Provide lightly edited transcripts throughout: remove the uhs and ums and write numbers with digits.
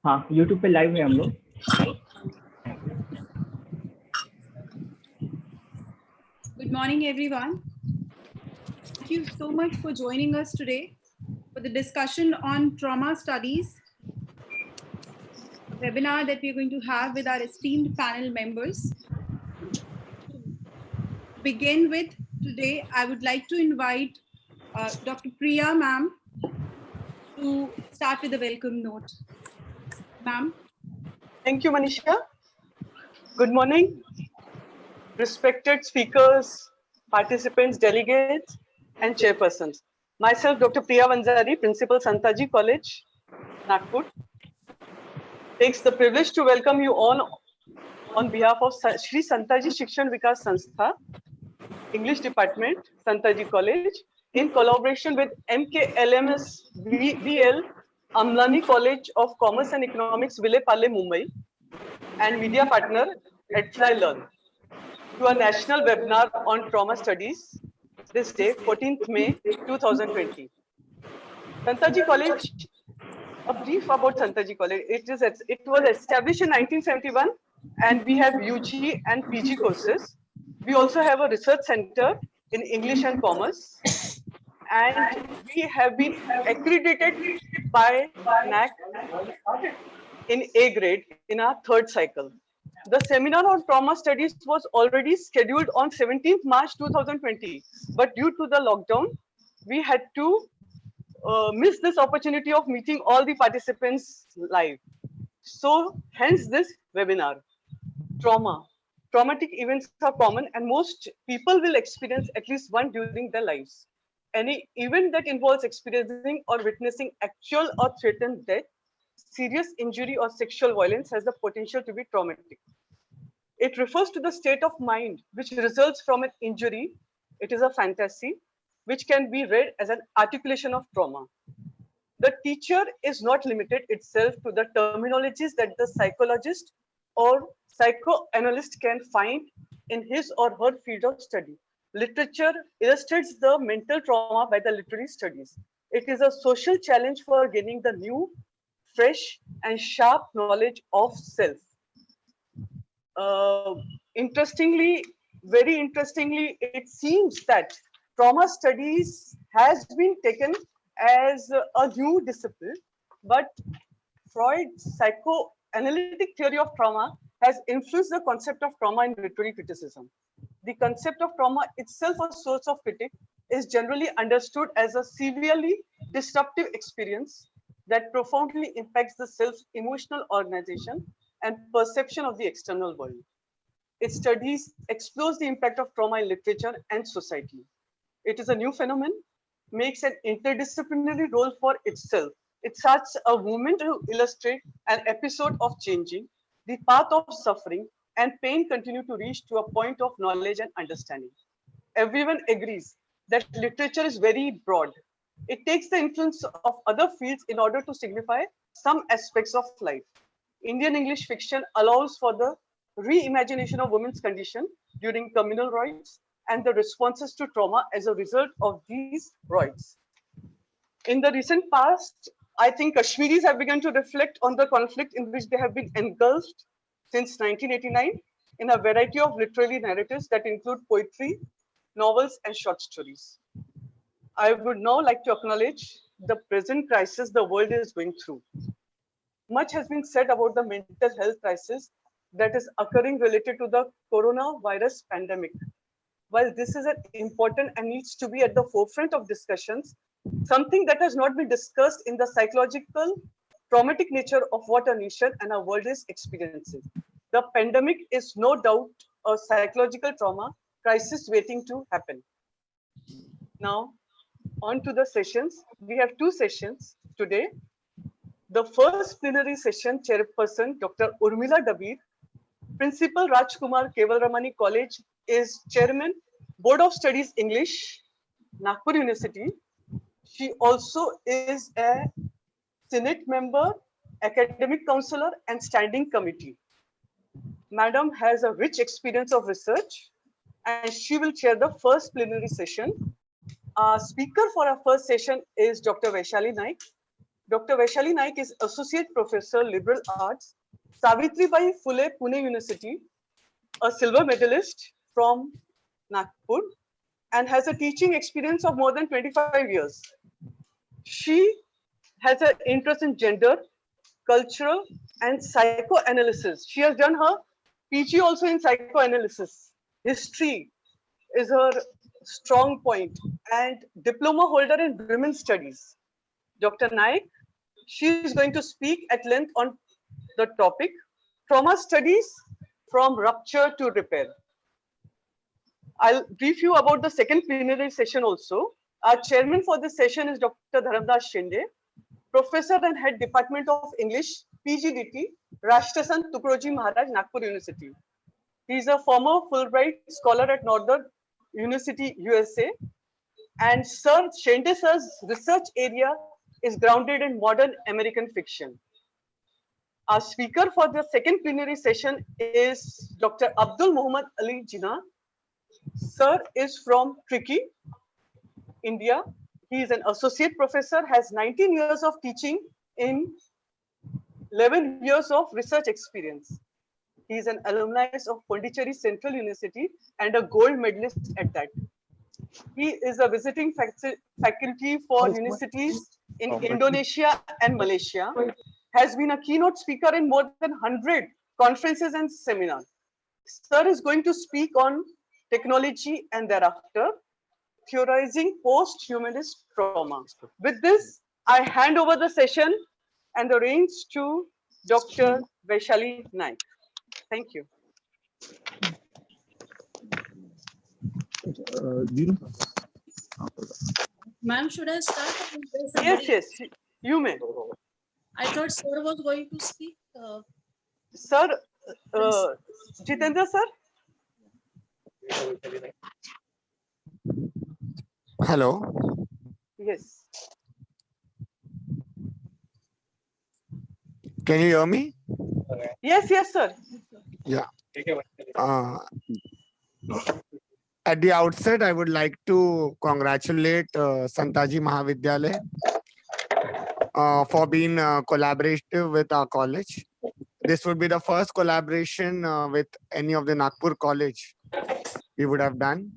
हाँ YouTube पे live है हम लोग. Good morning, everyone. Thank you so much for joining us today for the discussion on trauma studies, a webinar that we're going to have with our esteemed panel members. To begin with today, I would like to invite Dr. Priya ma'am to start with a welcome note. Ma'am. Thank you, Manisha. Good morning, respected speakers, participants, delegates, and chairpersons. Myself, Dr. Priya Vanzari, Principal, Santaji College, Nagpur, takes the privilege to welcome you all on behalf of Shri Santaji Shikshan Vikas Sanstha, English Department, Santaji College, in collaboration with MKLMS VL, Amlani College of Commerce and Economics, Vile Palle, Mumbai, and media partner at Fly Learn, to a national webinar on trauma studies this day, 14th May 2020. Santaji College, a brief about Santaji College. It was established in 1971, and we have UG and PG courses. We also have a research center in English and Commerce, and we have been accredited by NAC in A grade in our third cycle. The seminar on trauma studies was already scheduled on 17th March 2020, but due to the lockdown, we had to miss this opportunity of meeting all the participants live. So hence this webinar. Traumatic events are common and most people will experience at least one during their lives. Any event that involves experiencing or witnessing actual or threatened death, serious injury or sexual violence has the potential to be traumatic. It refers to the state of mind which results from an injury. It is a fantasy which can be read as an articulation of trauma. The teacher is not limited itself to the terminologies that the psychologist or psychoanalyst can find in his or her field of study. Literature illustrates the mental trauma by the literary studies. It is a social challenge for gaining the new, fresh, and sharp knowledge of self. Very interestingly, it seems that trauma studies has been taken as a new discipline, but Freud's psychoanalytic theory of trauma has influenced the concept of trauma in literary criticism. The concept of trauma itself, a source of critique, is generally understood as a severely disruptive experience that profoundly impacts the self's emotional organization and perception of the external world. Its studies explores the impact of trauma in literature and society. It is a new phenomenon, makes an interdisciplinary role for itself. It starts a movement to illustrate an episode of changing, the path of suffering and pain continue to reach to a point of knowledge and understanding. Everyone agrees that literature is very broad. It takes the influence of other fields in order to signify some aspects of life. Indian English fiction allows for the reimagination of women's condition during communal rights and the responses to trauma as a result of these rights. In the recent past, I think Kashmiris have begun to reflect on the conflict in which they have been engulfed since 1989 in a variety of literary narratives that include poetry, novels, and short stories. I would now like to acknowledge the present crisis the world is going through. Much has been said about the mental health crisis that is occurring related to the coronavirus pandemic. While this is an important and needs to be at the forefront of discussions, something that has not been discussed in the psychological, traumatic nature of what a nation and a world is experiencing. The pandemic is no doubt a psychological trauma crisis waiting to happen. Now, on to the sessions. We have two sessions today. The first plenary session, Chairperson Dr. Urmila Dabir, Principal Rajkumar Kevalramani College, is Chairman, Board of Studies English, Nagpur University. She also is a Senate member, academic counselor, and standing committee. Madam has a rich experience of research, and she will chair the first plenary session. Our speaker for our first session is Dr. Vaishali Naik, Dr. Vaishali Naik is Associate Professor, Liberal Arts, Savitribai Phule, Pune University, a silver medalist from Nagpur, and has a teaching experience of more than 25 years. She has an interest in gender, cultural, and psychoanalysis. She has done her PG also in psychoanalysis. History is her strong point, and diploma holder in women's studies. Dr. Naik, she is going to speak at length on the topic trauma studies from rupture to repair. I'll brief you about the second plenary session also. Our chairman for this session is Dr. Dharamdas Shinde, Professor and Head Department of English, PGDT, Rashtrasan Tukaroji Maharaj, Nagpur University. He is a former Fulbright scholar at Northern University, USA. And Sir Shinde sir's research area is grounded in modern American fiction. Our speaker for the second plenary session is Dr. Abdul Muhammad Ali Jinnah. Sir is from Trichy, India. He is an associate professor, has 19 years of teaching in 11 years of research experience. He is an alumnus of Pondicherry Central University and a gold medalist at that. He is a visiting faculty for universities in Indonesia and Malaysia, has been a keynote speaker in more than 100 conferences and seminars. Sir is going to speak on technology and thereafter, theorizing post-humanist trauma. With this, I hand over the session and the reins to Dr. Vaishali Naik. Thank you. Ma'am, should I start? Yes, you may. I thought sir was going to speak. Sir, Jitendra sir. Hello. Yes. Can you hear me? Yes, sir. Yeah. At the outset, I would like to congratulate Santaji Mahavidyalaya for being collaborative with our college. This would be the first collaboration with any of the Nagpur college we would have done,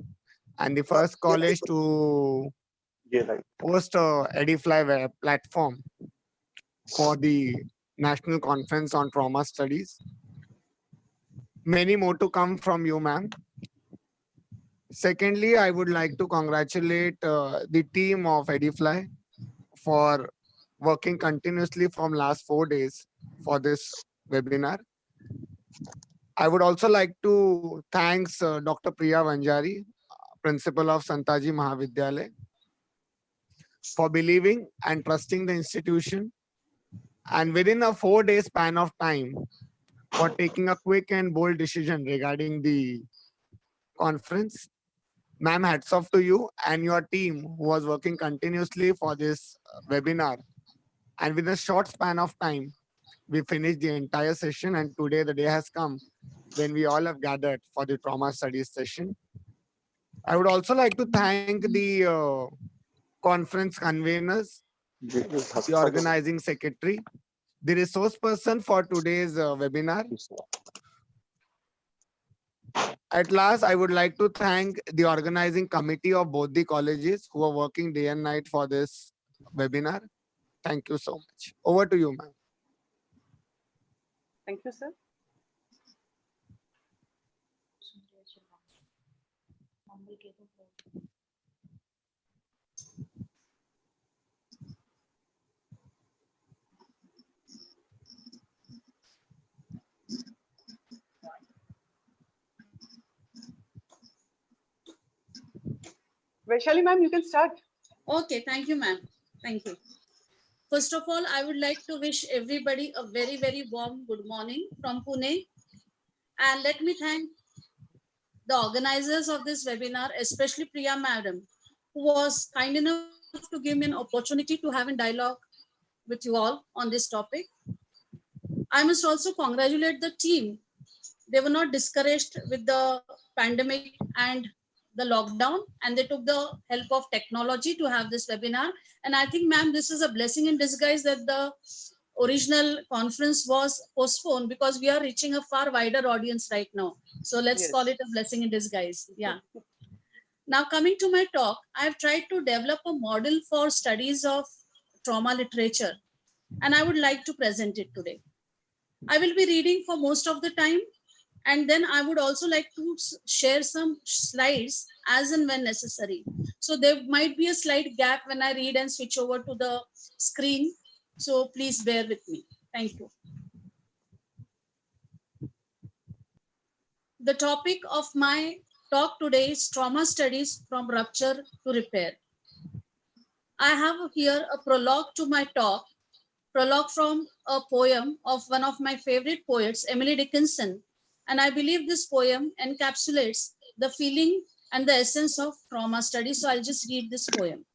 and the first college to host a Edifly web platform for the National Conference on Trauma Studies. Many more to come from you, ma'am. Secondly, I would like to congratulate the team of Edifly for working continuously from last 4 days for this webinar. I would also like to thank Dr. Priya Vanjari, Principal of Santaji Mahavidyalaya, for believing and trusting the institution, and within a 4-day span of time for taking a quick and bold decision regarding the conference. Ma'am, hats off to you and your team who was working continuously for this webinar. And with a short span of time, we finished the entire session, and today the day has come when we all have gathered for the trauma studies session. I would also like to thank the conference conveners, the organizing secretary, the resource person for today's webinar. At last, I would like to thank the organizing committee of both the colleges who are working day and night for this webinar. Thank you so much. Over to you, ma'am. Thank you, sir. Vaishali ma'am, you can start. Okay, thank you, ma'am. Thank you. First of all, I would like to wish everybody a very, very warm good morning from Pune. And let me thank the organizers of this webinar, especially Priya Madam, who was kind enough to give me an opportunity to have a dialogue with you all on this topic. I must also congratulate the team. They were not discouraged with the pandemic and the lockdown, and they took the help of technology to have this webinar. And I think, ma'am, this is a blessing in disguise that the original conference was postponed, because we are reaching a far wider audience right now. So let's Yes. call it a blessing in disguise. Yeah. Now, coming to my talk, I've tried to develop a model for studies of trauma literature, and I would like to present it today. I will be reading for most of the time, and then I would also like to share some slides as and when necessary. So there might be a slide gap when I read and switch over to the screen. So please bear with me. Thank you. The topic of my talk today is trauma studies from rupture to repair. I have here a prologue to my talk, prologue from a poem of one of my favorite poets, Emily Dickinson. And I believe this poem encapsulates the feeling and the essence of trauma study. So I'll just read this poem.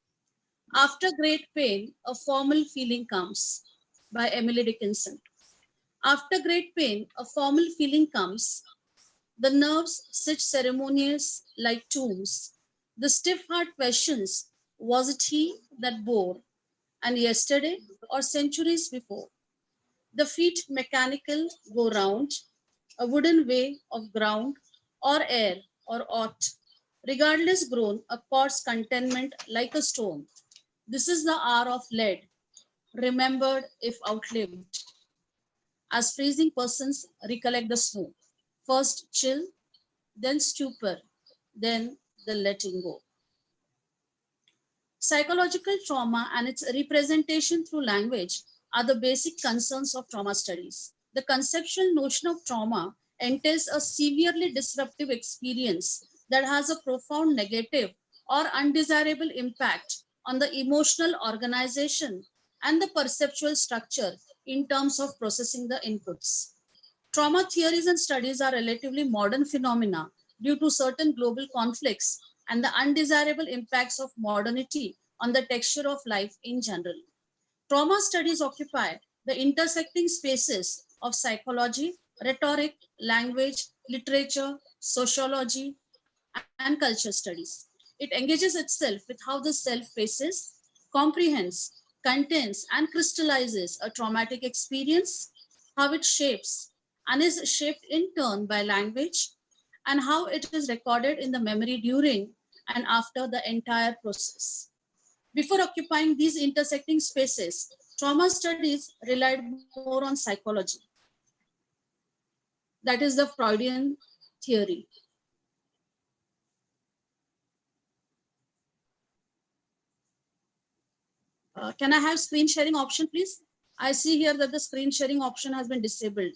After great pain, a formal feeling comes, by Emily Dickinson. After great pain, a formal feeling comes. The nerves sit ceremonious like tombs. The stiff heart questions, was it he that bore? And yesterday or centuries before? The feet mechanical go round, a wooden way of ground or air or aught. Regardless groan, accords contentment like a stone. This is the hour of lead, remembered if outlived. As freezing persons recollect the snow. First chill, then stupor, then the letting go. Psychological trauma and its representation through language are the basic concerns of trauma studies. The conceptual notion of trauma entails a severely disruptive experience that has a profound negative or undesirable impact on the emotional organization and the perceptual structure in terms of processing the inputs. Trauma theories and studies are relatively modern phenomena due to certain global conflicts and the undesirable impacts of modernity on the texture of life in general. Trauma studies occupy the intersecting spaces of psychology, rhetoric, language, literature, sociology, and culture studies. It engages itself with how the self faces, comprehends, contains, and crystallizes a traumatic experience, how it shapes and is shaped in turn by language, and how it is recorded in the memory during and after the entire process. Before occupying these intersecting spaces, trauma studies relied more on psychology. That is the Freudian theory. Can I have screen sharing option, please? I see here that the screen sharing option has been disabled.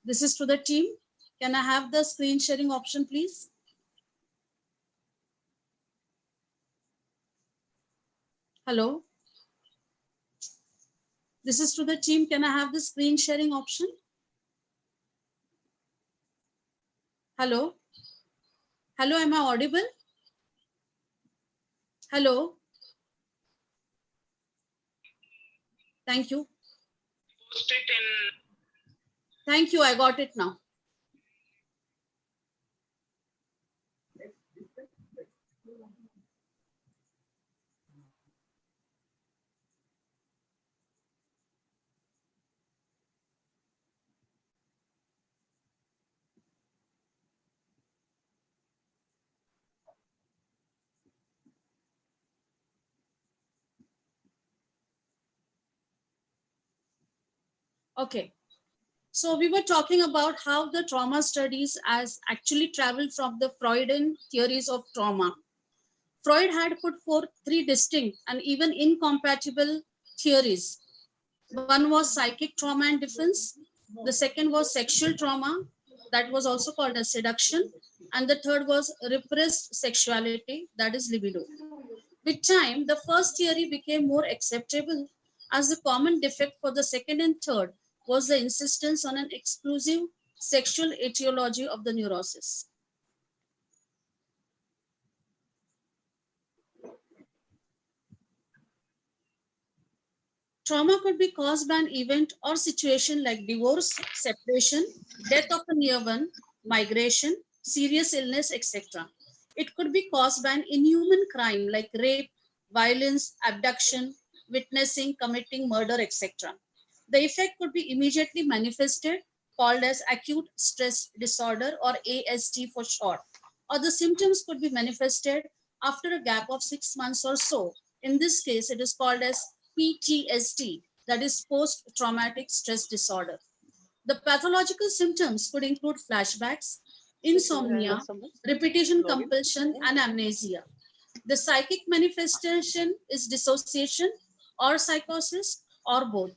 This is to the team. Can I have the screen sharing option, please? Hello. This is to the team. Can I have the screen sharing option? Hello. Hello, am I audible? Hello. Thank you. Thank you. I got it now. Okay. So we were talking about how the trauma studies has actually traveled from the Freudian theories of trauma. Freud had put forth three distinct and even incompatible theories. One was psychic trauma and defense. The second was sexual trauma, that was also called as seduction. And the third was repressed sexuality, that is libido. With time, the first theory became more acceptable, as the common defect for the second and third was the insistence on an exclusive sexual etiology of the neurosis. Trauma could be caused by an event or situation like divorce, separation, death of a near one, migration, serious illness, etc. It could be caused by an inhuman crime like rape, violence, abduction, witnessing, committing murder, etc. The effect could be immediately manifested, called as acute stress disorder or ASD for short, or the symptoms could be manifested after a gap of 6 months or so. In this case, it is called as PTSD, that is post-traumatic stress disorder. The pathological symptoms could include flashbacks, insomnia, repetition compulsion, and amnesia. The psychic manifestation is dissociation or psychosis or both.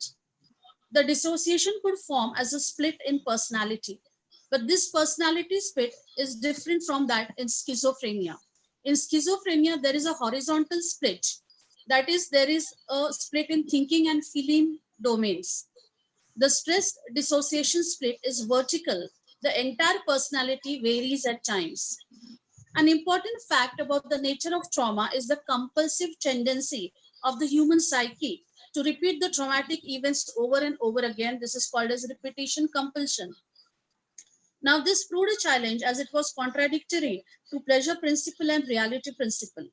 The dissociation could form as a split in personality, but this personality split is different from that in schizophrenia. In schizophrenia, there is a horizontal split. That is, there is a split in thinking and feeling domains. The stress dissociation split is vertical. The entire personality varies at times. An important fact about the nature of trauma is the compulsive tendency of the human psyche to repeat the traumatic events over and over again. This is called as repetition compulsion. Now, this proved a challenge as it was contradictory to pleasure principle and reality principle.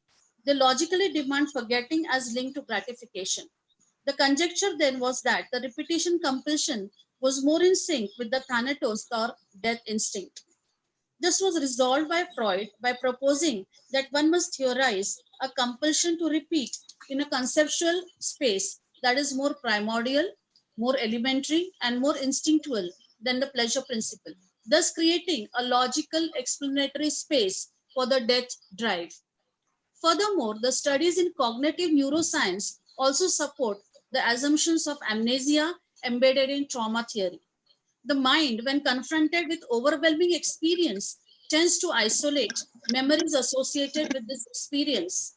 They logically demand forgetting as linked to gratification. The conjecture then was that the repetition compulsion was more in sync with the thanatos or death instinct. This was resolved by Freud by proposing that one must theorize a compulsion to repeat in a conceptual space that is more primordial, more elementary, and more instinctual than the pleasure principle, thus creating a logical explanatory space for the death drive. Furthermore, the studies in cognitive neuroscience also support the assumptions of amnesia embedded in trauma theory. The mind, when confronted with overwhelming experience, tends to isolate memories associated with this experience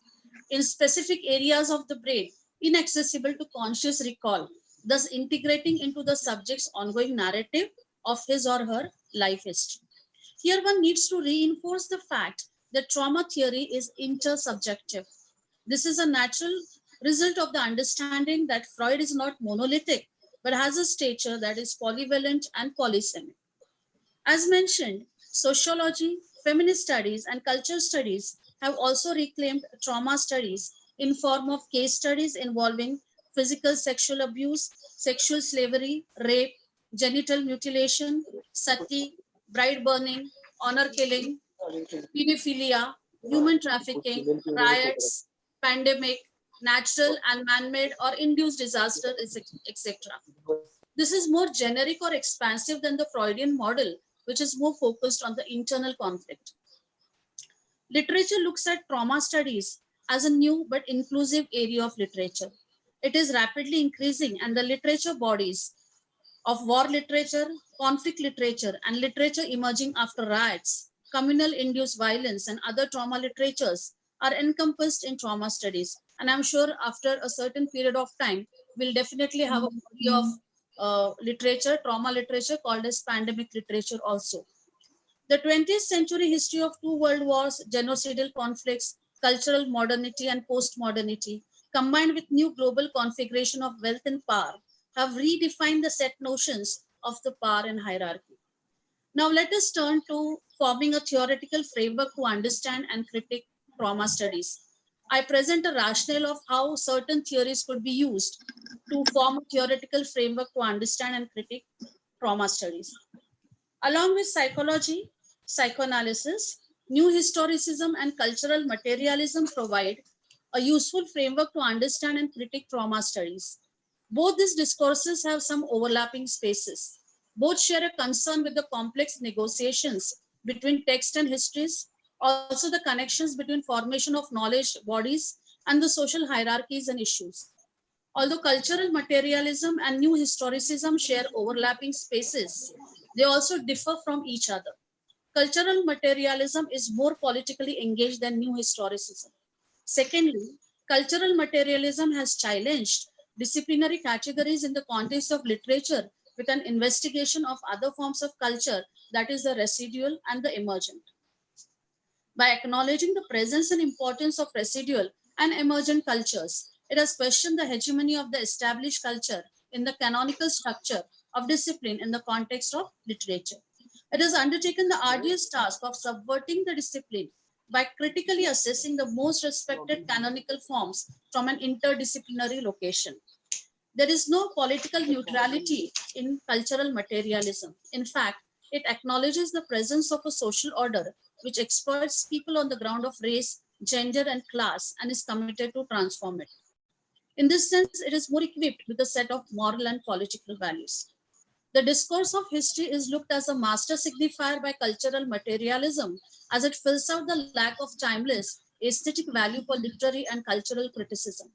in specific areas of the brain inaccessible to conscious recall, thus integrating into the subject's ongoing narrative of his or her life history. Here one needs to reinforce the fact that trauma theory is intersubjective. This is a natural result of the understanding that Freud is not monolithic, but has a stature that is polyvalent and polysemic. As mentioned, sociology, feminist studies, and culture studies have also reclaimed trauma studies in form of case studies involving physical sexual abuse, sexual slavery, rape, genital mutilation, sati, bride burning, honor killing, pedophilia, human trafficking, riots, pandemic, natural and man-made or induced disaster, etc. This is more generic or expansive than the Freudian model, which is more focused on the internal conflict. Literature looks at trauma studies as a new but inclusive area of literature. It is rapidly increasing, and the literature bodies of war literature, conflict literature, and literature emerging after riots, communal induced violence, and other trauma literatures are encompassed in trauma studies. And I'm sure after a certain period of time, we'll definitely have a body of literature, trauma literature called as pandemic literature also. The 20th century history of two world wars, genocidal conflicts, cultural modernity and postmodernity, combined with new global configuration of wealth and power, have redefined the set notions of the power and hierarchy. Now let us turn to forming a theoretical framework to understand and critique trauma studies. I present a rationale of how certain theories could be used to form a theoretical framework to understand and critique trauma studies. Along with psychology, psychoanalysis, new historicism, and cultural materialism provide a useful framework to understand and critique trauma studies. Both these discourses have some overlapping spaces. Both share a concern with the complex negotiations between text and histories, also the connections between formation of knowledge bodies and the social hierarchies and issues. Although cultural materialism and new historicism share overlapping spaces, they also differ from each other. Cultural materialism is more politically engaged than new historicism. Secondly, cultural materialism has challenged disciplinary categories in the context of literature with an investigation of other forms of culture, that is the residual and the emergent. By acknowledging the presence and importance of residual and emergent cultures, it has questioned the hegemony of the established culture in the canonical structure of discipline in the context of literature. It has undertaken the arduous task of subverting the discipline by critically assessing the most respected canonical forms from an interdisciplinary location. There is no political neutrality in cultural materialism. In fact, it acknowledges the presence of a social order which exploits people on the ground of race, gender, and class and is committed to transform it. In this sense, it is more equipped with a set of moral and political values. The discourse of history is looked as a master signifier by cultural materialism as it fills out the lack of timeless aesthetic value for literary and cultural criticism.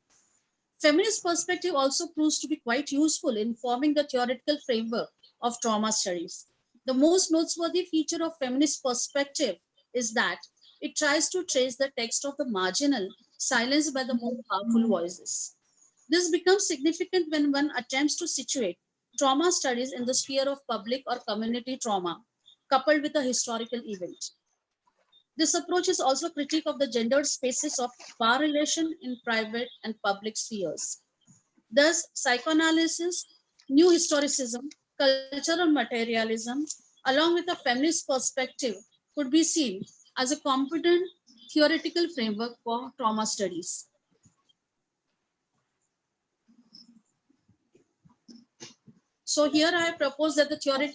Feminist perspective also proves to be quite useful in forming the theoretical framework of trauma studies. The most noteworthy feature of feminist perspective is that it tries to trace the text of the marginal, silenced by the more powerful voices. This becomes significant when one attempts to situate trauma studies in the sphere of public or community trauma, coupled with a historical event. This approach is also a critique of the gendered spaces of power relation in private and public spheres. Thus, psychoanalysis, new historicism, cultural materialism, along with a feminist perspective, could be seen as a competent theoretical framework for trauma studies. So here I propose that the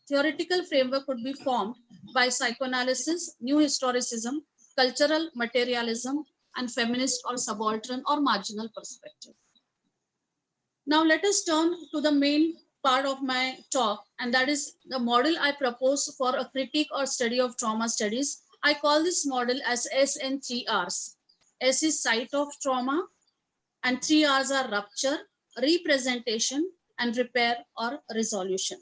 theoretical framework could be formed by psychoanalysis, new historicism, cultural materialism, and feminist or subaltern or marginal perspective. Now let us turn to the main part of my talk, and that is the model I propose for a critique or study of trauma studies. I call this model as S and 3Rs. S is site of trauma, and 3Rs are rupture, representation, and repair or resolution.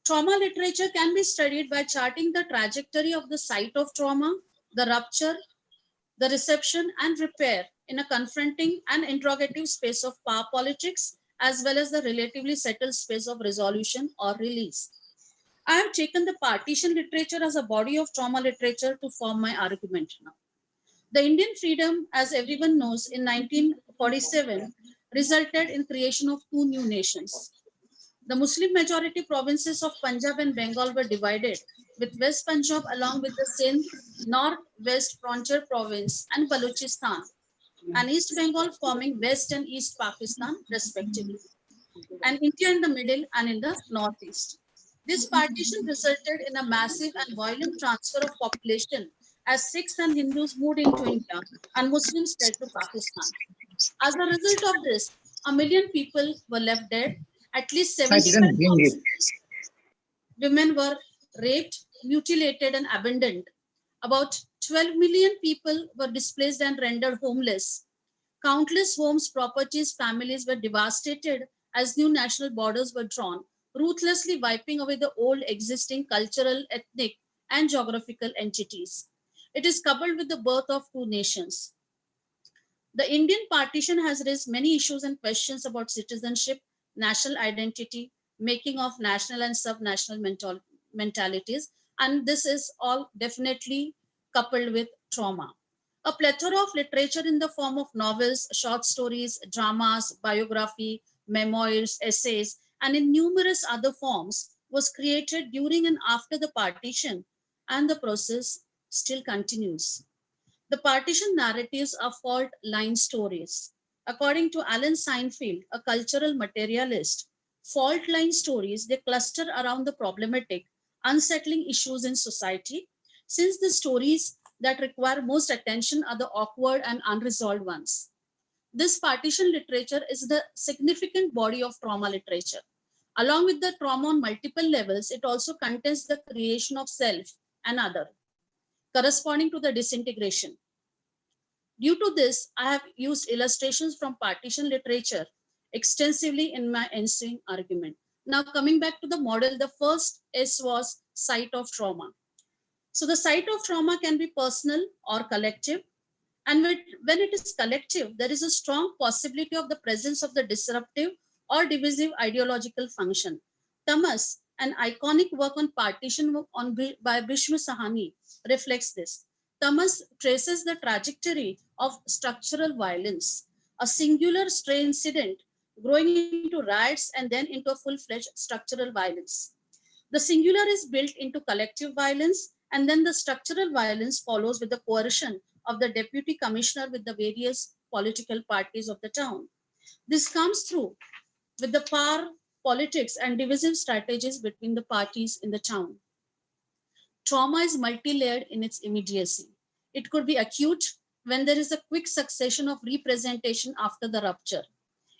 Trauma literature can be studied by charting the trajectory of the site of trauma, the rupture, the reception, and repair in a confronting and interrogative space of power politics, as well as the relatively settled space of resolution or release. I have taken the partition literature as a body of trauma literature to form my argument now. The Indian freedom, as everyone knows, in 1947 resulted in creation of two new nations. The Muslim majority provinces of Punjab and Bengal were divided, with West Punjab along with the Sindh, North-West Frontier Province and Balochistan, and East Bengal forming West and East Pakistan respectively, and India in the middle and in the northeast. This partition resulted in a massive and violent transfer of population as Sikhs and Hindus moved into India and Muslims fled to Pakistan. As a result of this, 1 million people were left dead, at least I didn't bring it. 75,000 women were raped, mutilated, and abandoned. About 12 million people were displaced and rendered homeless. Countless homes, properties, families were devastated as new national borders were drawn, ruthlessly wiping away the old existing cultural, ethnic, and geographical entities. It is coupled with the birth of two nations. The Indian partition has raised many issues and questions about citizenship, national identity, making of national and subnational mentalities, and this is all definitely coupled with trauma. A plethora of literature in the form of novels, short stories, dramas, biography, memoirs, essays, and in numerous other forms was created during and after the partition, and the process still continues. The partition narratives are fault line stories. According to Alan Seinfeld, a cultural materialist, fault line stories, they cluster around the problematic, unsettling issues in society, since the stories that require most attention are the awkward and unresolved ones. This partition literature is the significant body of trauma literature. Along with the trauma on multiple levels, it also contains the creation of self and other, corresponding to the disintegration. Due to this, I have used illustrations from partition literature extensively in my ensuing argument. Now coming back to the model, the first S was site of trauma. So the site of trauma can be personal or collective. And when it is collective, there is a strong possibility of the presence of the disruptive or divisive ideological function. Tamas, an iconic work on partition by Bhishma Sahani, reflects this. Tamas traces the trajectory of structural violence. a singular stray incident growing into riots and then into a full-fledged structural violence. The singular is built into collective violence, and then the structural violence follows with the coercion of the deputy commissioner with the various political parties of the town. This comes through with the power politics and divisive strategies between the parties in the town. Trauma is multi-layered in its immediacy. It could be acute when there is a quick succession of representation after the rupture.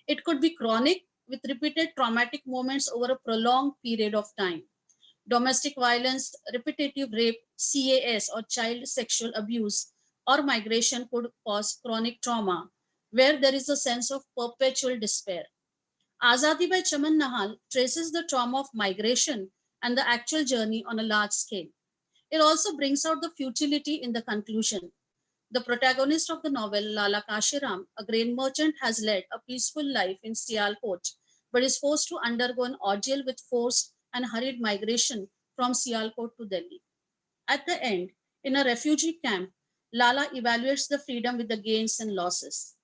It could be chronic with repeated traumatic moments over a prolonged period of time. Domestic violence, repetitive rape, CAS or child sexual abuse, or migration could cause chronic trauma, where there is a sense of perpetual despair. Azadi by Chaman Nahal traces the trauma of migration and the actual journey on a large scale. It also brings out the futility in the conclusion. The protagonist of the novel, Lala Kashiram, a grain merchant, has led a peaceful life in Sialkot, but is forced to undergo an ordeal with forced and hurried migration from Sialkot to Delhi. At the end, in a refugee camp, Lala evaluates the freedom with the gains and losses.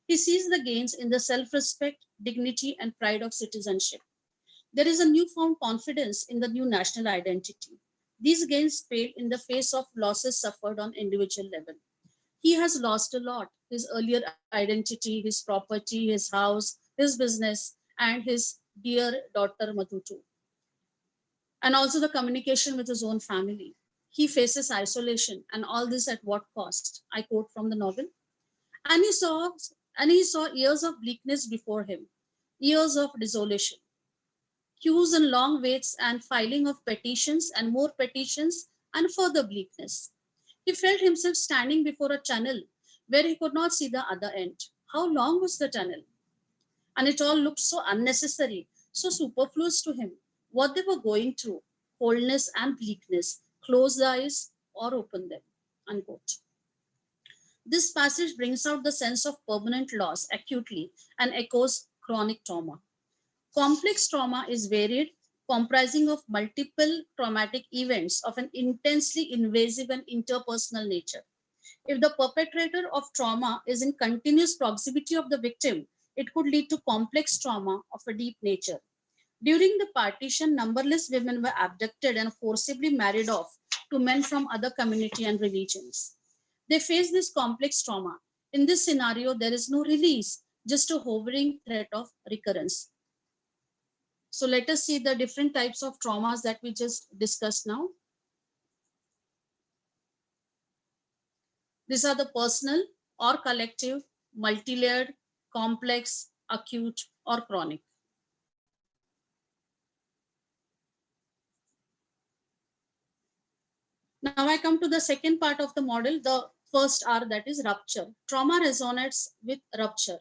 He sees the gains in the self-respect, dignity, and pride of citizenship. There is a newfound confidence in the new national identity. These gains pale in the face of losses suffered on individual level. He has lost a lot: his earlier identity, his property, his house, his business, and his dear daughter Madhutu, and also the communication with his own family. He faces isolation, and all this at what cost? I quote from the novel. And he saw years of bleakness before him, years of desolation, queues and long waits and filing of petitions and more petitions and further bleakness. He felt himself standing before a tunnel where he could not see the other end. How long was the tunnel? And it all looked so unnecessary, so superfluous to him. What they were going through, coldness and bleakness, close the eyes or open them, unquote. This passage brings out the sense of permanent loss acutely and echoes chronic trauma. Complex trauma is varied, comprising of multiple traumatic events of an intensely invasive and interpersonal nature. If the perpetrator of trauma is in continuous proximity of the victim, it could lead to complex trauma of a deep nature. During the partition, numberless women were abducted and forcibly married off to men from other community and religions. They face this complex trauma. In this scenario, there is no release, just a hovering threat of recurrence. So let us see the different types of traumas that we just discussed now. These are the personal or collective, multi-layered, complex, acute, or chronic. Now I come to the second part of the model, the first R, that is rupture. Trauma resonates with rupture.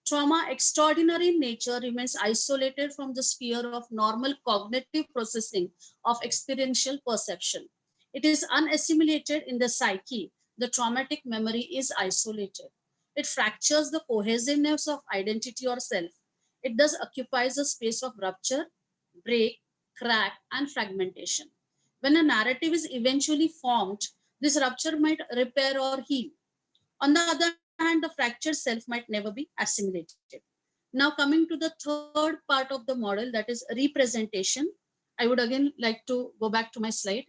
Trauma, extraordinary in nature, remains isolated from the sphere of normal cognitive processing of experiential perception. It is unassimilated in the psyche. The traumatic memory is isolated. It fractures the cohesiveness of identity or self. It thus occupies a space of rupture, break, crack, and fragmentation. When a narrative is eventually formed, this rupture might repair or heal. On the other hand, the fractured self might never be assimilated. Now coming to the third part of the model, that is representation. I would again like to go back to my slide.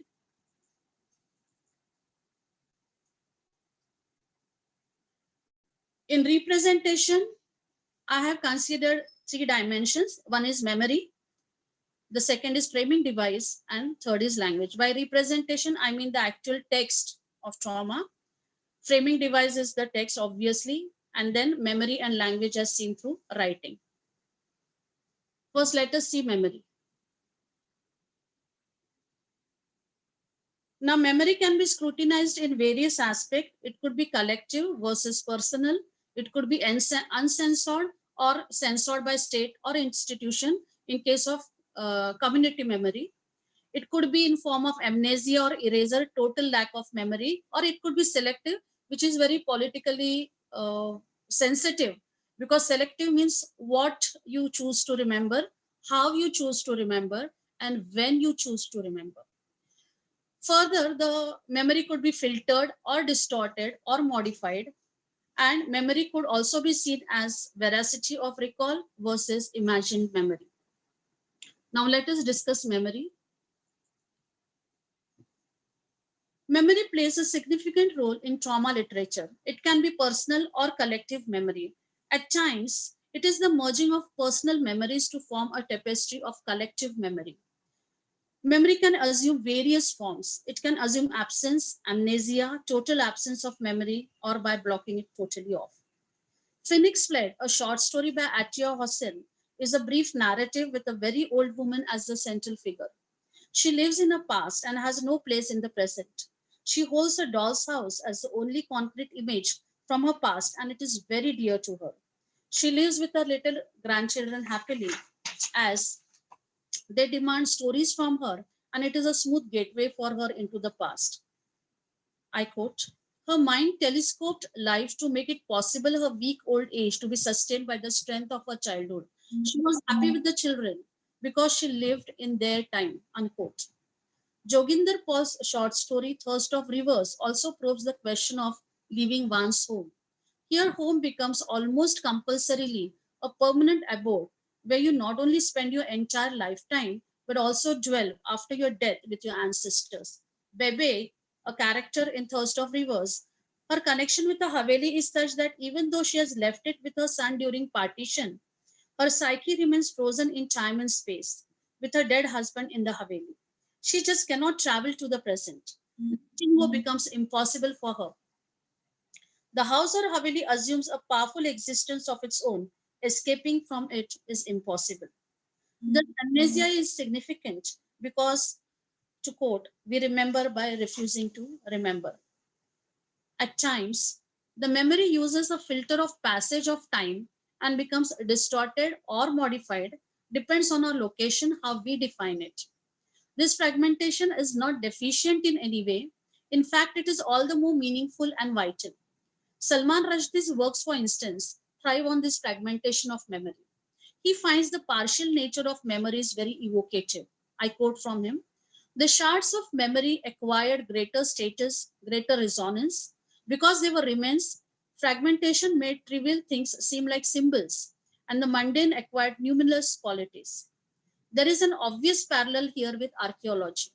In representation, I have considered three dimensions. One is memory, the second is framing device, and third is language. By representation, I mean the actual text of trauma. Framing device is the text, obviously, and then memory and language as seen through writing. First, let us see memory. Now, memory can be scrutinized in various aspects. It could be collective versus personal. It could be uncensored or censored by state or institution in case of community memory. It could be in form of amnesia or eraser, total lack of memory, or it could be selective, which is very politically sensitive, because selective means what you choose to remember, how you choose to remember, and when you choose to remember. Further, the memory could be filtered or distorted or modified. And memory could also be seen as veracity of recall versus imagined memory. Now let us discuss memory. Memory plays a significant role in trauma literature. It can be personal or collective memory. At times, it is the merging of personal memories to form a tapestry of collective memory. Memory can assume various forms. It can assume absence, amnesia, total absence of memory, or by blocking it totally off. Phoenix Fled, a short story by Atia Hossein, is a brief narrative with a very old woman as the central figure. She lives in a past and has no place in the present. She holds a doll's house as the only concrete image from her past, and it is very dear to her. She lives with her little grandchildren happily as they demand stories from her, and it is a smooth gateway for her into the past. I quote, her mind telescoped life to make it possible her weak old age to be sustained by the strength of her childhood. She was happy with the children because she lived in their time, unquote. Joginder Paul's short story, Thirst of Rivers, also probes the question of leaving one's home. Here, home becomes almost compulsorily a permanent abode where you not only spend your entire lifetime, but also dwell after your death with your ancestors. Bebe, a character in Thirst of Rivers, her connection with the Haveli is such that even though she has left it with her son during partition, her psyche remains frozen in time and space with her dead husband in the Haveli. She just cannot travel to the present. Letting go becomes impossible for her. The house or Haveli assumes a powerful existence of its own. Escaping from it is impossible. The amnesia is significant because, to quote, we remember by refusing to remember. At times, the memory uses a filter of passage of time and becomes distorted or modified, depends on our location, how we define it. This fragmentation is not deficient in any way. In fact, it is all the more meaningful and vital. Salman Rushdie's works, for instance, thrive on this fragmentation of memory. He finds the partial nature of memories very evocative. I quote from him, the shards of memory acquired greater status, greater resonance. Because they were remains, fragmentation made trivial things seem like symbols, and the mundane acquired numerous qualities. There is an obvious parallel here with archaeology.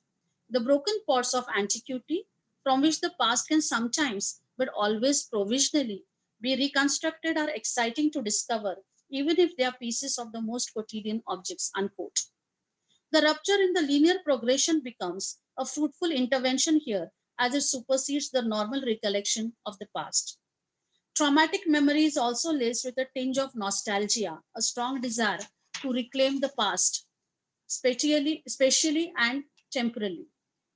The broken pots of antiquity, from which the past can sometimes, but always provisionally, be reconstructed, are exciting to discover, even if they are pieces of the most quotidian objects, unquote. The rupture in the linear progression becomes a fruitful intervention here as it supersedes the normal recollection of the past. Traumatic memory is also laced with a tinge of nostalgia, a strong desire to reclaim the past, spatially and temporally,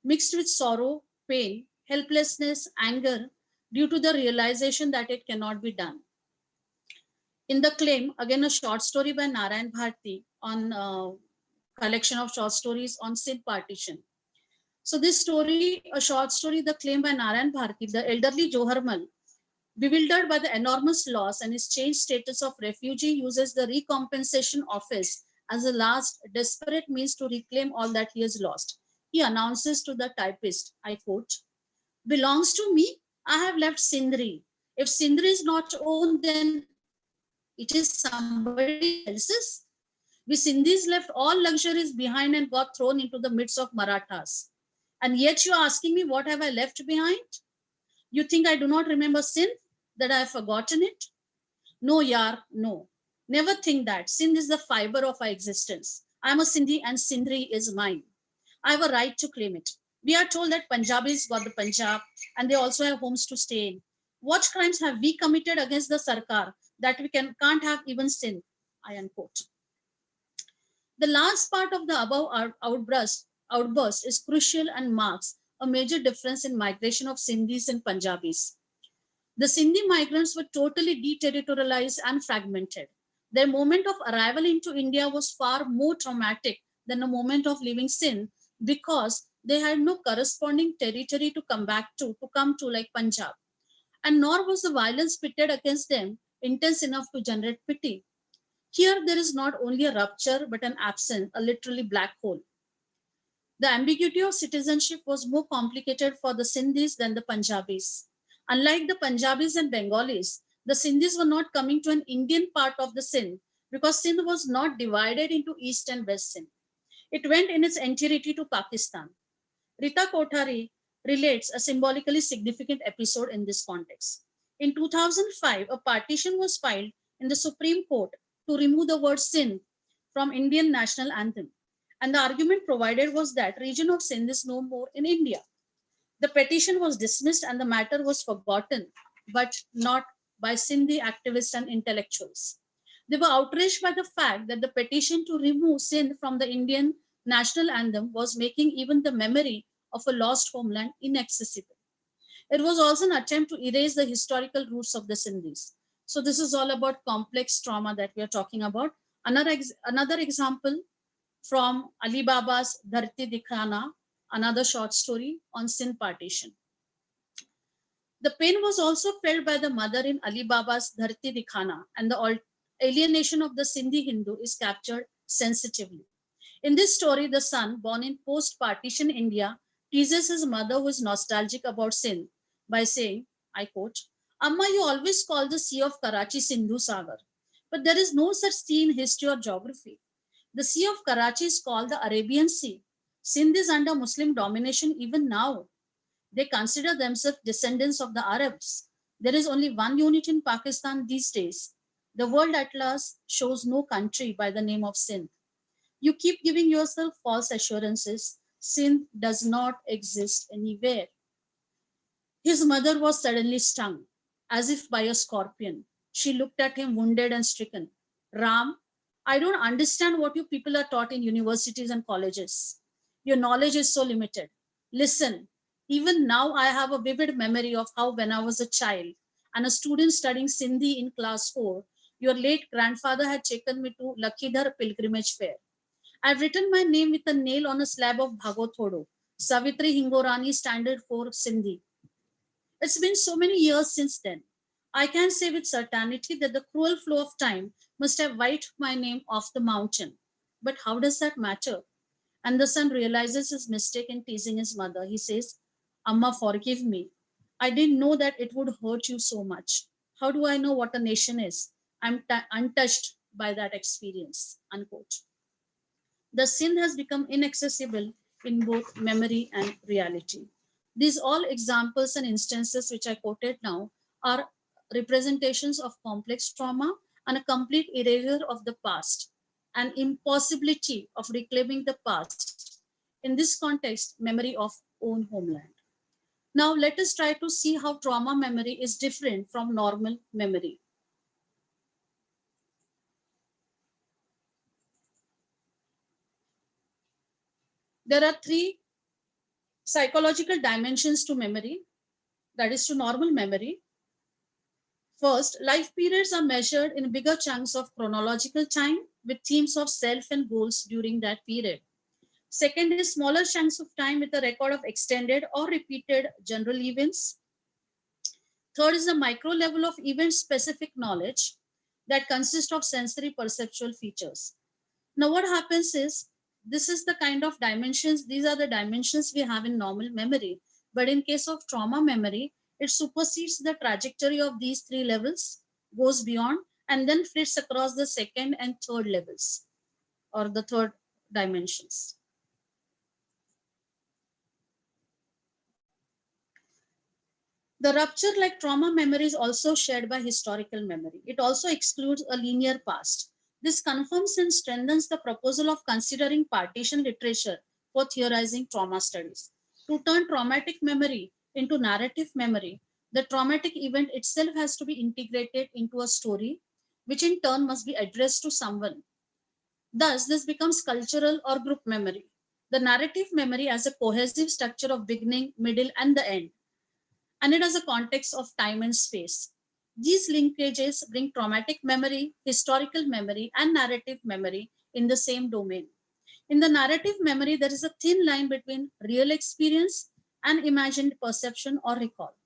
mixed with sorrow, pain, helplessness, anger, due to the realization that it cannot be done. In The Claim, again a short story by Narayan Bharti on collection of short stories on Sindh partition. So this story, a short story, The Claim by Narayan Bharti, the elderly Joharmal, bewildered by the enormous loss and his changed status of refugee, uses the recompensation office as a last desperate means to reclaim all that he has lost. He announces to the typist, I quote, belongs to me, I have left Sindri. If Sindri is not owned, then it is somebody else's. We Sindhis left all luxuries behind and got thrown into the midst of Marathas. And yet you are asking me, what have I left behind? You think I do not remember Sindh, that I have forgotten it? No, yar, no. Never think that. Sindh is the fiber of our existence. I am a Sindhi and Sindri is mine. I have a right to claim it. We are told that Punjabis got the Punjab and they also have homes to stay in. What crimes have we committed against the Sarkar that we can't have even Sindh? I unquote. The last part of the above outburst is crucial and marks a major difference in migration of Sindhis and Punjabis. The Sindhi migrants were totally deterritorialized and fragmented. Their moment of arrival into India was far more traumatic than the moment of leaving Sindh because they had no corresponding territory to come to like Punjab. And nor was the violence pitted against them intense enough to generate pity. Here, there is not only a rupture, but an absence, a literally black hole. The ambiguity of citizenship was more complicated for the Sindhis than the Punjabis. Unlike the Punjabis and Bengalis, The Sindhis were not coming to an Indian part of the Sindh because Sindh was not divided into East and West Sindh. It went in its entirety to Pakistan. Rita Kothari relates a symbolically significant episode in this context. In 2005, a partition was filed in the Supreme Court to remove the word Sindh from Indian national anthem. And the argument provided was that region of Sindh is no more in India. The petition was dismissed and the matter was forgotten, but not by Sindhi activists and intellectuals. They were outraged by the fact that the petition to remove Sindh from the Indian national anthem was making even the memory of a lost homeland inaccessible. It was also an attempt to erase the historical roots of the Sindhis. So this is all about complex trauma that we are talking about. Another example from Ali Baba's Dharti Dikhana, another short story on Sindh partition. The pain was also felt by the mother in Ali Baba's Dharti Dikhana, and the alienation of the Sindhi Hindu is captured sensitively. In this story, the son, born in post-partition India, teases his mother who is nostalgic about Sindh by saying, I quote, Amma, you always call the Sea of Karachi Sindhu Sagar, but there is no such sea in history or geography. The Sea of Karachi is called the Arabian Sea. Sindh is under Muslim domination even now. They consider themselves descendants of the Arabs. There is only one unit in Pakistan these days. The world atlas shows no country by the name of Sindh. You keep giving yourself false assurances. Sindh does not exist anywhere. His mother was suddenly stung, as if by a scorpion. She looked at him wounded and stricken. Ram, I don't understand what you people are taught in universities and colleges. Your knowledge is so limited. Listen, even now I have a vivid memory of how when I was a child and a student studying Sindhi in class 4, your late grandfather had taken me to Lakhidhar pilgrimage fair. I've written my name with a nail on a slab of Bhagothodo, Savitri Hingorani Standard for Sindhi. It's been so many years since then. I can say with certainty that the cruel flow of time must have wiped my name off the mountain. But how does that matter? And the son realizes his mistake in teasing his mother. He says, Amma, forgive me. I didn't know that it would hurt you so much. How do I know what a nation is? I'm untouched by that experience. Unquote. The Sindh has become inaccessible in both memory and reality. These all examples and instances which I quoted now are representations of complex trauma and a complete erasure of the past, an impossibility of reclaiming the past. In this context, memory of own homeland. Now let us try to see how trauma memory is different from normal memory. There are three psychological dimensions to memory, that is to normal memory. First, life periods are measured in bigger chunks of chronological time with themes of self and goals during that period. Second is smaller chunks of time with a record of extended or repeated general events. Third is the micro level of event-specific knowledge that consists of sensory perceptual features. Now what happens is, this is the kind of dimensions, these are the dimensions we have in normal memory. But in case of trauma memory, it supersedes the trajectory of these three levels, goes beyond, and then flits across the second and third levels, or the third dimensions. The rupture like trauma memory is also shared by historical memory. It also excludes a linear past. This confirms and strengthens the proposal of considering partition literature for theorizing trauma studies. To turn traumatic memory into narrative memory, the traumatic event itself has to be integrated into a story, which in turn must be addressed to someone. Thus, this becomes cultural or group memory. The narrative memory as a cohesive structure of beginning, middle, and the end, and it has a context of time and space. These linkages bring traumatic memory, historical memory, and narrative memory in the same domain. In the narrative memory, there is a thin line between real experience and imagined perception or recall.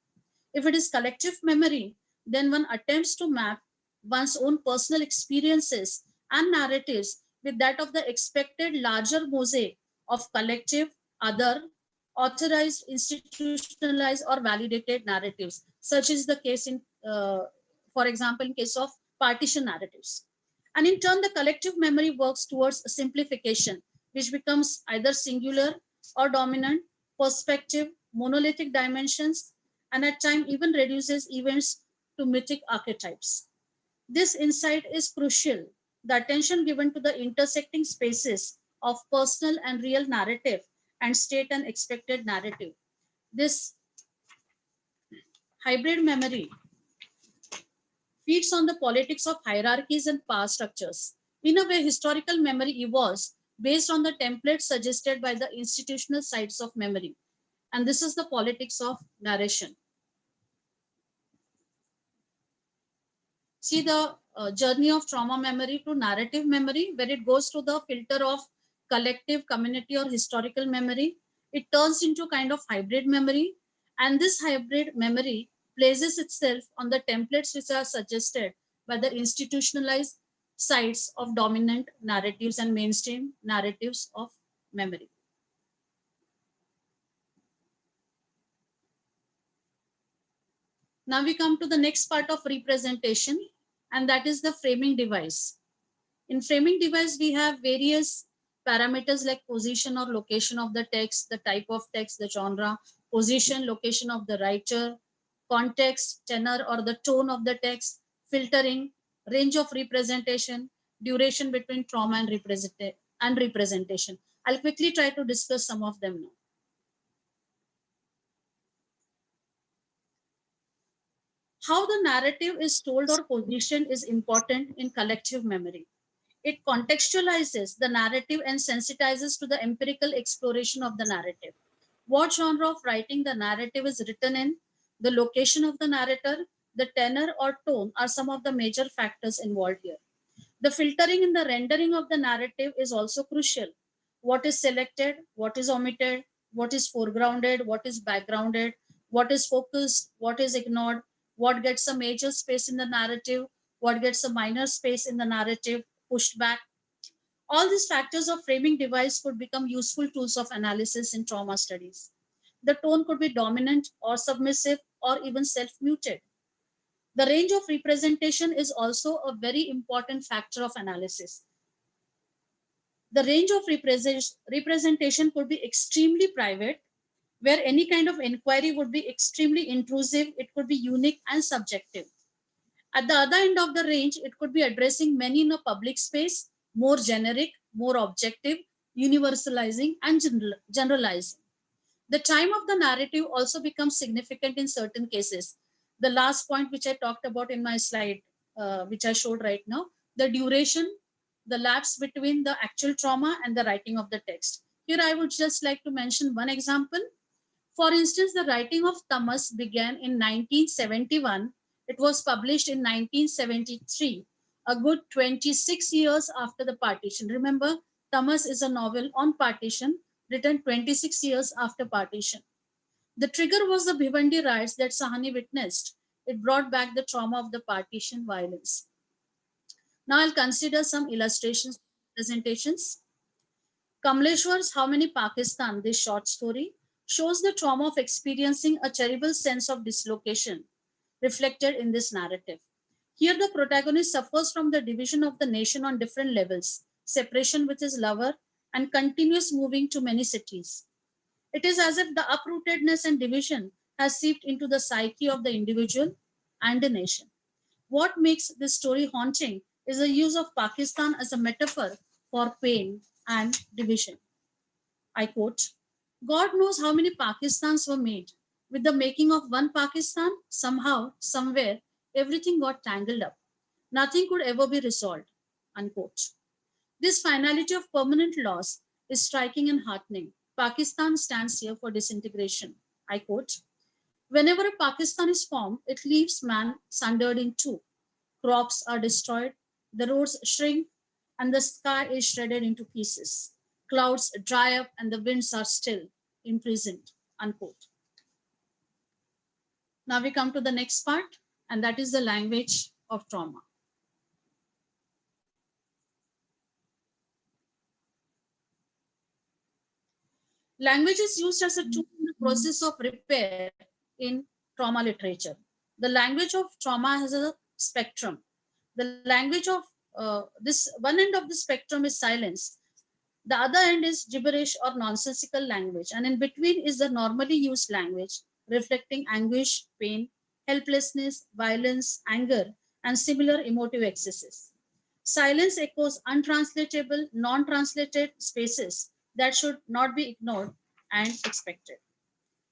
If it is collective memory, then one attempts to map one's own personal experiences and narratives with that of the expected larger mosaic of collective, other, authorized, institutionalized, or validated narratives. Such is the case in for example, in case of partition narratives. And in turn, the collective memory works towards simplification, which becomes either singular or dominant, perspective, monolithic dimensions, and at times even reduces events to mythic archetypes. This insight is crucial. The attention given to the intersecting spaces of personal and real narrative and state and expected narrative. This hybrid memory feeds on the politics of hierarchies and power structures. In a way, historical memory evolves based on the templates suggested by the institutional sites of memory. And this is the politics of narration. See the journey of trauma memory to narrative memory, where it goes to the filter of collective, community, or historical memory. It turns into kind of hybrid memory. And this hybrid memory places itself on the templates which are suggested by the institutionalized sites of dominant narratives and mainstream narratives of memory. Now we come to the next part of representation, and that is the framing device. In framing device, we have various parameters like position or location of the text, the type of text, the genre, position, location of the writer, context, tenor or the tone of the text, filtering, range of representation, duration between trauma and representation. I'll quickly try to discuss some of them now. How the narrative is told or positioned is important in collective memory. It contextualizes the narrative and sensitizes to the empirical exploration of the narrative. What genre of writing the narrative is written in, the location of the narrator, the tenor or tone are some of the major factors involved here. The filtering in the rendering of the narrative is also crucial. What is selected, what is omitted, what is foregrounded, what is backgrounded, what is focused, what is ignored, what gets a major space in the narrative, what gets a minor space in the narrative, pushed back. All these factors of framing device could become useful tools of analysis in trauma studies. The tone could be dominant or submissive or even self-muted. The range of representation is also a very important factor of analysis. The range of representation could be extremely private, where any kind of inquiry would be extremely intrusive, it could be unique and subjective. At the other end of the range, it could be addressing many in a public space, more generic, more objective, universalizing and generalizing. The time of the narrative also becomes significant in certain cases. The last point which I talked about in my slide, which I showed right now, the duration, the lapse between the actual trauma and the writing of the text. Here I would just like to mention one example. For instance, the writing of Thomas began in 1971. It was published in 1973, a good 26 years after the partition. Remember, Thomas is a novel on partition written 26 years after partition. The trigger was the Bhiwandi riots that Sahani witnessed. It brought back the trauma of the partition violence. Now I'll consider some illustrations, presentations. Kamleshwar's How Many Pakistan, this short story, shows the trauma of experiencing a terrible sense of dislocation reflected in this narrative. Here the protagonist suffers from the division of the nation on different levels, separation with his lover, and continuous moving to many cities. It is as if the uprootedness and division has seeped into the psyche of the individual and the nation. What makes this story haunting is the use of Pakistan as a metaphor for pain and division. I quote, God knows how many Pakistans were made. With the making of one Pakistan, somehow, somewhere, everything got tangled up. Nothing could ever be resolved. Unquote. This finality of permanent loss is striking and heartening. Pakistan stands here for disintegration. I quote, whenever a Pakistan is formed, it leaves man sundered in two. Crops are destroyed, the roads shrink, and the sky is shredded into pieces. Clouds dry up and the winds are still, imprisoned. Unquote. Now we come to the next part, and that is the language of trauma. Language is used as a tool in the process of repair in trauma literature. The language of trauma has a spectrum. The language of this one end of the spectrum is silence. The other end is gibberish or nonsensical language. And in between is the normally used language, reflecting anguish, pain, helplessness, violence, anger, and similar emotive excesses. Silence echoes untranslatable, non-translated spaces that should not be ignored and expected.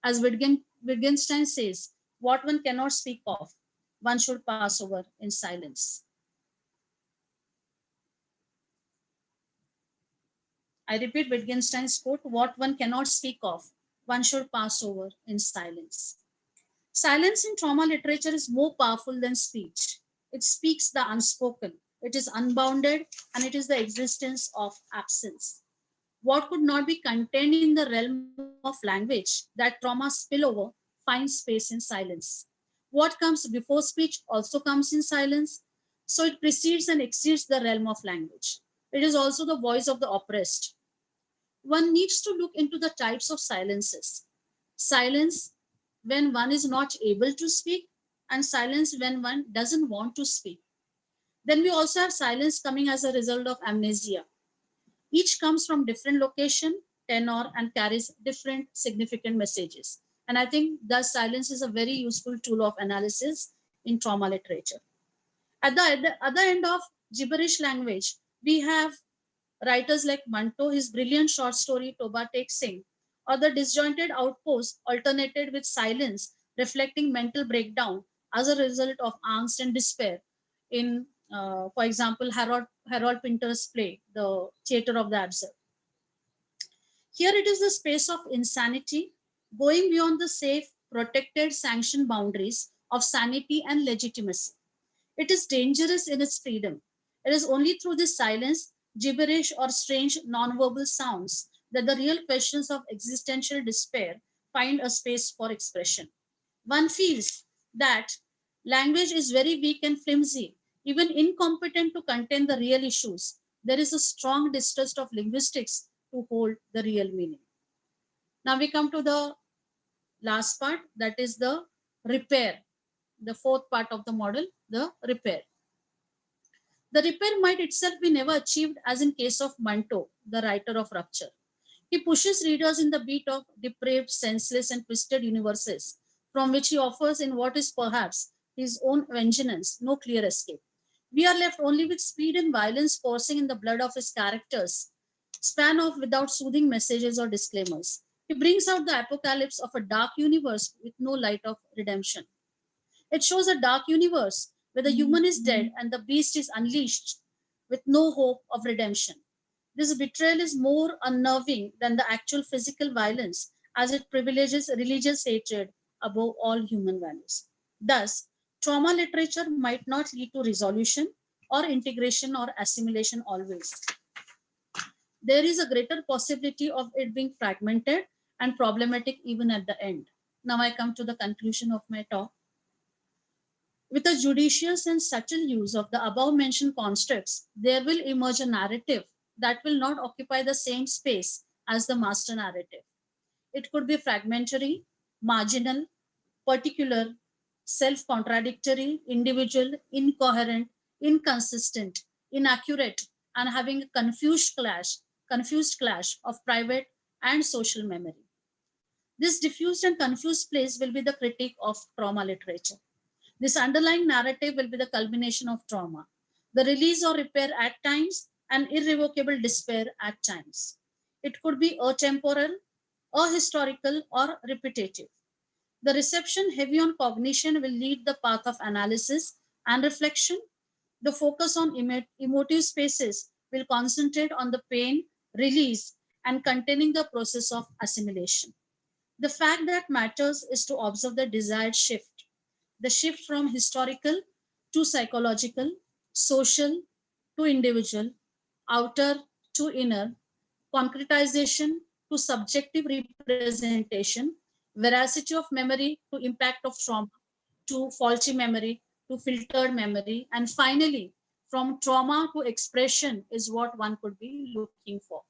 As Wittgenstein says, what one cannot speak of, one should pass over in silence. I repeat Wittgenstein's quote, what one cannot speak of, one should pass over in silence. Silence in trauma literature is more powerful than speech. It speaks the unspoken. It is unbounded, and it is the existence of absence. What could not be contained in the realm of language, that trauma spillover, finds space in silence. What comes before speech also comes in silence, so it precedes and exceeds the realm of language. It is also the voice of the oppressed. One needs to look into the types of silences. Silence when one is not able to speak, and silence when one doesn't want to speak. Then we also have silence coming as a result of amnesia. Each comes from different location, tenor, and carries different significant messages. And I think thus silence is a very useful tool of analysis in trauma literature. At the other end of gibberish language, we have writers like Manto, his brilliant short story Toba Tek Singh, or the disjointed outpost alternated with silence, reflecting mental breakdown as a result of angst and despair in, for example, Harold Pinter's play, The Theatre of the Absurd. Here it is the space of insanity, going beyond the safe, protected, sanctioned boundaries of sanity and legitimacy. It is dangerous in its freedom. It is only through this silence, gibberish, or strange non-verbal sounds that the real questions of existential despair find a space for expression. One feels that language is very weak and flimsy, even incompetent to contain the real issues. There is a strong distrust of linguistics to hold the real meaning. Now we come to the last part, that is the repair, the fourth part of the model, the repair. The repair might itself be never achieved, as in case of Manto, the writer of Rupture. He pushes readers in the beat of depraved, senseless, and twisted universes, from which he offers in what is perhaps his own vengeance no clear escape. We are left only with speed and violence coursing in the blood of his characters, span off without soothing messages or disclaimers. He brings out the apocalypse of a dark universe with no light of redemption. It shows a dark universe where the human is dead and the beast is unleashed with no hope of redemption. This betrayal is more unnerving than the actual physical violence, as it privileges religious hatred above all human values. Thus, trauma literature might not lead to resolution or integration or assimilation always. There is a greater possibility of it being fragmented and problematic even at the end. Now I come to the conclusion of my talk. With a judicious and subtle use of the above mentioned constructs, there will emerge a narrative that will not occupy the same space as the master narrative. It could be fragmentary, marginal, particular, self-contradictory, individual, incoherent, inconsistent, inaccurate, and having a confused clash of private and social memory. This diffused and confused place will be the critique of trauma literature. This underlying narrative will be the culmination of trauma, the release or repair at times, and irrevocable despair at times. It could be atemporal, ahistorical, or repetitive. The reception heavy on cognition will lead the path of analysis and reflection. The focus on emotive spaces will concentrate on the pain, release, and containing the process of assimilation. The fact that matters is to observe the desired shift, the shift from historical to psychological, social to individual, outer to inner, concretization to subjective representation, veracity of memory to impact of trauma, to faulty memory to filtered memory, and finally, from trauma to expression is what one could be looking for.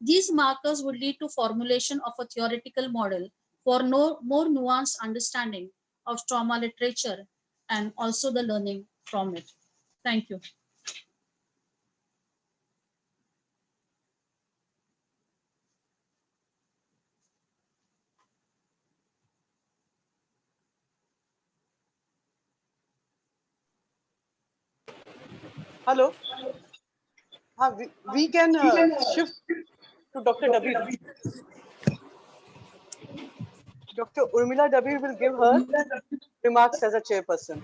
These markers would lead to formulation of a theoretical model for more nuanced understanding of trauma literature and also the learning from it. Thank you. Hello. We can shift to Dr. Dabir. Dr. Urmila Dabir will give her remarks as a chairperson.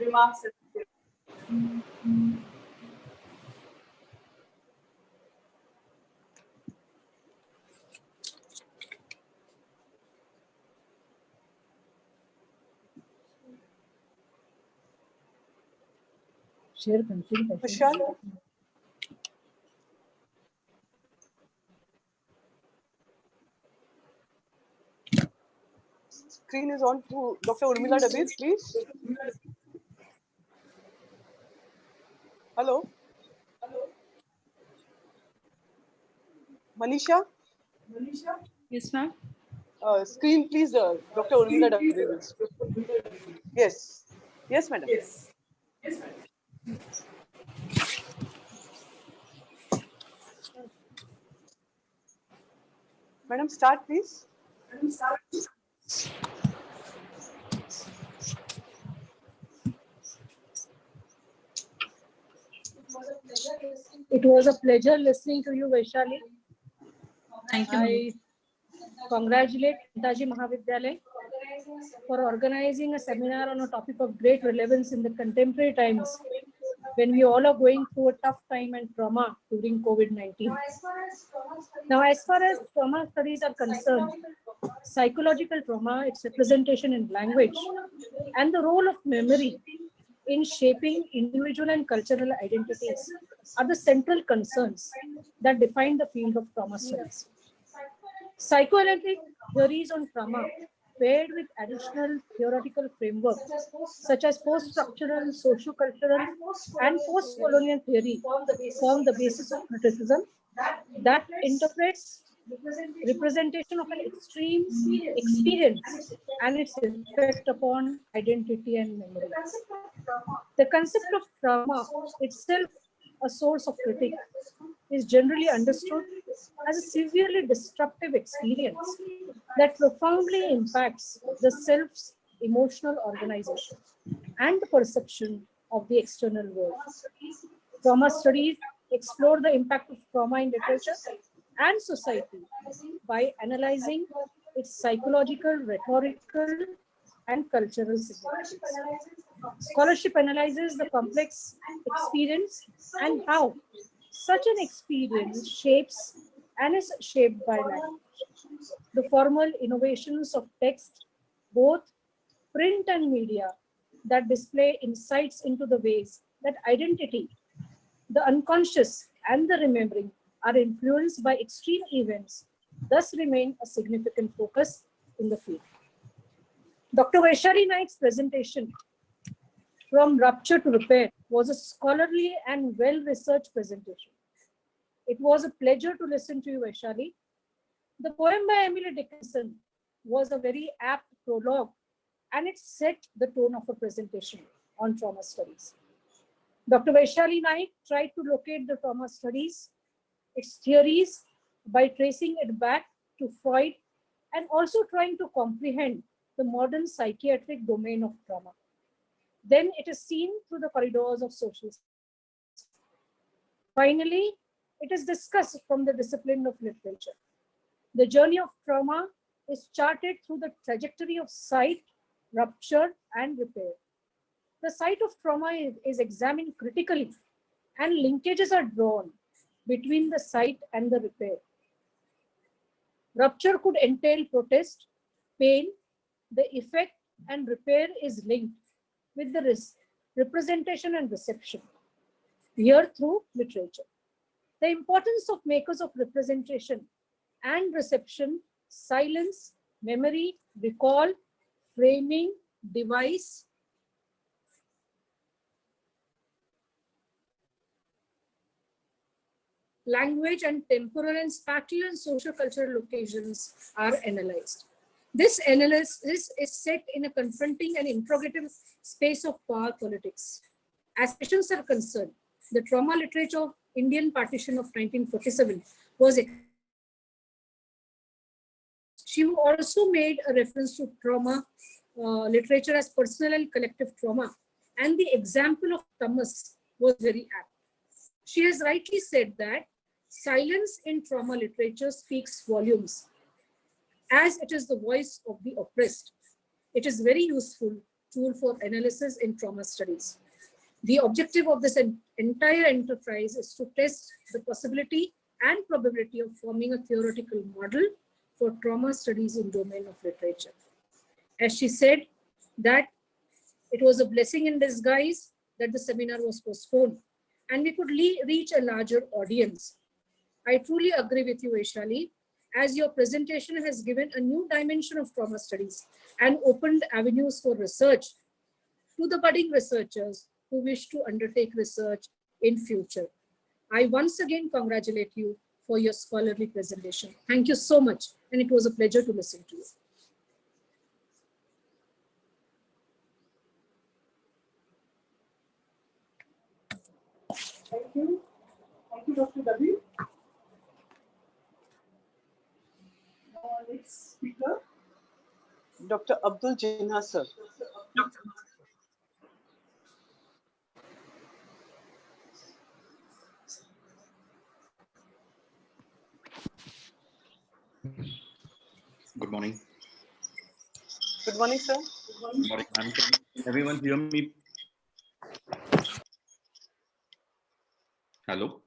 Vishal? Screen is on to Dr. Urmila Dabir, please. Hello. Manisha? Yes, ma'am. Screen, please, Dr. Urmila Dabir. Yes. Yes, madam. Madam, start, please. It was a pleasure listening to you, Vaishali. Thank you. I congratulate Neetaji Mahavidyalaya for organizing a seminar on a topic of great relevance in the contemporary times when we all are going through a tough time and trauma during COVID-19. Now, as far as trauma studies are concerned, psychological trauma, its representation in language, and the role of memory in shaping individual and cultural identities are the central concerns that define the field of trauma studies. Psychoanalytic theories on trauma, paired with additional theoretical frameworks such as post-structural, socio-cultural, and post-colonial theory, form the basis of criticism that interprets representation of an extreme experience and its effect upon identity and memory. The concept of trauma itself, a source of critique, is generally understood as a severely disruptive experience that profoundly impacts the self's emotional organization and the perception of the external world. Trauma studies explore the impact of trauma in literature and society by analyzing its psychological, rhetorical, and cultural significance. Scholarship analyzes the complex experience and how such an experience shapes and is shaped by language. The formal innovations of text, both print and media, that display insights into the ways that identity, the unconscious, and the remembering are influenced by extreme events, thus remain a significant focus in the field. Dr. Vaishali Naik's presentation, From Rupture to Repair, was a scholarly and well-researched presentation. It was a pleasure to listen to you, Vaishali. The poem by Emily Dickinson was a very apt prologue, and it set the tone of a presentation on trauma studies. Dr. Vaishali Naik tried to locate the trauma studies, its theories, by tracing it back to Freud and also trying to comprehend the modern psychiatric domain of trauma. Then it is seen through the corridors of social science. Finally, it is discussed from the discipline of literature. The journey of trauma is charted through the trajectory of site, rupture, and repair. The site of trauma is examined critically, and linkages are drawn between the site and the repair. Rupture could entail protest, pain, the effect, and repair is linked with the representation and reception, here through literature. The importance of makers of representation and reception, silence, memory, recall, framing, device, language, and temporal and spatial and socio-cultural occasions are analyzed. This analysis is set in a confronting and interrogative space of power politics. As patients are concerned, the trauma literature of Indian partition of 1947 was. She also made a reference to trauma literature as personal and collective trauma, and the example of Thomas was very apt. She has rightly said that silence in trauma literature speaks volumes, as it is the voice of the oppressed. It is very useful tool for analysis in trauma studies. The objective of this entire enterprise is to test the possibility and probability of forming a theoretical model for trauma studies in domain of literature. As she said, that it was a blessing in disguise that the seminar was postponed and we could reach a larger audience. I truly agree with you, Vaishali, as your presentation has given a new dimension of trauma studies and opened avenues for research to the budding researchers who wish to undertake research in future. I once again congratulate you for your scholarly presentation. Thank you so much, and it was a pleasure to listen to you. Thank you. Thank you, Dr. Dabi. Next speaker. Dr. Abdul Jinha, sir. Good morning. Good morning, sir. Good morning, ma'am. Can everyone hear me? Hello?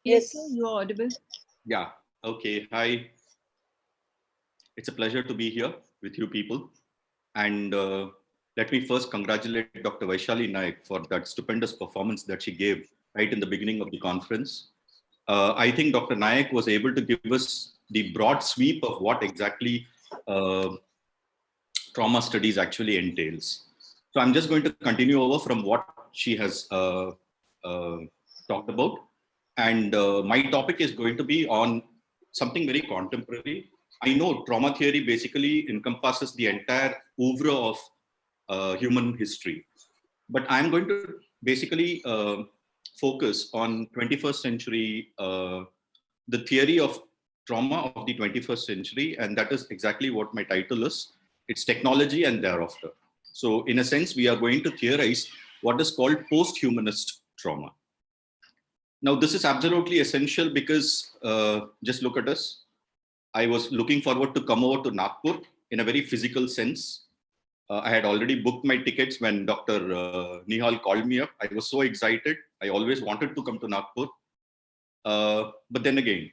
Yes, sir, you are audible. Yeah. Okay. Hi. It's a pleasure to be here with you people. And let me first congratulate Dr. Vaishali Naik for that stupendous performance that she gave right in the beginning of the conference. I think Dr. Naik was able to give us the broad sweep of what exactly trauma studies actually entails. So I'm just going to continue over from what she has talked about. And my topic is going to be on something very contemporary. I know trauma theory basically encompasses the entire oeuvre of human history. But I'm going to basically focus on 21st century, the theory of trauma of the 21st century. And that is exactly what my title is. It's technology and thereafter. So in a sense, we are going to theorize what is called posthumanist trauma. Now, this is absolutely essential because just look at us. I was looking forward to come over to Nagpur in a very physical sense. I had already booked my tickets when Dr. Nihal called me up. I was so excited. I always wanted to come to Nagpur. But then again,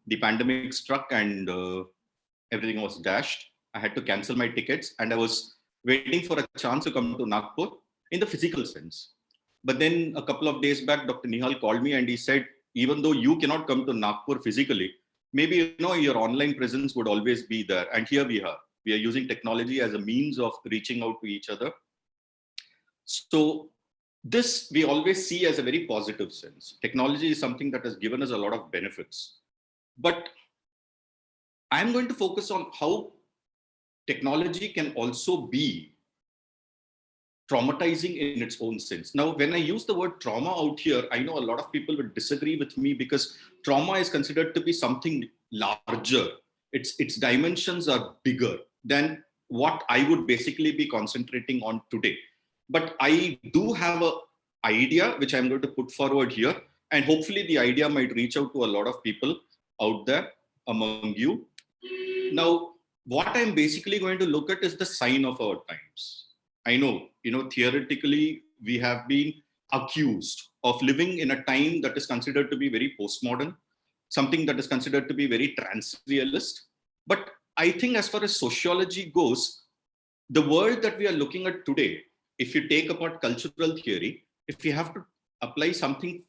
the pandemic struck and everything was dashed. I had to cancel my tickets and I was waiting for a chance to come to Nagpur in the physical sense. But then a couple of days back, Dr. Nihal called me and he said, even though you cannot come to Nagpur physically, maybe your online presence would always be there. And here we are. We are using technology as a means of reaching out to each other. So this we always see as a very positive sense. Technology is something that has given us a lot of benefits. But I'm going to focus on how technology can also be traumatizing in its own sense. Now, when I use the word trauma out here, I know a lot of people will disagree with me because trauma is considered to be something larger. Its dimensions are bigger than what I would basically be concentrating on today. But I do have an idea which I'm going to put forward here, and hopefully the idea might reach out to a lot of people out there among you. Now, what I'm basically going to look at is the sign of our times. I know, theoretically, we have been accused of living in a time that is considered to be very postmodern, something that is considered to be very transrealist. But I think as far as sociology goes, the world that we are looking at today, if you take apart cultural theory, if you have to apply something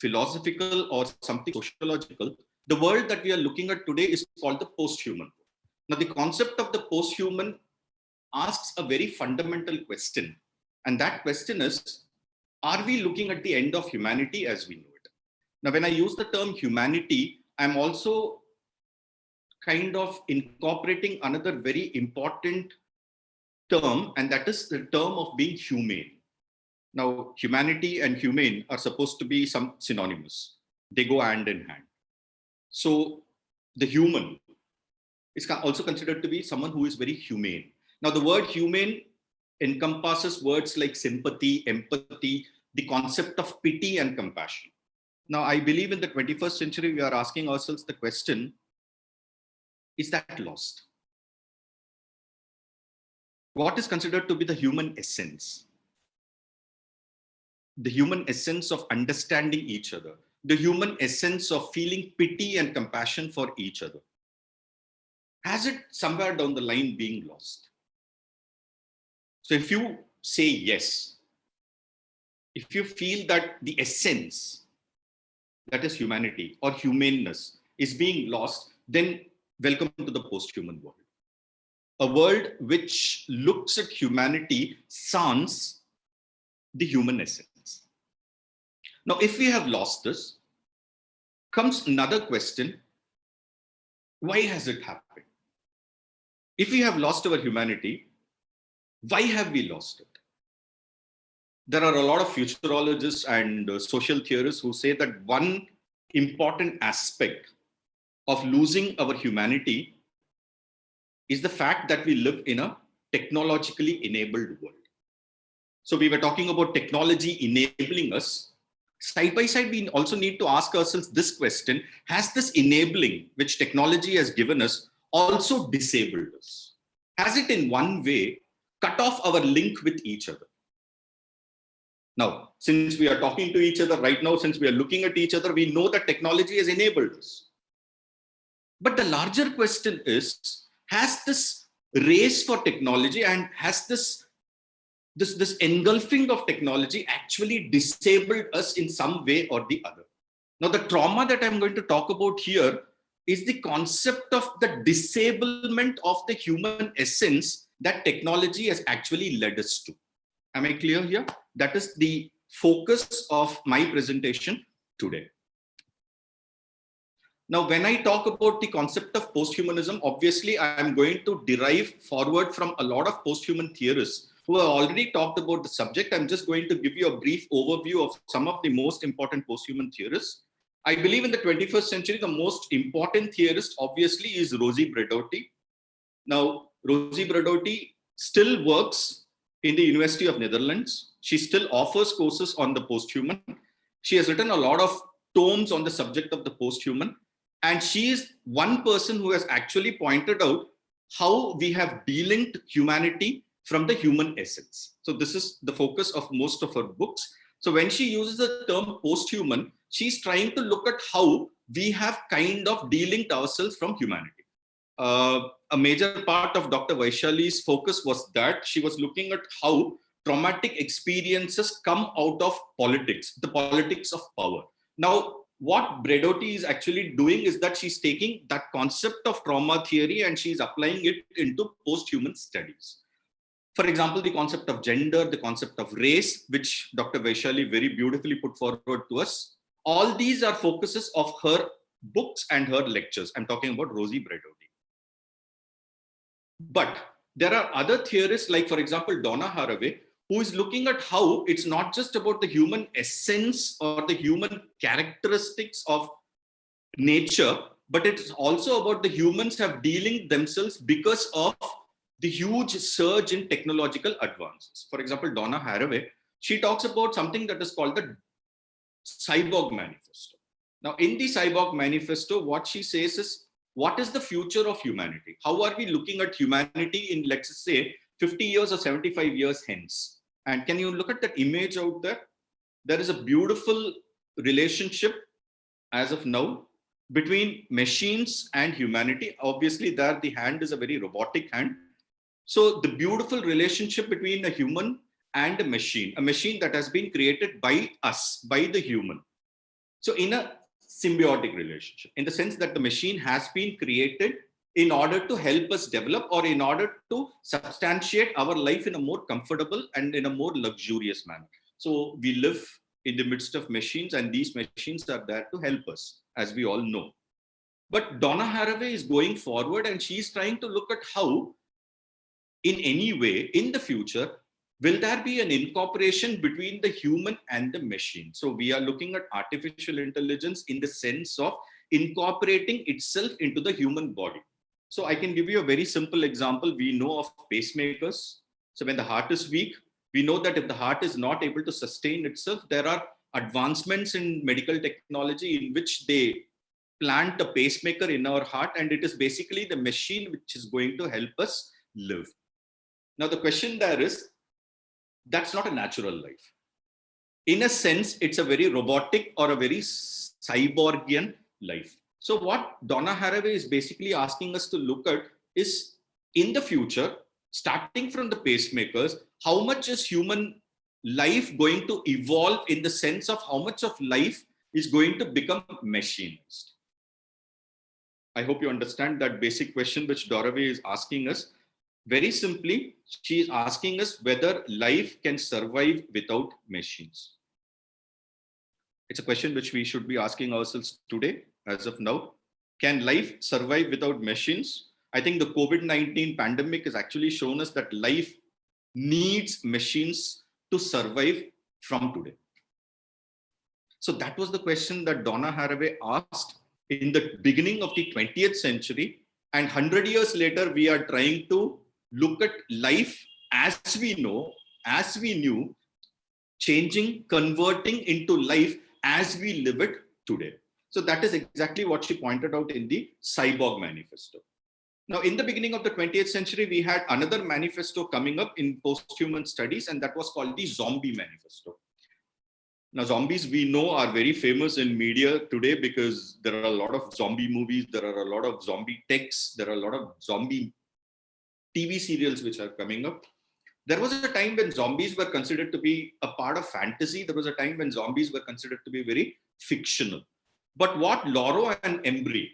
philosophical or something sociological, the world that we are looking at today is called the post-human. Now, the concept of the post-human asks a very fundamental question. And that question is, are we looking at the end of humanity as we know it? Now, when I use the term humanity, I'm also kind of incorporating another very important term, and that is the term of being humane. Now, humanity and humane are supposed to be some synonymous. They go hand in hand. So the human is also considered to be someone who is very humane. Now, the word humane encompasses words like sympathy, empathy, the concept of pity and compassion. Now, I believe in the 21st century, we are asking ourselves the question, is that lost? What is considered to be the human essence? The human essence of understanding each other, the human essence of feeling pity and compassion for each other. Has it somewhere down the line being lost? So if you say yes, if you feel that the essence, that is humanity or humaneness, is being lost, then welcome to the post-human world. A world which looks at humanity sans the human essence. Now, if we have lost this, comes another question, why has it happened? If we have lost our humanity, why have we lost it? There are a lot of futurologists and social theorists who say that one important aspect of losing our humanity is the fact that we live in a technologically enabled world. So we were talking about technology enabling us. Side by side, we also need to ask ourselves this question, has this enabling which technology has given us also disabled us? Has it in one way cut off our link with each other? Now, since we are talking to each other right now, since we are looking at each other, we know that technology has enabled us. But the larger question is, has this race for technology and has this engulfing of technology actually disabled us in some way or the other? Now, the trauma that I'm going to talk about here is the concept of the disablement of the human essence that technology has actually led us to. Am I clear here? That is the focus of my presentation today. Now, when I talk about the concept of posthumanism, obviously, I am going to derive forward from a lot of posthuman theorists who have already talked about the subject. I'm just going to give you a brief overview of some of the most important posthuman theorists. I believe in the 21st century, the most important theorist, obviously, is Rosie Braidotti. Now, Rosie Braidotti still works in the University of Netherlands. She still offers courses on the posthuman. She has written a lot of tomes on the subject of the posthuman. And she is one person who has actually pointed out how we have delinked humanity from the human essence. So this is the focus of most of her books. So when she uses the term posthuman, she's trying to look at how we have kind of delinked ourselves from humanity. A major part of Dr. Vaishali's focus was that she was looking at how traumatic experiences come out of politics, the politics of power. Now, what Braidotti is actually doing is that she's taking that concept of trauma theory and she's applying it into post-human studies. For example, the concept of gender, the concept of race, which Dr. Vaishali very beautifully put forward to us. All these are focuses of her books and her lectures. I'm talking about Rosie Braidotti. But there are other theorists like, for example, Donna Haraway, who is looking at how it's not just about the human essence or the human characteristics of nature, but it's also about the humans have delinked themselves because of the huge surge in technological advances. For example, Donna Haraway, she talks about something that is called the Cyborg Manifesto. Now, in the Cyborg Manifesto, what she says is, what is the future of humanity? How are we looking at humanity in, let's say, 50 years or 75 years hence? And can you look at that image out there? There is a beautiful relationship as of now between machines and humanity. Obviously, there the hand is a very robotic hand. So the beautiful relationship between a human and a machine that has been created by us, by the human. So in a symbiotic relationship, in the sense that the machine has been created in order to help us develop or in order to substantiate our life in a more comfortable and in a more luxurious manner. So we live in the midst of machines and these machines are there to help us, as we all know. But Donna Haraway is going forward and she's trying to look at how, in any way, in the future, will there be an incorporation between the human and the machine? So we are looking at artificial intelligence in the sense of incorporating itself into the human body. So I can give you a very simple example. We know of pacemakers. So when the heart is weak, we know that if the heart is not able to sustain itself, there are advancements in medical technology in which they plant a pacemaker in our heart, and it is basically the machine which is going to help us live. Now the question there is, that's not a natural life. In a sense, it's a very robotic or a very cyborgian life. So what Donna Haraway is basically asking us to look at is, in the future, starting from the pacemakers, how much is human life going to evolve in the sense of how much of life is going to become machinized? I hope you understand that basic question which Doravay is asking us. Very simply, she is asking us whether life can survive without machines. It's a question which we should be asking ourselves today, as of now. Can life survive without machines? I think the COVID-19 pandemic has actually shown us that life needs machines to survive from today. So that was the question that Donna Haraway asked in the beginning of the 20th century. And 100 years later, we are trying to look at life as we know, as we knew, changing, converting into life as we live it today. So that is exactly what she pointed out in the Cyborg Manifesto. Now, in the beginning of the 20th century, we had another manifesto coming up in posthuman studies, and that was called the Zombie Manifesto. Now, zombies we know are very famous in media today because there are a lot of zombie movies, there are a lot of zombie texts, there are a lot of zombie TV serials which are coming up. There was a time when zombies were considered to be a part of fantasy. There was a time when zombies were considered to be very fictional. But what Lauro and Embry,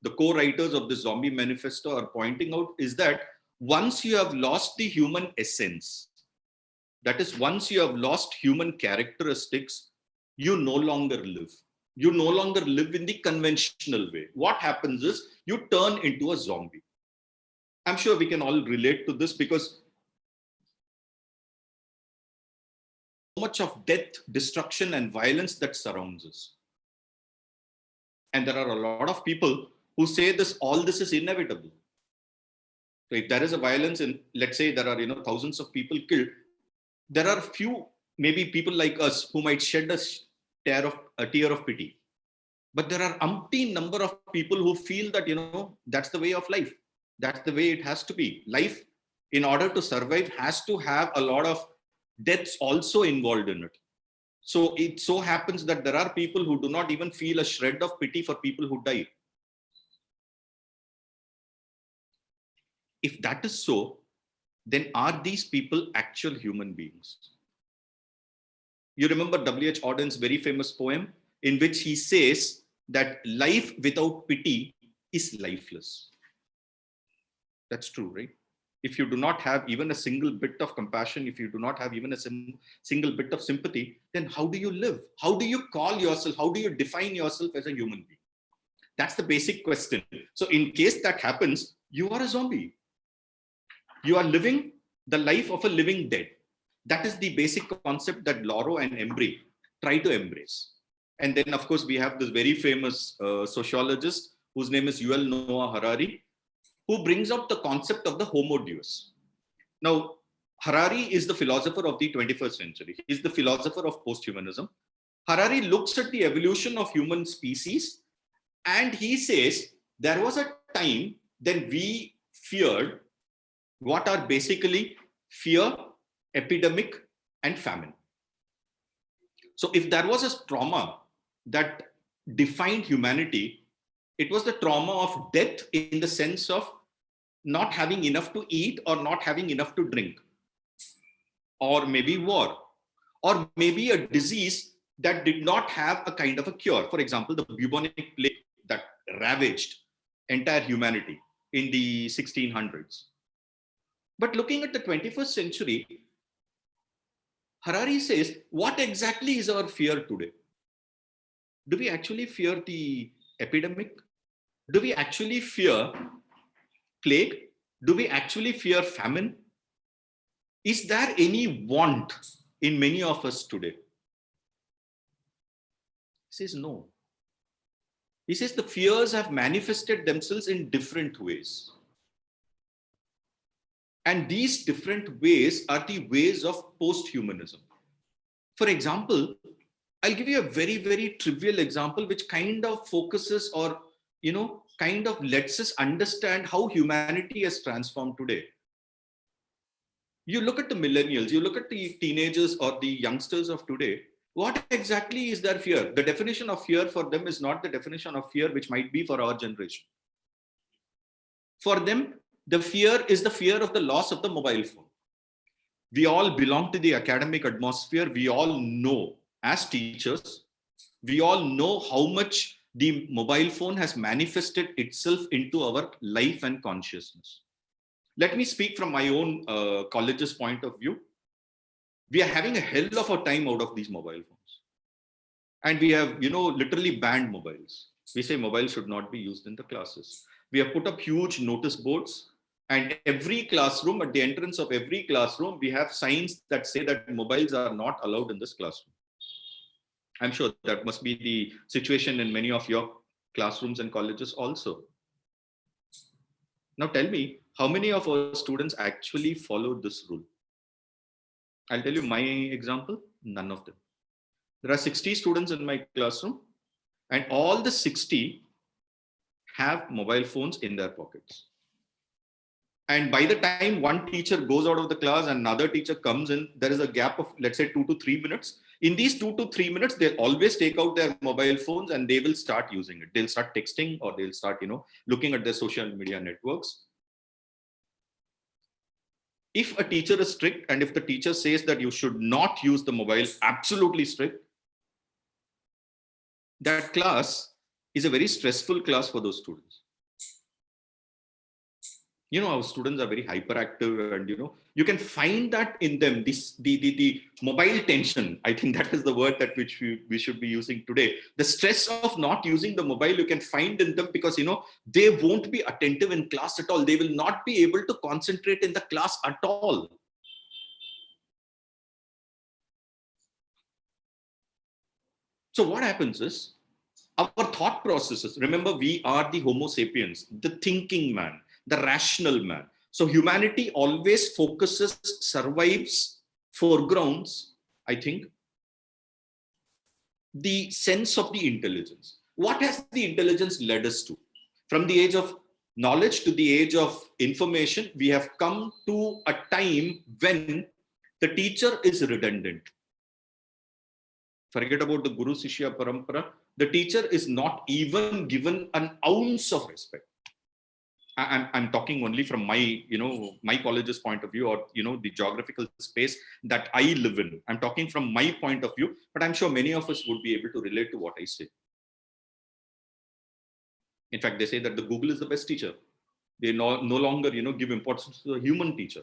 the co-writers of the Zombie Manifesto, are pointing out is that once you have lost the human essence, that is, once you have lost human characteristics, you no longer live. You no longer live in the conventional way. What happens is you turn into a zombie. I'm sure we can all relate to this because so much of death, destruction, and violence that surrounds us. And there are a lot of people who say this, all this is inevitable. So if there is a violence and let's say there are thousands of people killed, there are few, maybe people like us who might shed a tear of pity. But there are umpteen number of people who feel that, that's the way of life. That's the way it has to be. Life, in order to survive, has to have a lot of deaths also involved in it. So it so happens that there are people who do not even feel a shred of pity for people who die. If that is so, then are these people actual human beings? You remember W.H. Auden's very famous poem in which he says that life without pity is lifeless. That's true, right? If you do not have even a single bit of compassion, if you do not have even a single bit of sympathy, then how do you live? How do you call yourself? How do you define yourself as a human being? That's the basic question. So in case that happens, you are a zombie. You are living the life of a living dead. That is the basic concept that Lauro and Embry try to embrace. And then, of course, we have this very famous sociologist whose name is Yuval Noah Harari, who brings up the concept of the homo deus. Now, Harari is the philosopher of the 21st century. He is the philosopher of posthumanism. Harari looks at the evolution of human species and he says there was a time then we feared what are basically fear, epidemic, and famine. So if there was a trauma that defined humanity, it was the trauma of death in the sense of not having enough to eat or not having enough to drink, or maybe war, or maybe a disease that did not have a kind of a cure. For example, the bubonic plague that ravaged entire humanity in the 1600s. But looking at the 21st century, Harari says, what exactly is our fear today? Do we actually fear the epidemic? Do we actually fear plague? Do we actually fear famine? Is there any want in many of us today? He says no. He says the fears have manifested themselves in different ways. And these different ways are the ways of posthumanism. For example, I'll give you a very, very trivial example which kind of focuses or, kind of lets us understand how humanity has transformed today. You look at the millennials, you look at the teenagers or the youngsters of today, what exactly is their fear? The definition of fear for them is not the definition of fear which might be for our generation. For them, the fear is the fear of the loss of the mobile phone. We all belong to the academic atmosphere. We all know, as teachers, we all know how much the mobile phone has manifested itself into our life and consciousness. Let me speak from my own college's point of view. We are having a hell of a time out of these mobile phones. And we have, literally banned mobiles. We say mobiles should not be used in the classes. We have put up huge notice boards, and every classroom, at the entrance of every classroom, we have signs that say that mobiles are not allowed in this classroom. I'm sure that must be the situation in many of your classrooms and colleges also. Now tell me, how many of our students actually follow this rule? I'll tell you my example, none of them. There are 60 students in my classroom, and all the 60 have mobile phones in their pockets. And by the time one teacher goes out of the class and another teacher comes in, there is a gap of, let's say, 2 to 3 minutes. In these 2 to 3 minutes, they'll always take out their mobile phones and they will start using it. They'll start texting, or they'll start, looking at their social media networks. If a teacher is strict, and if the teacher says that you should not use the mobile, absolutely strict, that class is a very stressful class for those students. Our students are very hyperactive, and you can find that in them, the mobile tension. I think that is the word that which we should be using today. The stress of not using the mobile, you can find in them, because they won't be attentive in class at all. They will not be able to concentrate in the class at all. So what happens is, our thought processes, remember, we are the Homo sapiens, the thinking man, the rational man. So humanity always focuses, survives, foregrounds, I think, the sense of the intelligence. What has the intelligence led us to? From the age of knowledge to the age of information, we have come to a time when the teacher is redundant. Forget about the Guru Shishya Parampara. The teacher is not even given an ounce of respect. I'm talking only from my, my college's point of view, or, the geographical space that I live in. I'm talking from my point of view, but I'm sure many of us would be able to relate to what I say. In fact, they say that the Google is the best teacher. They no longer, give importance to the human teacher.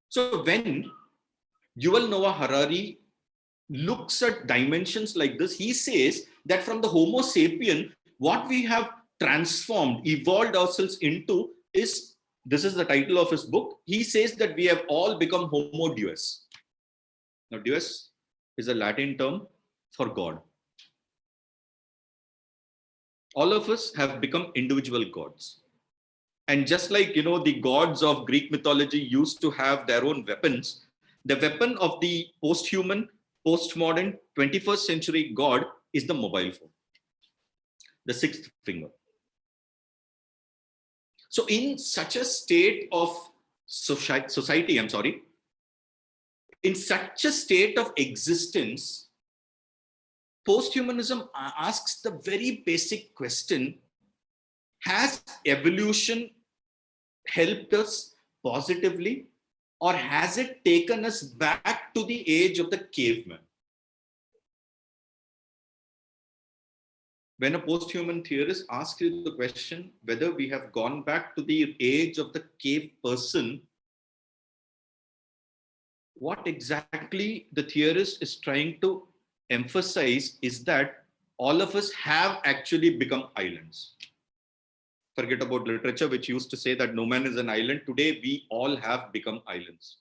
So when Yuval Noah Harari looks at dimensions like this, he says that from the Homo sapien, what we have transformed, evolved ourselves into is, this is the title of his book. He says that we have all become Homo Deus. Now, Deus is a Latin term for God. All of us have become individual gods. And just like, the gods of Greek mythology used to have their own weapons, the weapon of the post-human, postmodern, 21st century God is the mobile phone, the sixth finger. So in such a state of society, in such a state of existence, posthumanism asks the very basic question: has evolution helped us positively, or has it taken us back to the age of the caveman? When a post-human theorist asks you the question whether we have gone back to the age of the cave person, what exactly the theorist is trying to emphasize is that all of us have actually become islands. Forget about literature, which used to say that no man is an island. Today, we all have become islands.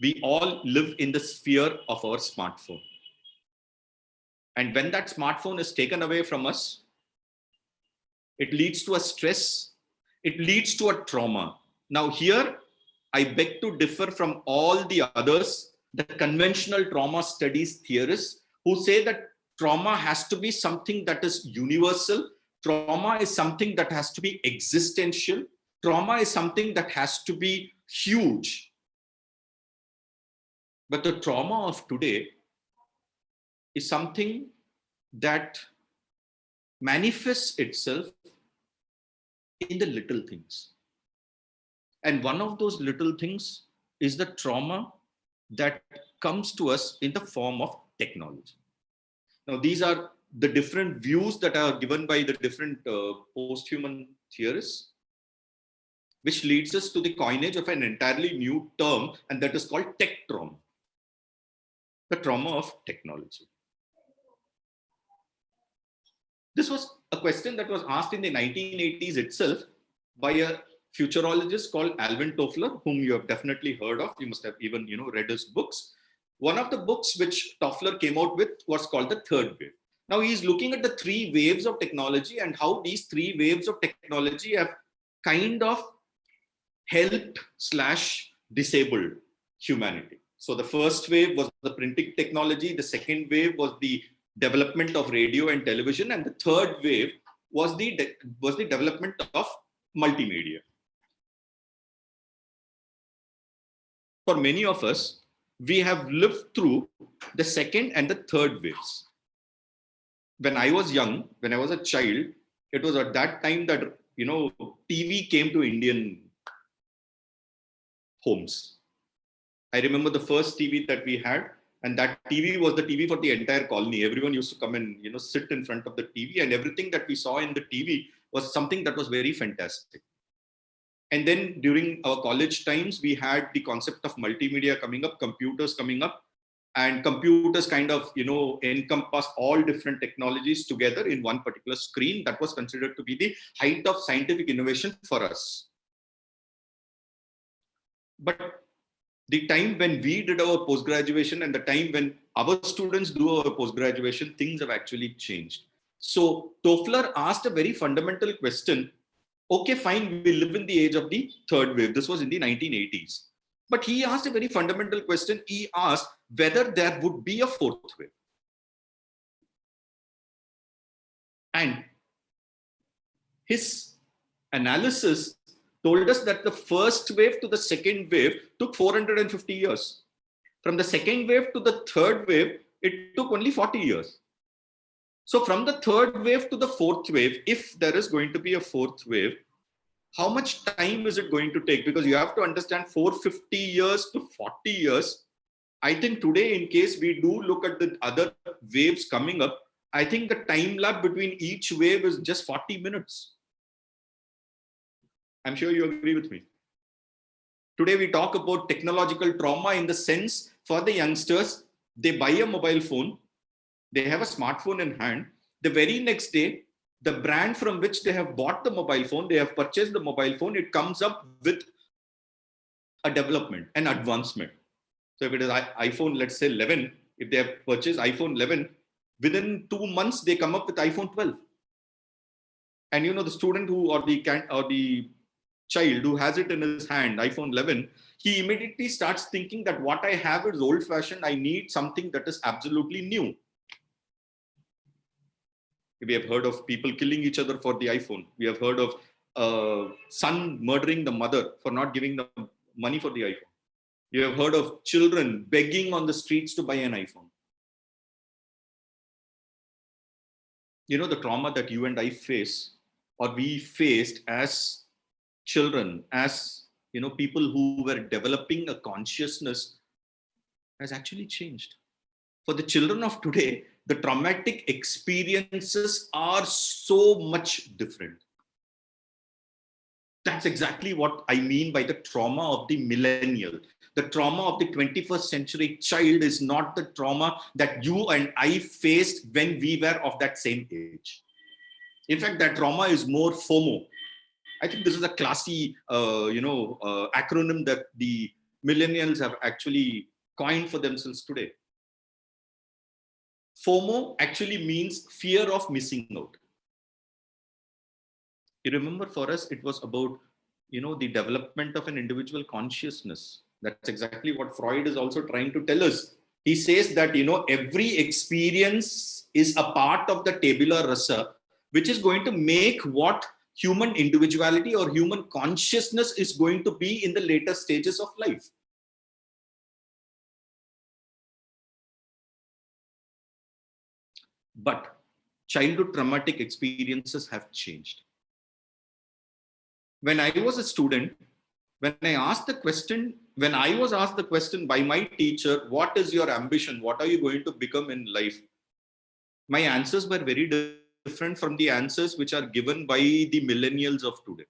We all live in the sphere of our smartphone. And when that smartphone is taken away from us, it leads to a stress. It leads to a trauma. Now here, I beg to differ from all the others, the conventional trauma studies theorists who say that trauma has to be something that is universal. Trauma is something that has to be existential. Trauma is something that has to be huge. But the trauma of today is something that manifests itself in the little things. And one of those little things is the trauma that comes to us in the form of technology. Now, these are the different views that are given by the different post-human theorists, which leads us to the coinage of an entirely new term, and that is called tech trauma. The trauma of technology. This was a question that was asked in the 1980s itself by a futurologist called Alvin Toffler, whom you have definitely heard of. You must have even read his books. One of the books which Toffler came out with was called The Third Wave. Now he's looking at the three waves of technology and how these three waves of technology have kind of helped / disabled humanity. So the first wave was the printing technology. The second wave was the development of radio and television. And the third wave was the development of multimedia. For many of us, we have lived through the second and the third waves. When I was young, when I was a child, it was at that time that, TV came to Indian homes. I remember the first TV that we had, and that TV was the TV for the entire colony. Everyone used to come and, sit in front of the TV, and everything that we saw in the TV was something that was very fantastic. And then during our college times, we had the concept of multimedia coming up, computers coming up, and computers kind of, encompass all different technologies together in one particular screen. That was considered to be the height of scientific innovation for us. But the time when we did our post-graduation and the time when our students do our post-graduation, things have actually changed. So Toffler asked a very fundamental question. Okay, fine, we live in the age of the third wave. This was in the 1980s. But he asked a very fundamental question. He asked whether there would be a fourth wave. And his analysis told us that the first wave to the second wave took 450 years. From the second wave to the third wave, it took only 40 years. So from the third wave to the fourth wave, if there is going to be a fourth wave, how much time is it going to take? Because you have to understand 450 years to 40 years. I think today, in case we do look at the other waves coming up, I think the time lapse between each wave is just 40 minutes. I'm sure you agree with me. Today, we talk about technological trauma in the sense for the youngsters, they buy a mobile phone, they have a smartphone in hand. The very next day, the brand from which they have bought the mobile phone, they have purchased the mobile phone, it comes up with a development, an advancement. So if it is iPhone, let's say 11, if they have purchased iPhone 11, within 2 months, they come up with iPhone 12. And the student or the child who has it in his hand, iPhone 11, he immediately starts thinking that what I have is old fashioned. I need something that is absolutely new. We have heard of people killing each other for the iPhone. We have heard of a son murdering the mother for not giving the money for the iPhone. You have heard of children begging on the streets to buy an iPhone. The trauma that you and I face, or we faced as children, as people who were developing a consciousness, has actually changed. For the children of today, the traumatic experiences are so much different. That's exactly what I mean by the trauma of the millennial. The trauma of the 21st century child is not the trauma that you and I faced when we were of that same age. In fact, that trauma is more FOMO. I think this is a classy, acronym that the millennials have actually coined for themselves today. FOMO actually means fear of missing out. You remember, for us, it was about, the development of an individual consciousness. That's exactly what Freud is also trying to tell us. He says that, every experience is a part of the tabula rasa, which is going to make what human individuality or human consciousness is going to be in the later stages of life. But childhood traumatic experiences have changed. When I was a student, when I was asked the question by my teacher, what is your ambition? What are you going to become in life? My answers were very different from the answers which are given by the millennials of today.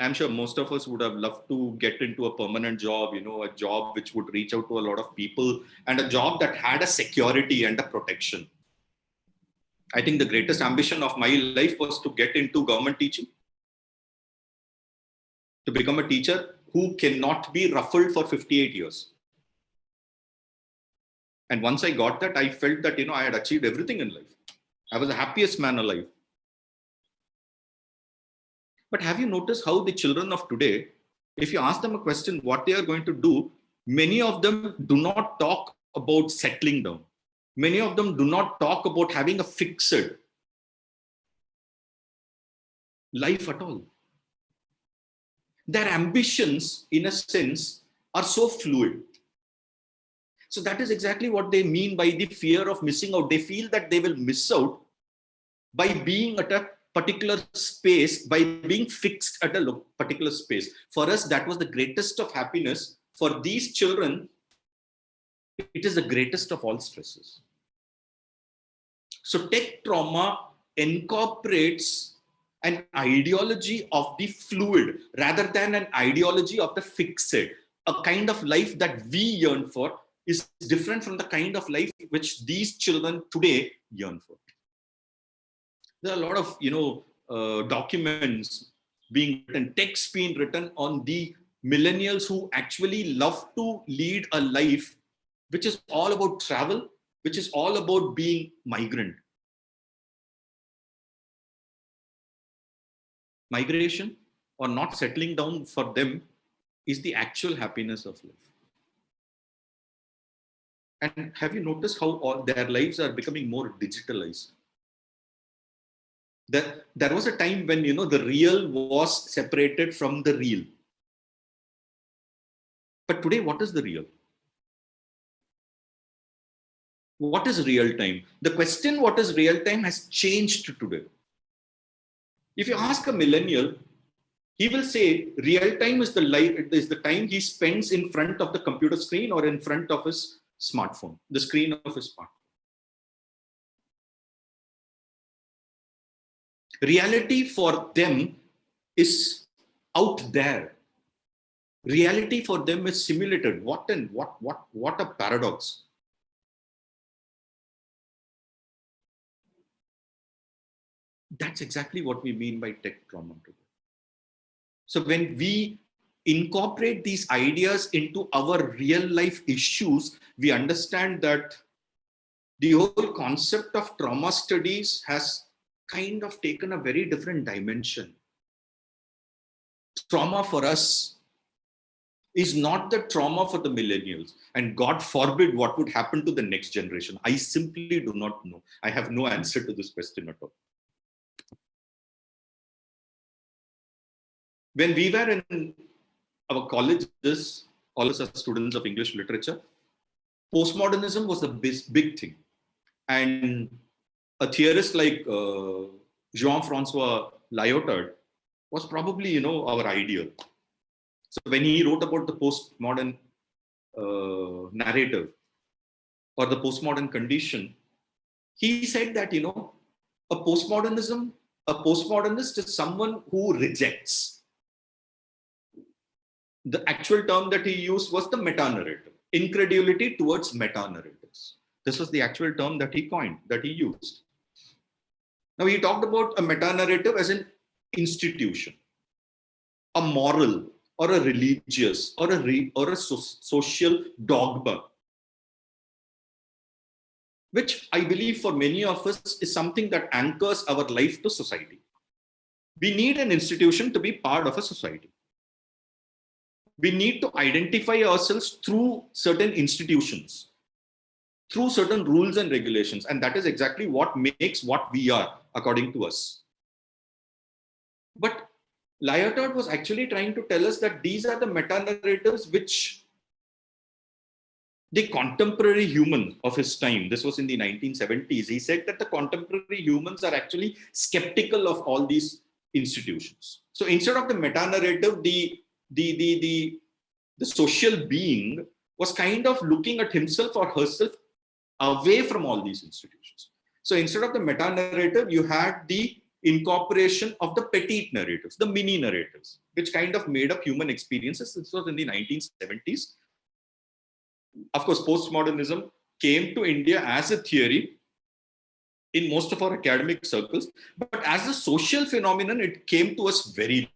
I'm sure most of us would have loved to get into a permanent job, a job which would reach out to a lot of people, and a job that had a security and a protection. I think the greatest ambition of my life was to get into government teaching, to become a teacher who cannot be ruffled for 58 years. And once I got that, I felt that, I had achieved everything in life. I was the happiest man alive. But have you noticed how the children of today, if you ask them a question, what they are going to do, many of them do not talk about settling down. Many of them do not talk about having a fixed life at all. Their ambitions, in a sense, are so fluid. So that is exactly what they mean by the fear of missing out. They feel that they will miss out by being at a particular space, by being fixed at a particular space. For us, that was the greatest of happiness. For these children, it is the greatest of all stresses. So tech trauma incorporates an ideology of the fluid rather than an ideology of the fixed. A kind of life that we yearn for is different from the kind of life which these children today yearn for. There are a lot of, documents being written, texts being written on the millennials who actually love to lead a life which is all about travel, which is all about being migrant. Migration or not settling down for them is the actual happiness of life. And have you noticed how all their lives are becoming more digitalized? There was a time when, the real was separated from the real. But today, what is the real? What is real time? The question, what is real time, has changed today. If you ask a millennial, he will say real time is the time he spends in front of the computer screen or in front of his smartphone, the screen of his smartphone. Reality for them is out there. Reality for them is simulated. What a paradox. That's exactly what we mean by tech trauma today. So when we incorporate these ideas into our real life issues, we understand that the whole concept of trauma studies has kind of taken a very different dimension. Trauma for us is not the trauma for the millennials, and God forbid what would happen to the next generation. I simply do not know. I have no answer to this question at all. When we were in our colleges, all of us are students of English literature, postmodernism was the big thing. And a theorist like Jean-Francois Lyotard was probably, our ideal. So when he wrote about the postmodern narrative or the postmodern condition, he said that, a postmodernist is someone who rejects. The actual term that he used was the meta-narrative, incredulity towards meta-narratives. This was the actual term that he coined, that he used. Now, he talked about a meta-narrative as an institution, a moral or a religious or a social dogma, which I believe for many of us is something that anchors our life to society. We need an institution to be part of a society. We need to identify ourselves through certain institutions, through certain rules and regulations. And that is exactly what makes what we are, according to us. But Lyotard was actually trying to tell us that these are the meta-narratives which the contemporary human of his time, this was in the 1970s, he said that the contemporary humans are actually skeptical of all these institutions. So instead of the meta-narrative, the social being was kind of looking at himself or herself away from all these institutions. So instead of the meta-narrative, you had the incorporation of the petite narratives, the mini narratives, which kind of made up human experiences. This was in the 1970s. Of course, postmodernism came to India as a theory in most of our academic circles, but as a social phenomenon, it came to us very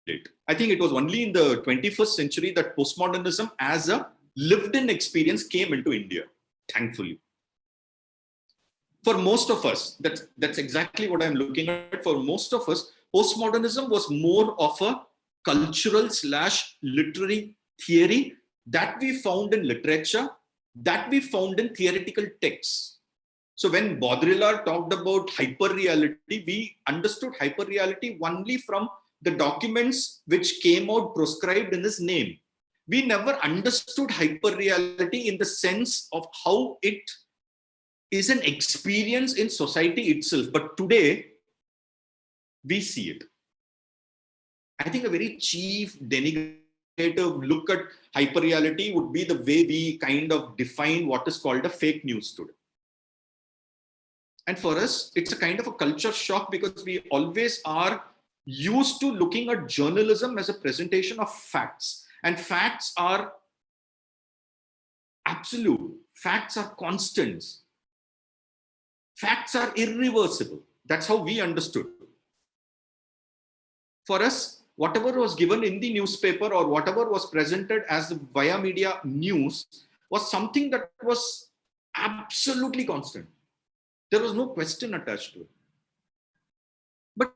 late. I think it was only in the 21st century that postmodernism as a lived-in experience came into India, thankfully. For most of us, that's exactly what I'm looking at. For most of us, postmodernism was more of a cultural / literary theory that we found in literature, that we found in theoretical texts. So when Baudrillard talked about hyperreality, we understood hyperreality only from the documents which came out proscribed in his name. We never understood hyperreality in the sense of how it is an experience in society itself. But today, we see it. I think a very cheap, denigrative look at hyperreality would be the way we kind of define what is called a fake news today. And for us, it's a kind of a culture shock because we always are used to looking at journalism as a presentation of facts. And facts are absolute. Facts are constants. Facts are irreversible. That's how we understood. For us, whatever was given in the newspaper or whatever was presented as via media news was something that was absolutely constant. There was no question attached to it. But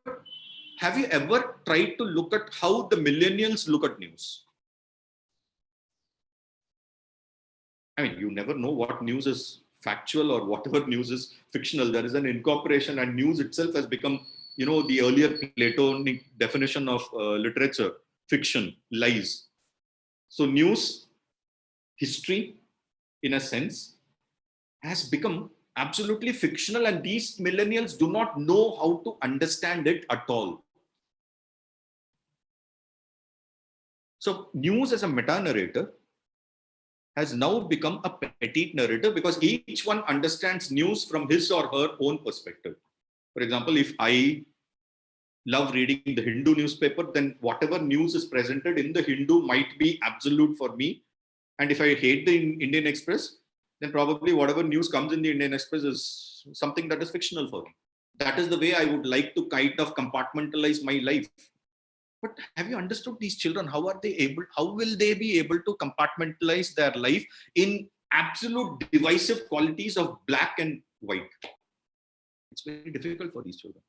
have you ever tried to look at how the millennials look at news? I mean, you never know what news is factual or whatever news is fictional. There is an incorporation, and news itself has become, you know, the earlier Platonic definition of literature, fiction, lies. So news, history, in a sense, has become absolutely fictional, and these millennials do not know how to understand it at all. So news as a meta-narrator has now become a petite narrative because each one understands news from his or her own perspective. For example, if I love reading the Hindu newspaper, then whatever news is presented in the Hindu might be absolute for me. And if I hate the Indian Express, then probably whatever news comes in the Indian Express is something that is fictional for me. That is the way I would like to kind of compartmentalize my life. But have you understood these children? How will they be able to compartmentalize their life in absolute divisive qualities of black and white? It's very difficult for these children.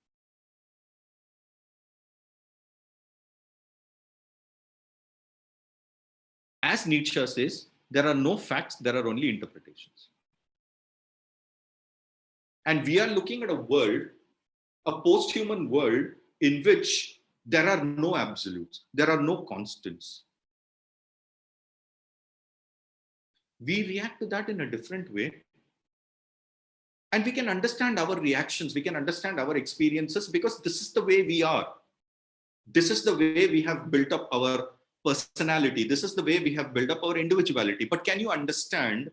As Nietzsche says, there are no facts, there are only interpretations. And we are looking at a world, a post-human world, in which there are no absolutes, there are no constants. We react to that in a different way. And we can understand our reactions, we can understand our experiences because this is the way we are. This is the way we have built up our personality. This is the way we have built up our individuality. But can you understand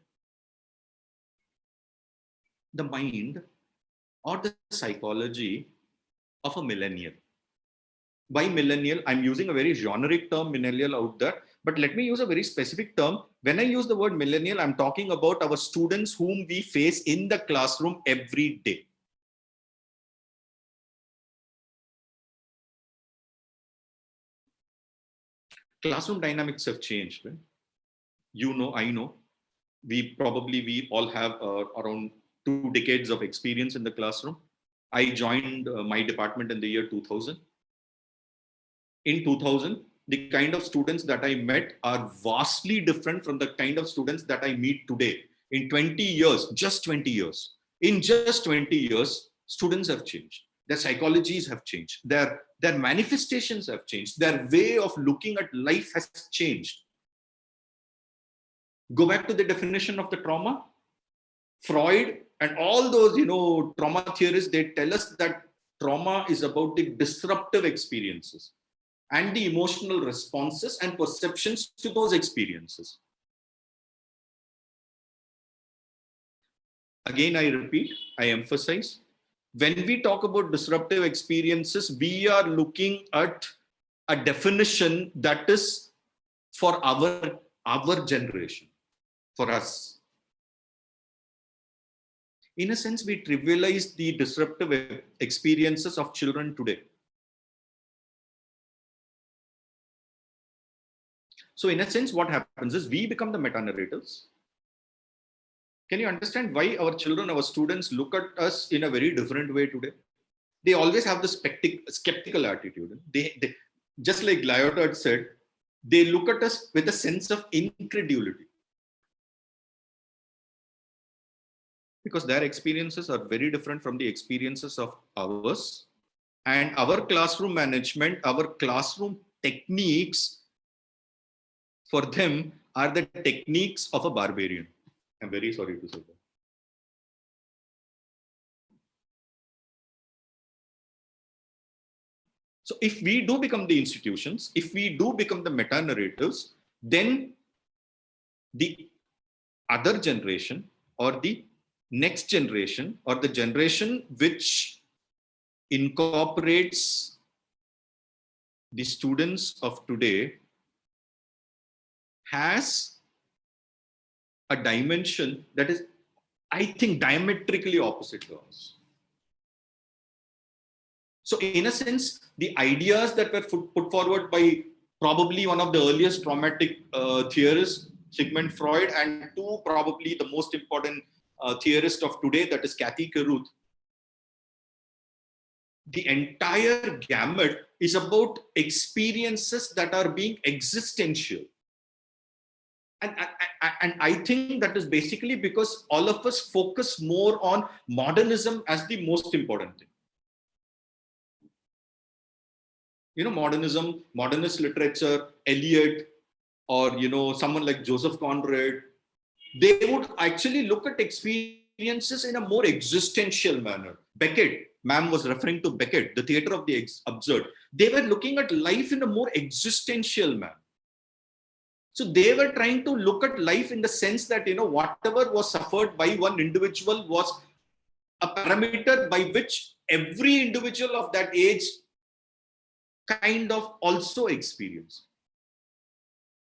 the mind or the psychology of a millennial? By millennial, I'm using a very generic term, millennial, out there, but let me use a very specific term. When I use the word millennial, I'm talking about our students whom we face in the classroom every day. classroom dynamics have changed. Right? You know, I know. We all have around 2 decades of experience in the classroom. I joined my department in the year 2000. In 2000, the kind of students that I met are vastly different from the kind of students that I meet today. In 20 years, just 20 years, in just 20 years, students have changed. Their psychologies have changed. Their manifestations have changed. Their way of looking at life has changed. Go back to the definition of the trauma. Freud and all those, trauma theorists, they tell us that trauma is about the disruptive experiences and the emotional responses and perceptions to those experiences. Again, I repeat, I emphasize, when we talk about disruptive experiences, we are looking at a definition that is for our generation, for us. In a sense, we trivialize the disruptive experiences of children today. So in a sense, what happens is we become the meta-narrators. Can you understand why our children, our students look at us in a very different way today? They always have the skeptical attitude. They just like Lyotard said, they look at us with a sense of incredulity. Because their experiences are very different from the experiences of ours. And our classroom management, our classroom techniques for them are the techniques of a barbarian. I'm very sorry to say that. So if we do become the institutions, if we do become the meta-narrators, then the other generation or the next generation or the generation which incorporates the students of today has a dimension that is, I think, diametrically opposite to us. So in a sense, the ideas that were put forward by probably one of the earliest traumatic theorists, Sigmund Freud, and two probably the most important theorists of today, that is Cathy Caruth, the entire gamut is about experiences that are being existential. And I think that is basically because all of us focus more on modernism as the most important thing. You know, modernism, modernist literature, Eliot, or, you know, someone like Joseph Conrad, they would actually look at experiences in a more existential manner. Beckett, ma'am was referring to Beckett, the theater of the absurd. They were looking at life in a more existential manner. So they were trying to look at life in the sense that, you know, whatever was suffered by one individual was a parameter by which every individual of that age kind of also experienced.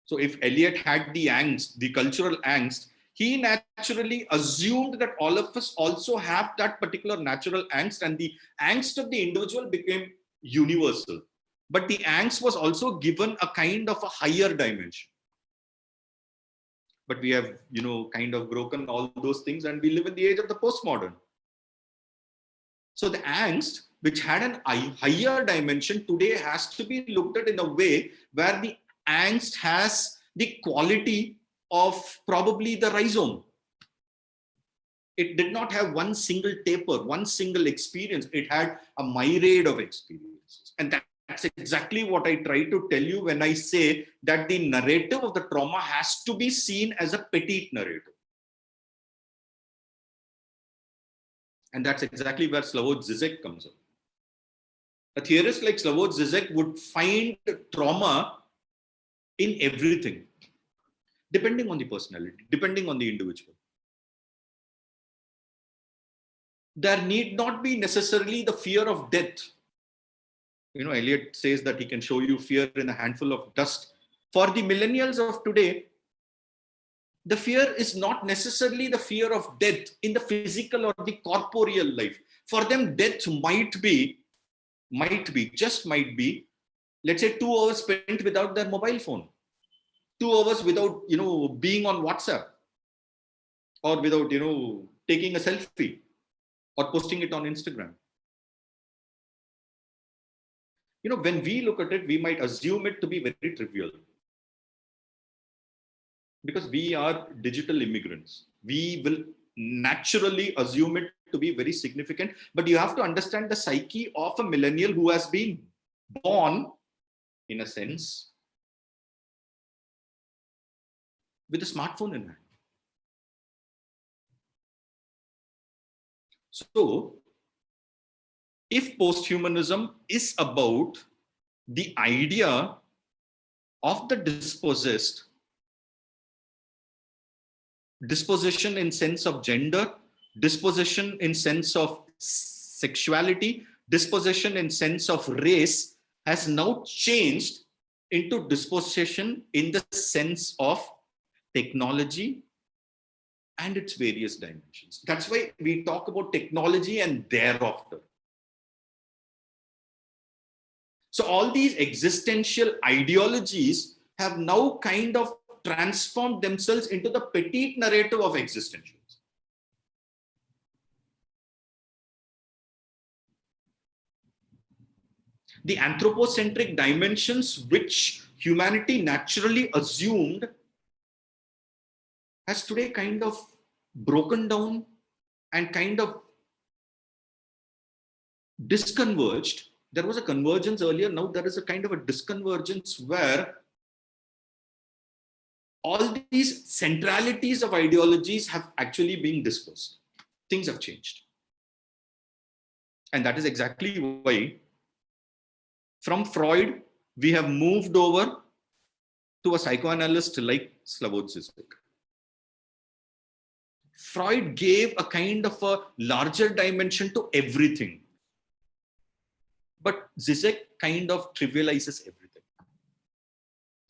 So if Eliot had the angst, the cultural angst, he naturally assumed that all of us also have that particular natural angst, and the angst of the individual became universal. But the angst was also given a kind of a higher dimension. But we have, you know, kind of broken all those things, and we live in the age of the postmodern. So the angst, which had an higher dimension, today has to be looked at in a way where the angst has the quality of probably the rhizome. It did not have one single taper, one single experience. It had a myriad of experiences. And that's exactly what I try to tell you when I say that the narrative of the trauma has to be seen as a petite narrative. And that's exactly where Slavoj Žižek comes in. A theorist like Slavoj Žižek would find trauma in everything, depending on the personality, depending on the individual. There need not be necessarily the fear of death. You know, Eliot says that he can show you fear in a handful of dust. For the millennials of today, the fear is not necessarily the fear of death in the physical or the corporeal life. For them, death might be, just might be, let's say 2 hours spent without their mobile phone, 2 hours without, being on WhatsApp, or without, taking a selfie or posting it on Instagram. When we look at it, we might assume it to be very trivial, because we are digital immigrants. We will naturally assume it to be very significant, but you have to understand the psyche of a millennial who has been born, in a sense, with a smartphone in hand. So, if posthumanism is about the idea of the dispossessed, disposition in sense of gender, disposition in sense of sexuality, disposition in sense of race, has now changed into disposition in the sense of technology and its various dimensions. That's why we talk about technology and thereafter. So all these existential ideologies have now kind of transformed themselves into the petite narrative of existentialism. The anthropocentric dimensions which humanity naturally assumed has today kind of broken down and kind of disconverged. There was a convergence earlier, now there is a kind of a disconvergence where all these centralities of ideologies have actually been dispersed. Things have changed. And that is exactly why from Freud, we have moved over to a psychoanalyst like Slavoj Zizek. Freud gave a kind of a larger dimension to everything. But Zizek kind of trivializes everything.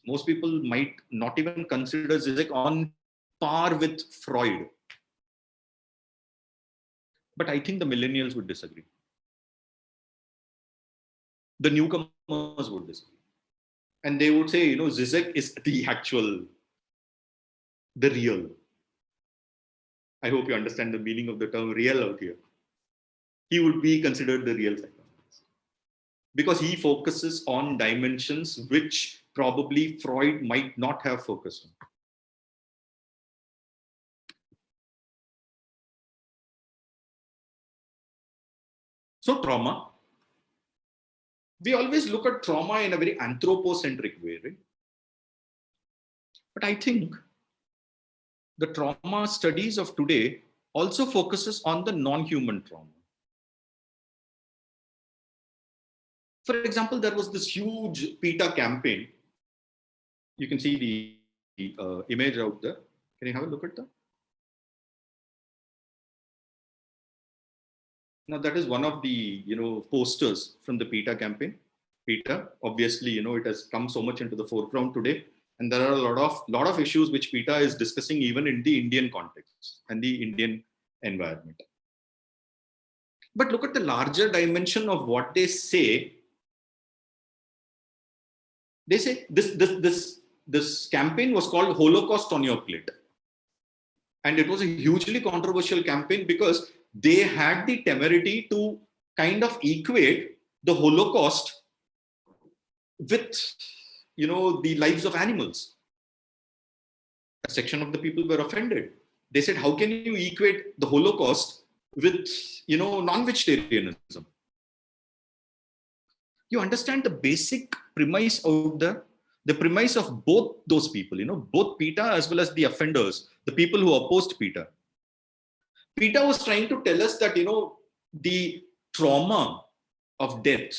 Most people might not even consider Zizek on par with Freud. But I think the millennials would disagree. The newcomers would disagree. And they would say, Zizek is the actual, the real. I hope you understand the meaning of the term real out here. He would be considered the real psychologist, because he focuses on dimensions which probably Freud might not have focused on. So trauma, we always look at trauma in a very anthropocentric way, right? But I think the trauma studies of today also focuses on the non-human trauma. For example, there was this huge PETA campaign. You can see the image out there. Can you have a look at that? Now that is one of the posters from the PETA campaign. PETA, obviously, it has come so much into the foreground today, and there are a lot of issues which PETA is discussing even in the Indian context and the Indian environment. But look at the larger dimension of what they say. They say this campaign was called Holocaust on Your Plate, and it was a hugely controversial campaign because they had the temerity to kind of equate the Holocaust with, the lives of animals. A section of the people were offended. They said, how can you equate the Holocaust with, non-vegetarianism? You understand the basic premise out there? The premise of both those people, both PETA as well as the offenders, the people who opposed PETA. PETA was trying to tell us that, the trauma of death,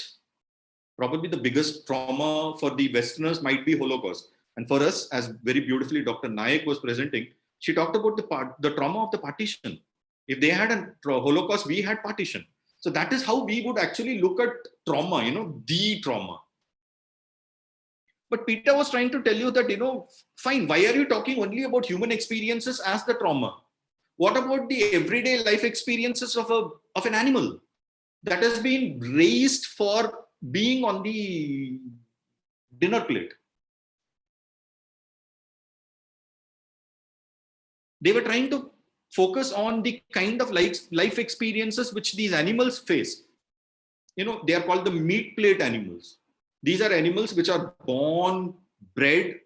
probably the biggest trauma for the Westerners might be Holocaust. And for us, as very beautifully Dr. Nayak was presenting, she talked about the trauma of the partition. If they had a Holocaust, we had partition. So that is how we would actually look at trauma, the trauma. But PETA was trying to tell you that, fine, why are you talking only about human experiences as the trauma? What about the everyday life experiences of an animal that has been raised for being on the dinner plate. They were trying to focus on the kind of life experiences which these animals face. They are called the meat plate animals. These are animals which are born, bred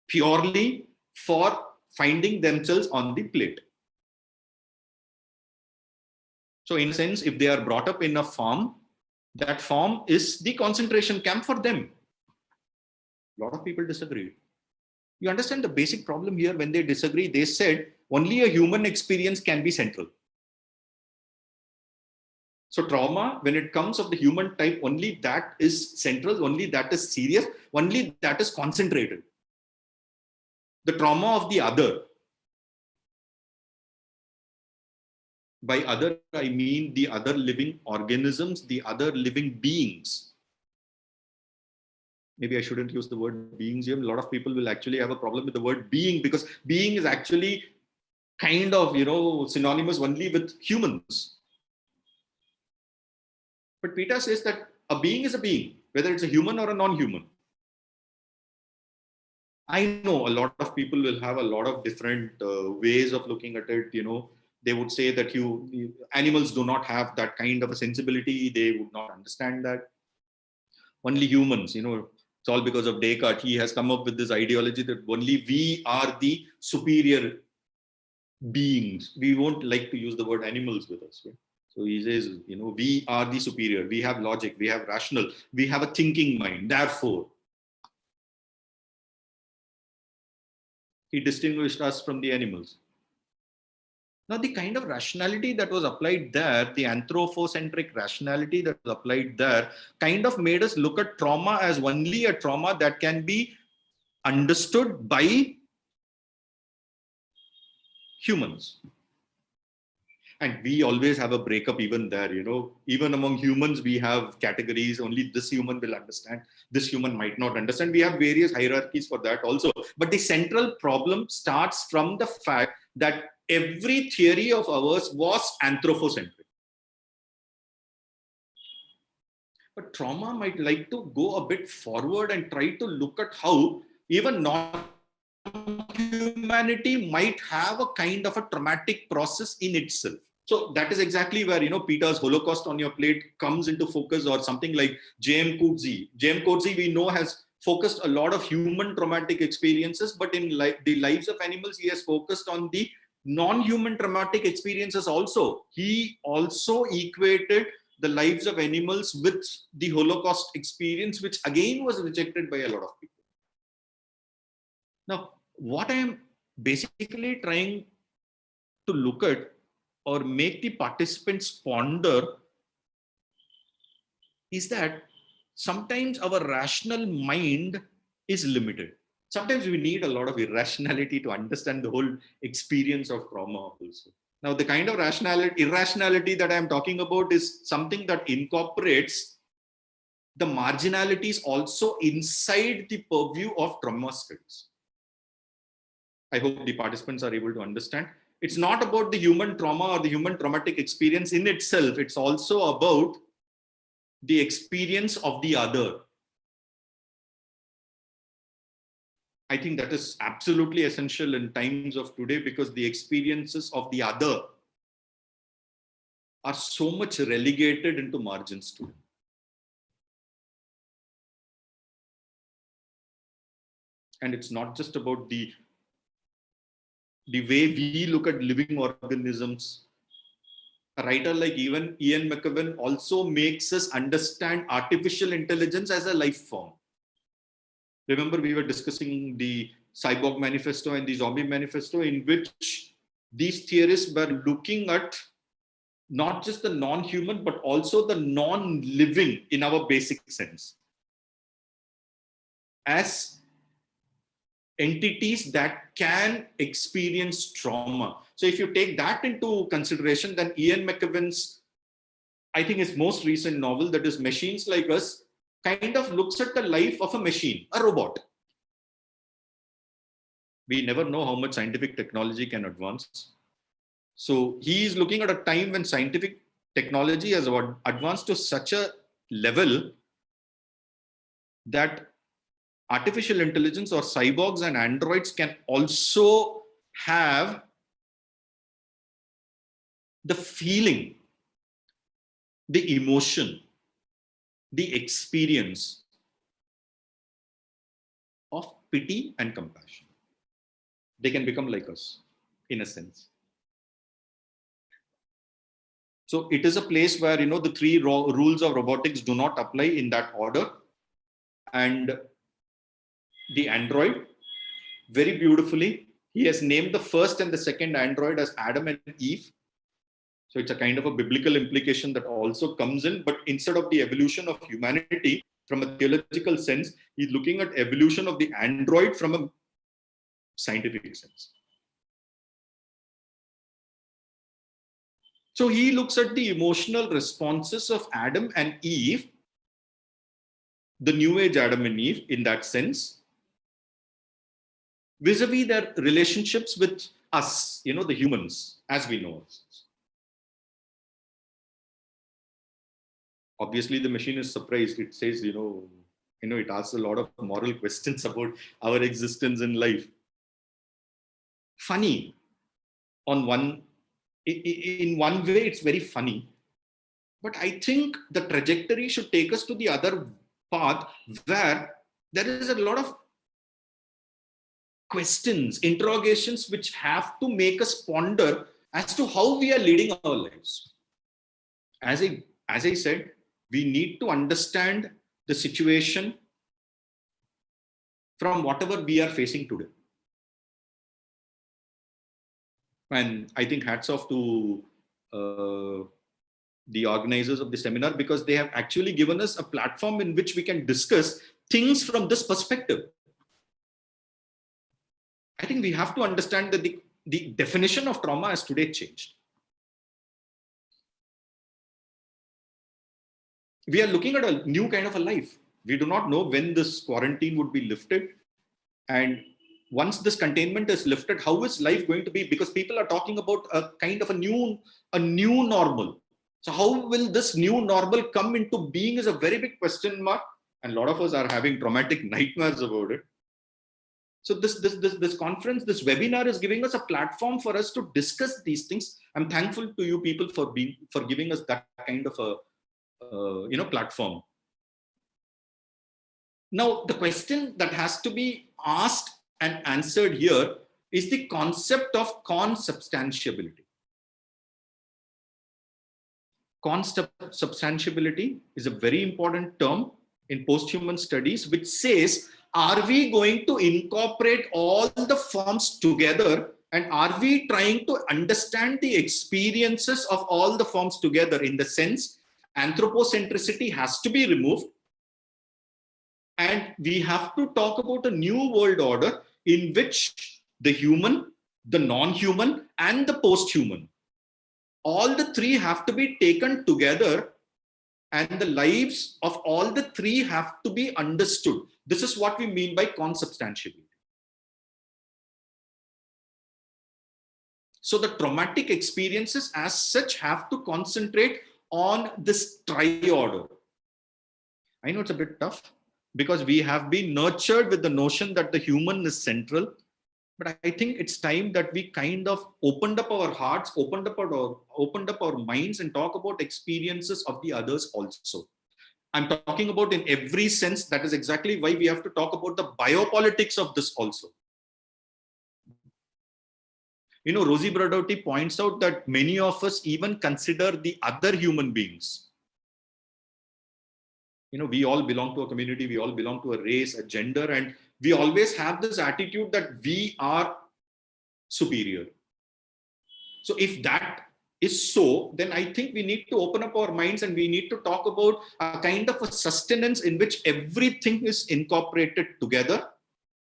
purely for finding themselves on the plate. So in a sense, if they are brought up in a farm, that farm is the concentration camp for them. A lot of people disagree. You understand the basic problem here? When they disagree, they said only a human experience can be central. So trauma, when it comes of the human type, only that is central, only that is serious, only that is concentrated. The trauma of the other, by other, I mean the other living organisms, the other living beings. Maybe I shouldn't use the word beings here. A lot of people will actually have a problem with the word being, because being is actually kind of, synonymous only with humans. But Peter says that a being is a being, whether it's a human or a non-human. I know a lot of people will have a lot of different ways of looking at it. They would say that animals do not have that kind of a sensibility. They would not understand that. Only humans, it's all because of Descartes. He has come up with this ideology that only we are the superior beings. We won't like to use the word animals with us. Right? So he says, we are the superior. We have logic. We have rational. We have a thinking mind. Therefore, he distinguished us from the animals. Now, the kind of rationality that was applied there, the anthropocentric rationality that was applied there, kind of made us look at trauma as only a trauma that can be understood by humans. And we always have a breakup even there, even among humans, we have categories. Only this human will understand. This human might not understand. We have various hierarchies for that also. But the central problem starts from the fact that every theory of ours was anthropocentric. But trauma might like to go a bit forward and try to look at how even non-humanity might have a kind of a traumatic process in itself. So that is exactly where, Peter's Holocaust on your plate comes into focus, or something like J.M. Coetzee. J.M. Coetzee, we know, has focused a lot of human traumatic experiences, but in the lives of animals, he has focused on the non-human traumatic experiences also. He also equated the lives of animals with the Holocaust experience, which again was rejected by a lot of people. Now, what I am basically trying to look at or make the participants ponder is that sometimes our rational mind is limited. Sometimes we need a lot of irrationality to understand the whole experience of trauma also. Now, the kind of irrationality that I'm talking about is something that incorporates the marginalities also inside the purview of trauma studies. I hope the participants are able to understand. It's not about the human trauma or the human traumatic experience in itself. It's also about the experience of the other. I think that is absolutely essential in times of today, because the experiences of the other are so much relegated into margins today. And it's not just about the way we look at living organisms. A writer like even Ian McEwan also makes us understand artificial intelligence as a life form. Remember, we were discussing the Cyborg Manifesto and the Zombie Manifesto, in which these theorists were looking at not just the non-human, but also the non-living in our basic sense, as entities that can experience trauma. So if you take that into consideration, then Ian McEwan's, I think his most recent novel, that is Machines Like Us, kind of looks at the life of a machine, a robot. We never know how much scientific technology can advance. So he is looking at a time when scientific technology has advanced to such a level that artificial intelligence or cyborgs and androids can also have the feeling, the emotion, the experience of pity and compassion. They can become like us, in a sense. So it is a place where, the three rules of robotics do not apply in that order. And the android, very beautifully, he has named the first and the second android as Adam and Eve. So it's a kind of a biblical implication that also comes in, but instead of the evolution of humanity from a theological sense, he's looking at evolution of the android from a scientific sense. So he looks at the emotional responses of Adam and Eve, the new age Adam and Eve in that sense, vis-a-vis their relationships with us, the humans, as we know. Obviously, the machine is surprised. It says, it asks a lot of moral questions about our existence in life. Funny. In one way, it's very funny. But I think the trajectory should take us to the other path where there is a lot of questions, interrogations, which have to make us ponder as to how we are leading our lives. As I said, we need to understand the situation from whatever we are facing today. And I think hats off to the organizers of the seminar, because they have actually given us a platform in which we can discuss things from this perspective. I think we have to understand that the definition of trauma has today changed. We are looking at a new kind of a life. We do not know when this quarantine would be lifted. And once this containment is lifted, how is life going to be? Because people are talking about a kind of a new normal. So how will this new normal come into being is a very big question mark. And a lot of us are having traumatic nightmares about it. So this conference, this webinar is giving us a platform for us to discuss these things. I'm thankful to you people for giving us that kind of a platform. Now, the question that has to be asked and answered here is the concept of consubstantiability. Consubstantiability is a very important term in posthuman studies, which says, are we going to incorporate all the forms together, and are we trying to understand the experiences of all the forms together? In the sense, anthropocentricity has to be removed, and we have to talk about a new world order in which the human, the non-human, and the post-human, all the three have to be taken together, and the lives of all the three have to be understood. This is what we mean by consubstantiability. So the traumatic experiences as such have to concentrate on this triorder. I know it's a bit tough because we have been nurtured with the notion that the human is central. But I think it's time that we kind of opened up our hearts, opened up our minds, and talk about experiences of the others also. I'm talking about in every sense. That is exactly why we have to talk about the biopolitics of this also. Rosie Brodowski points out that many of us even consider the other human beings. We all belong to a community, we all belong to a race, a gender, and we always have this attitude that we are superior. So if that is so, then I think we need to open up our minds and we need to talk about a kind of a sustenance in which everything is incorporated together.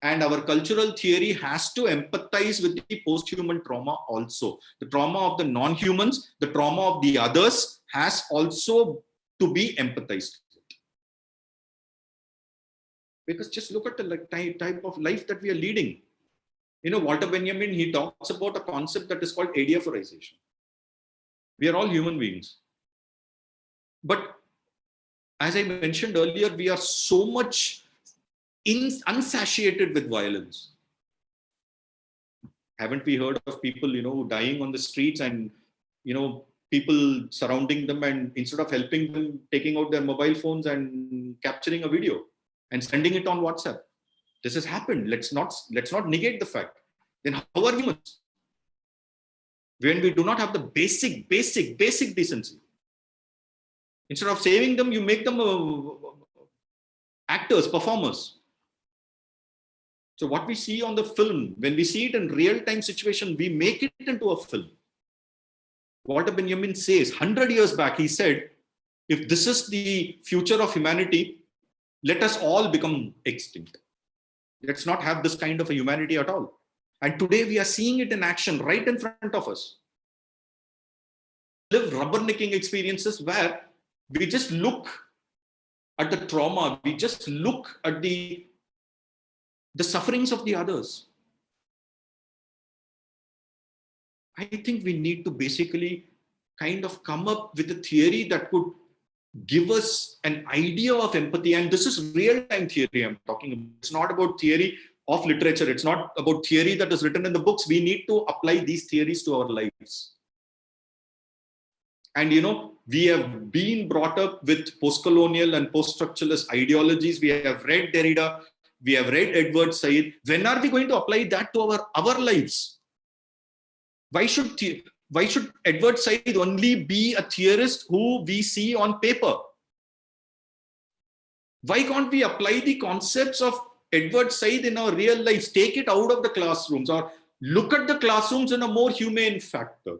And our cultural theory has to empathize with the post-human trauma also. The trauma of the non-humans, the trauma of the others has also to be empathized with. Because just look at the type of life that we are leading. Walter Benjamin, he talks about a concept that is called adiaphorization. We are all human beings. But as I mentioned earlier, we are so much unsatiated with violence. Haven't we heard of people, dying on the streets and, people surrounding them, and instead of helping them, taking out their mobile phones and capturing a video and sending it on WhatsApp? This has happened. Let's not negate the fact. Then how are humans when we do not have the basic decency? Instead of saving them, you make them actors, performers. So what we see on the film, when we see it in real-time situation, we make it into a film. Walter Benjamin says, 100 years back, he said, if this is the future of humanity, let us all become extinct. Let's not have this kind of a humanity at all. And today we are seeing it in action right in front of us. Live rubbernecking experiences where we just look at the trauma, we just look at the sufferings of the others. I think we need to basically kind of come up with a theory that could give us an idea of empathy. And this is real-time theory I'm talking about. It's not about theory of literature. It's not about theory that is written in the books. We need to apply these theories to our lives. And, we have been brought up with post-colonial and post-structuralist ideologies. We have read Derrida. We have read Edward Said. When are we going to apply that to our lives? Why should Edward Said only be a theorist who we see on paper? Why can't we apply the concepts of Edward Said in our real lives? Take it out of the classrooms or look at the classrooms in a more humane factor.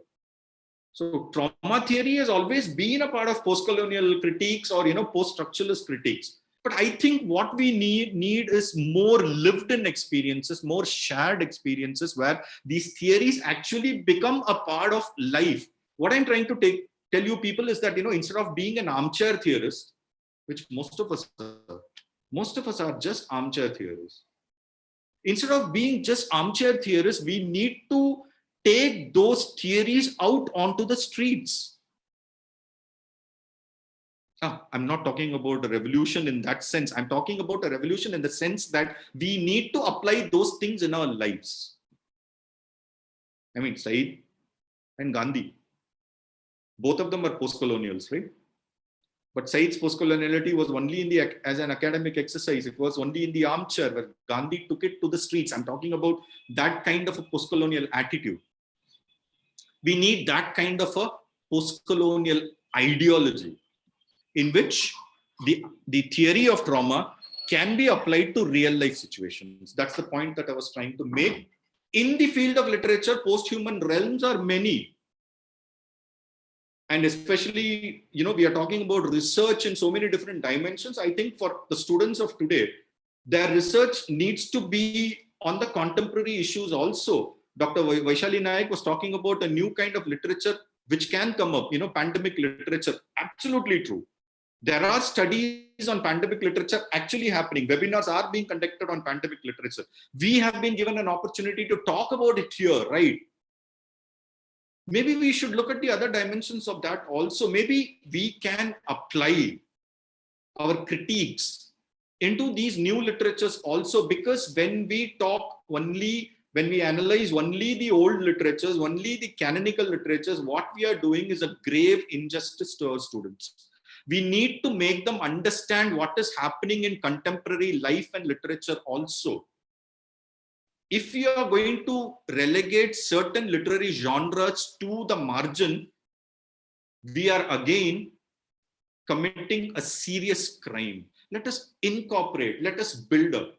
So trauma theory has always been a part of post-colonial critiques or, post-structuralist critiques. But I think what we need is more lived-in experiences, more shared experiences where these theories actually become a part of life. What I'm trying to tell you people is that, instead of being an armchair theorist, which most of us are just armchair theorists. Instead of being just armchair theorists, we need to take those theories out onto the streets. I'm not talking about a revolution in that sense. I'm talking about a revolution in the sense that we need to apply those things in our lives. I mean, Said and Gandhi, both of them are post-colonials, right? But Said's post-coloniality was only as an academic exercise. It was only in the armchair, where Gandhi took it to the streets. I'm talking about that kind of a post-colonial attitude. We need that kind of a post-colonial ideology in which the theory of trauma can be applied to real life situations. That's the point that I was trying to make. In the field of literature, post-human realms are many. And especially, we are talking about research in so many different dimensions. I think for the students of today, their research needs to be on the contemporary issues also. Dr. Vaishali Nayak was talking about a new kind of literature which can come up, pandemic literature. Absolutely true. There are studies on pandemic literature actually happening. Webinars are being conducted on pandemic literature. We have been given an opportunity to talk about it here, right? Maybe we should look at the other dimensions of that also. Maybe we can apply our critiques into these new literatures also, because when we analyze only the old literatures, only the canonical literatures, what we are doing is a grave injustice to our students. We need to make them understand what is happening in contemporary life and literature also. If you are going to relegate certain literary genres to the margin, we are again committing a serious crime. Let us incorporate, let us build up.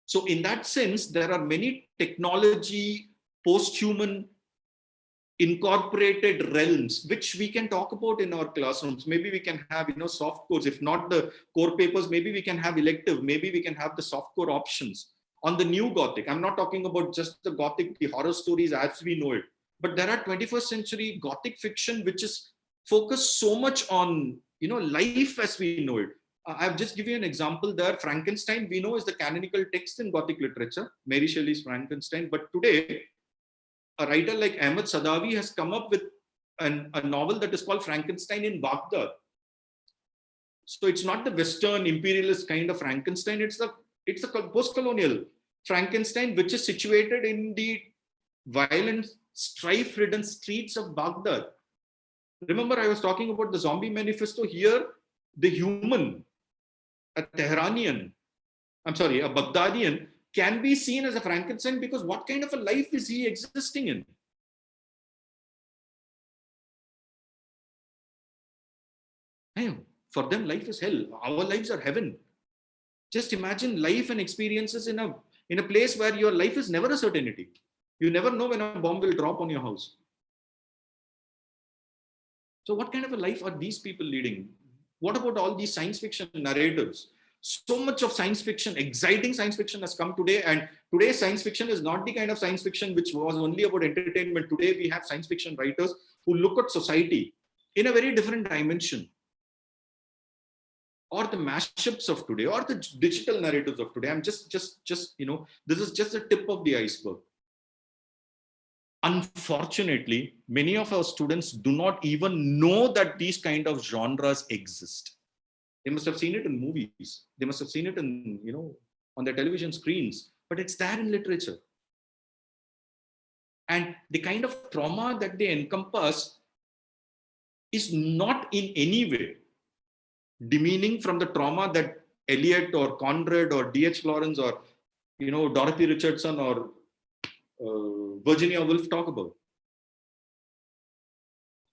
So in that sense, there are many technology, post-human incorporated realms which we can talk about in our classrooms. Maybe we can have soft cores. If not the core papers, maybe we can have elective, maybe we can have the soft core options on the new Gothic. I'm not talking about just the Gothic, the horror stories as we know it, but there are 21st century Gothic fiction which is focused so much on life as we know it. I've just given you an example there. Frankenstein, we know, is the canonical text in Gothic literature, Mary Shelley's Frankenstein. But today, a writer like Ahmed Sadawi has come up with a novel that is called Frankenstein in Baghdad. So it's not the Western imperialist kind of Frankenstein. It's the post-colonial Frankenstein, which is situated in the violent, strife-ridden streets of Baghdad. Remember, I was talking about the zombie manifesto. Here, the human, a Tehranian, a Baghdadian, can be seen as a Frankenstein, because what kind of a life is he existing in? For them, life is hell. Our lives are heaven. Just imagine life and experiences in a place where your life is never a certainty. You never know when a bomb will drop on your house. So what kind of a life are these people leading? What about all these science fiction narratives? So much of science fiction, exciting science fiction has come today, and today's science fiction is not the kind of science fiction which was only about entertainment. Today we have science fiction writers who look at society in a very different dimension. Or the mashups of today, or the digital narratives of today. I'm just, this is just the tip of the iceberg. Unfortunately, many of our students do not even know that these kind of genres exist. They must have seen it in movies. They must have seen it in, on their television screens, but it's there in literature. And the kind of trauma that they encompass is not in any way demeaning from the trauma that Eliot or Conrad or D.H. Lawrence or Dorothy Richardson or Virginia Woolf talk about.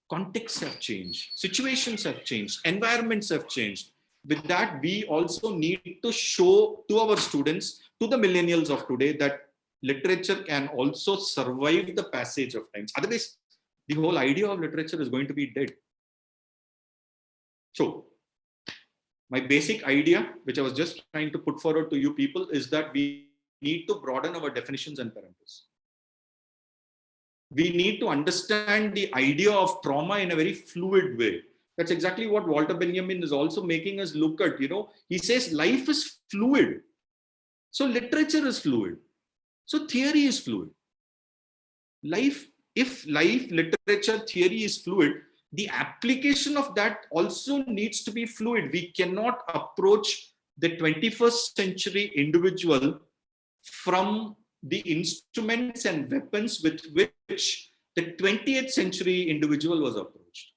Contexts have changed, situations have changed, environments have changed. With that, we also need to show to our students, to the millennials of today, that literature can also survive the passage of times. Otherwise, the whole idea of literature is going to be dead. So, my basic idea, which I was just trying to put forward to you people, is that we need to broaden our definitions and parameters. We need to understand the idea of trauma in a very fluid way. That's exactly what Walter Benjamin is also making us look at. He says life is fluid. So literature is fluid. So theory is fluid. If literature, theory is fluid, the application of that also needs to be fluid. We cannot approach the 21st century individual from the instruments and weapons with which the 20th century individual was approached.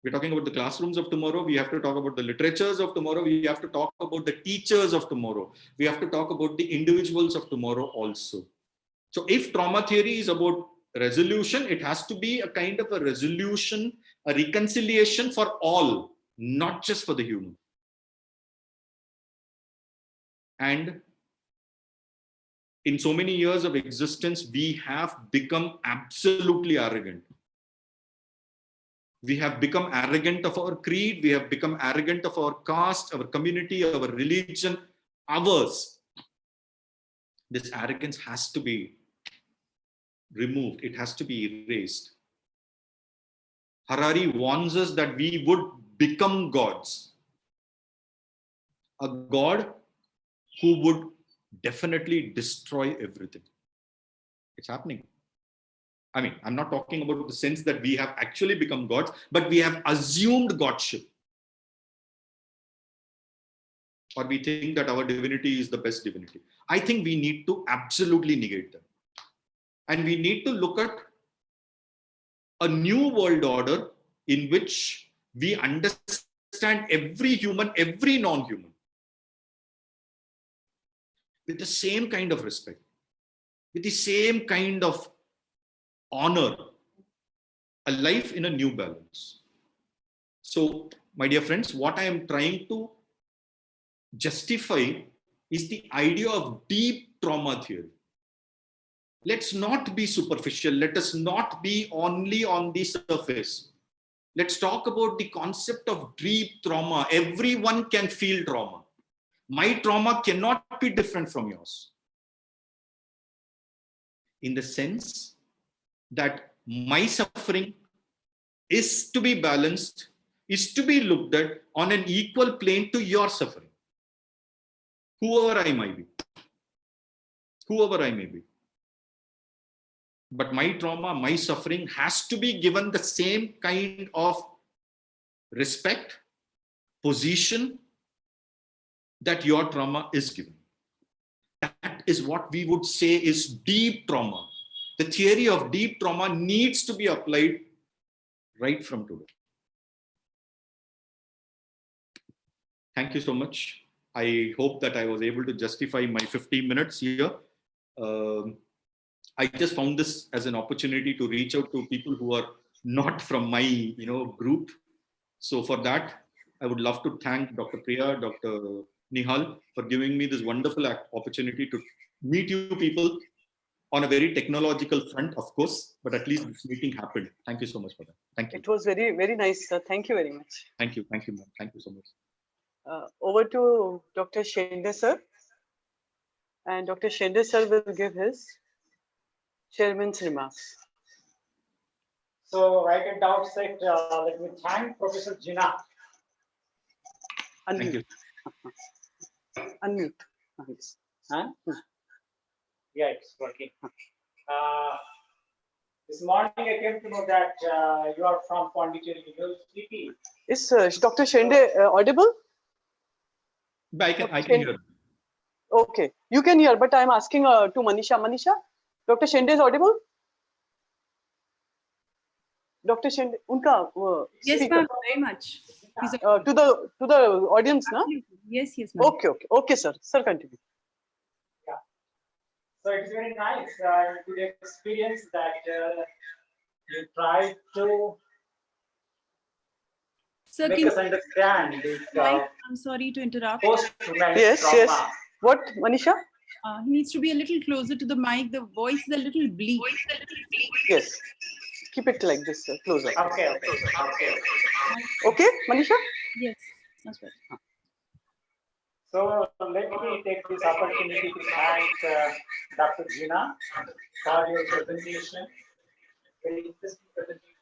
We're talking about the classrooms of tomorrow. We have to talk about the literatures of tomorrow. We have to talk about the teachers of tomorrow. We have to talk about the individuals of tomorrow also. So if trauma theory is about resolution, it has to be a kind of a resolution, a reconciliation for all, not just for the human. And in so many years of existence, we have become absolutely arrogant. We have become arrogant of our creed. We have become arrogant of our caste, our community, our religion, ours. This arrogance has to be removed. It has to be erased. Harari warns us that we would become gods. A god who would definitely destroy everything. It's happening. I mean, I'm not talking about the sense that we have actually become gods, but we have assumed godship. Or we think that our divinity is the best divinity. I think we need to absolutely negate them. And we need to look at a new world order in which we understand every human, every non-human, with the same kind of respect, with the same kind of honor, a life in a new balance. So, my dear friends, what I am trying to justify is the idea of deep trauma theory. Let's not be superficial. Let us not be only on the surface. Let's talk about the concept of deep trauma. Everyone can feel trauma. My trauma cannot be different from yours. In the sense that my suffering is to be balanced, is to be looked at on an equal plane to your suffering. Whoever I might be. Whoever I may be. But my trauma, my suffering has to be given the same kind of respect, position that your trauma is given. That is what we would say is deep trauma. The theory of deep trauma needs to be applied right from today. Thank you so much. I hope that I was able to justify my 15 minutes here. I just found this as an opportunity to reach out to people who are not from my group. So for that, I would love to thank Dr. Priya, Dr. Nihal for giving me this wonderful opportunity to meet you people on a very technological front, of course, but at least this meeting happened. Thank you so much for that. Thank you. It was very, very nice, sir. Thank you very much. Thank you. Thank you, ma'am. Thank you so much. Over to Dr. Shende, sir. And Dr. Shende, sir, will give his chairman's remarks. So right at the outset, let me thank Professor Jina. Thank you. Unmute. Huh? Yeah, it's working. This morning I came to know that you are from Pondicherry University. Is Dr. Shende audible? I can hear. Okay, you can hear, but I'm asking to Manisha. Manisha, Dr. Shende is audible? Dr. Shende, unka Yes, speaker. ma'am, very much. To the audience, na? Yes, yes, ma'am. Okay, sir. Sir, continue. Yeah. So it's very nice good experience that you try to Sir, make us understand this I'm sorry to interrupt. post-humanist trauma. Yes. What, Manisha? He needs to be a little closer to the mic. The voice is a little bleak. Yes. Keep it like this, sir. Closer. Okay. Okay, Manisha? Yes, that's right. So let me take this opportunity to thank Dr. Jina for your presentation. Very interesting presentation.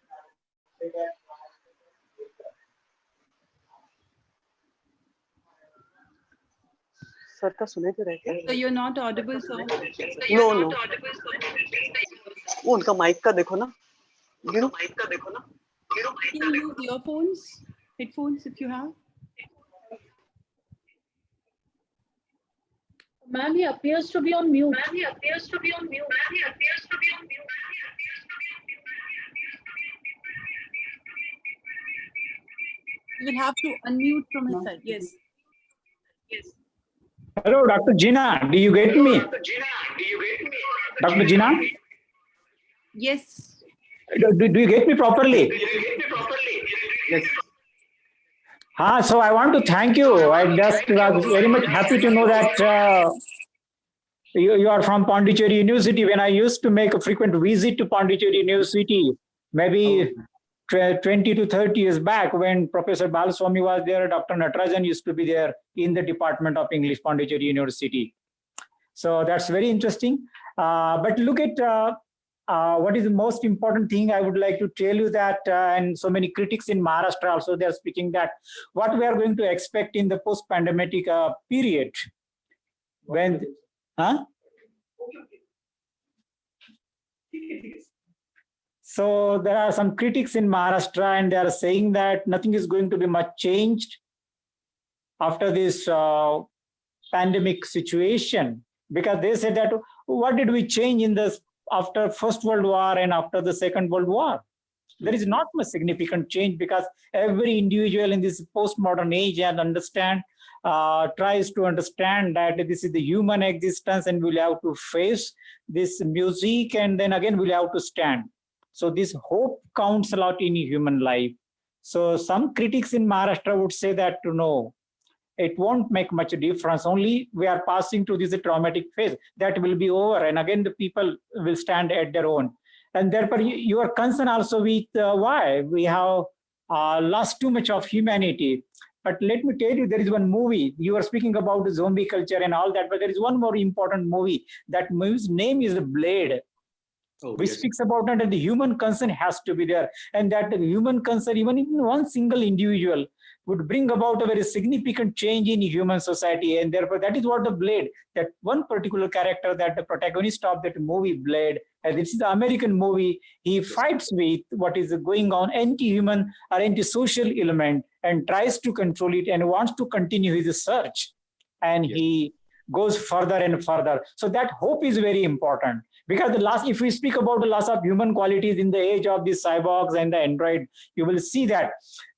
Sir, का सुने तो रहे So you're not audible, sir. No. वो उनका mic का देखो ना. Can you use earphones, headphones if you have? Ma'am, he appears to be on mute. You will have to unmute from his side. Yes. Hello, Dr. Jina. Do you get me? Dr. Jina? Yes. Do you get me properly? Yes. So I want to thank you. I just was very much happy to know that you are from Pondicherry University. When I used to make a frequent visit to Pondicherry University, maybe 20 to 30 years back, when Professor Balaswamy was there, Dr. Natarajan used to be there in the Department of English, Pondicherry University. So that's very interesting. But look at what is the most important thing I would like to tell you that, and so many critics in Maharashtra also, they are speaking that what we are going to expect in the post-pandemic period. When, So there are some critics in Maharashtra and they are saying that nothing is going to be much changed after this pandemic situation, because they said that what did we change in this after First World War and after the Second World War? There is not much significant change, because every individual in this postmodern age and tries to understand that this is the human existence and we'll have to face this music, and then again we'll have to stand. So this hope counts a lot in human life. So some critics in Maharashtra would say that no, it won't make much difference. Only we are passing through this traumatic phase. That will be over, and again the people will stand at their own. And therefore, your concern also with why we have lost too much of humanity. But let me tell you, there is one movie. You are speaking about the zombie culture and all that, but there is one more important movie. That movie's name is Blade. Which speaks about that, and the human concern has to be there, and that the human concern, even in one single individual, would bring about a very significant change in human society. And therefore, that is what the Blade, that one particular character that the protagonist of that movie, Blade, and this is the American movie, he fights with what is going on, anti-human or anti-social element, and tries to control it and wants to continue his search. And he goes further and further. So that hope is very important. Because if we speak about the loss of human qualities in the age of the cyborgs and the android, you will see that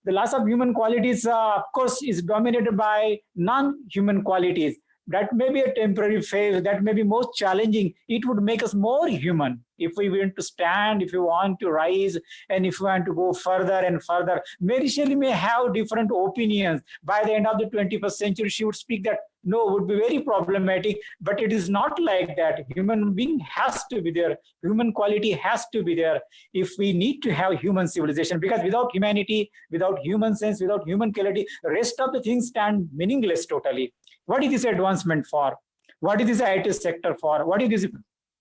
the loss of human qualities, of course, is dominated by non-human qualities. That may be a temporary phase, that may be most challenging. It would make us more human if we want to stand, if we want to rise, and if we want to go further and further. Mary Shelley may have different opinions. By the end of the 21st century, she would speak that no, would be very problematic, but it is not like that. Human being has to be there. Human quality has to be there if we need to have human civilization, because without humanity, without human sense, without human quality, the rest of the things stand meaningless totally. What is this advancement for? What is this IT sector for? What is this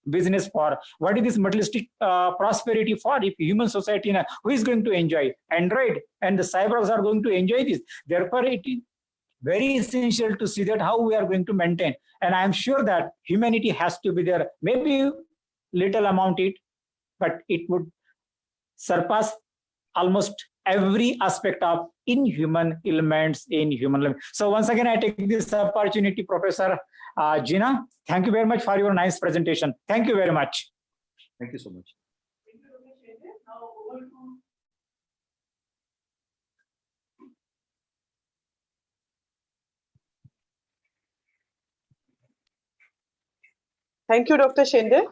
business for? What is this materialistic prosperity for? If human society, who is going to enjoy? Android and the cyborgs are going to enjoy this. Therefore, it is very essential to see that how we are going to maintain. And I'm sure that humanity has to be there. Maybe little amount it, but it would surpass almost every aspect of inhuman elements in human life. So once again, I take this opportunity, Professor Gina. Thank you very much for your nice presentation. Thank you very much. Thank you so much. Thank you, Dr. Shende.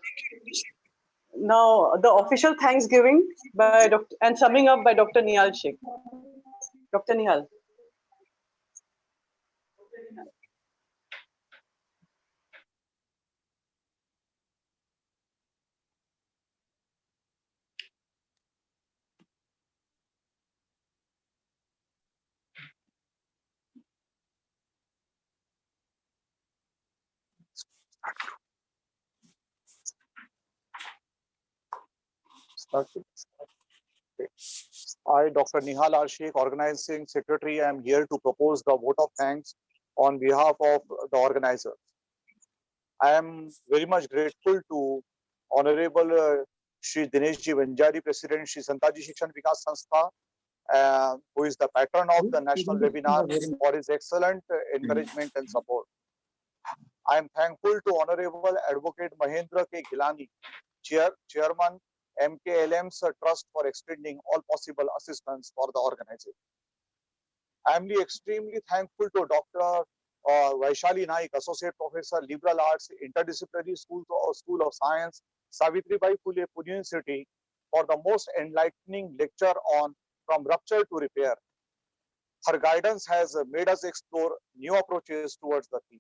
Now, the official Thanksgiving by Dr. and summing up by Dr. Nihal Sheikh. Dr. Nihal. I, Dr. Nihal R. Sheikh, Organizing Secretary, am here to propose the vote of thanks on behalf of the organizers. I am very much grateful to Honorable Shri Dineshji Vanjari, President Shri Santaji Shikshan Vikas Sanstha, who is the patron of the national webinar, for his excellent encouragement and support. I am thankful to Honorable Advocate Mahendra K. Gilani, Chairman MKLM's Trust, for extending all possible assistance for the organization. I am extremely thankful to Dr. Vaishali Naik, Associate Professor, Liberal Arts, Interdisciplinary School of Science, Savitribai Phule, Pune University, for the most enlightening lecture on From Rupture to Repair. Her guidance has made us explore new approaches towards the theme.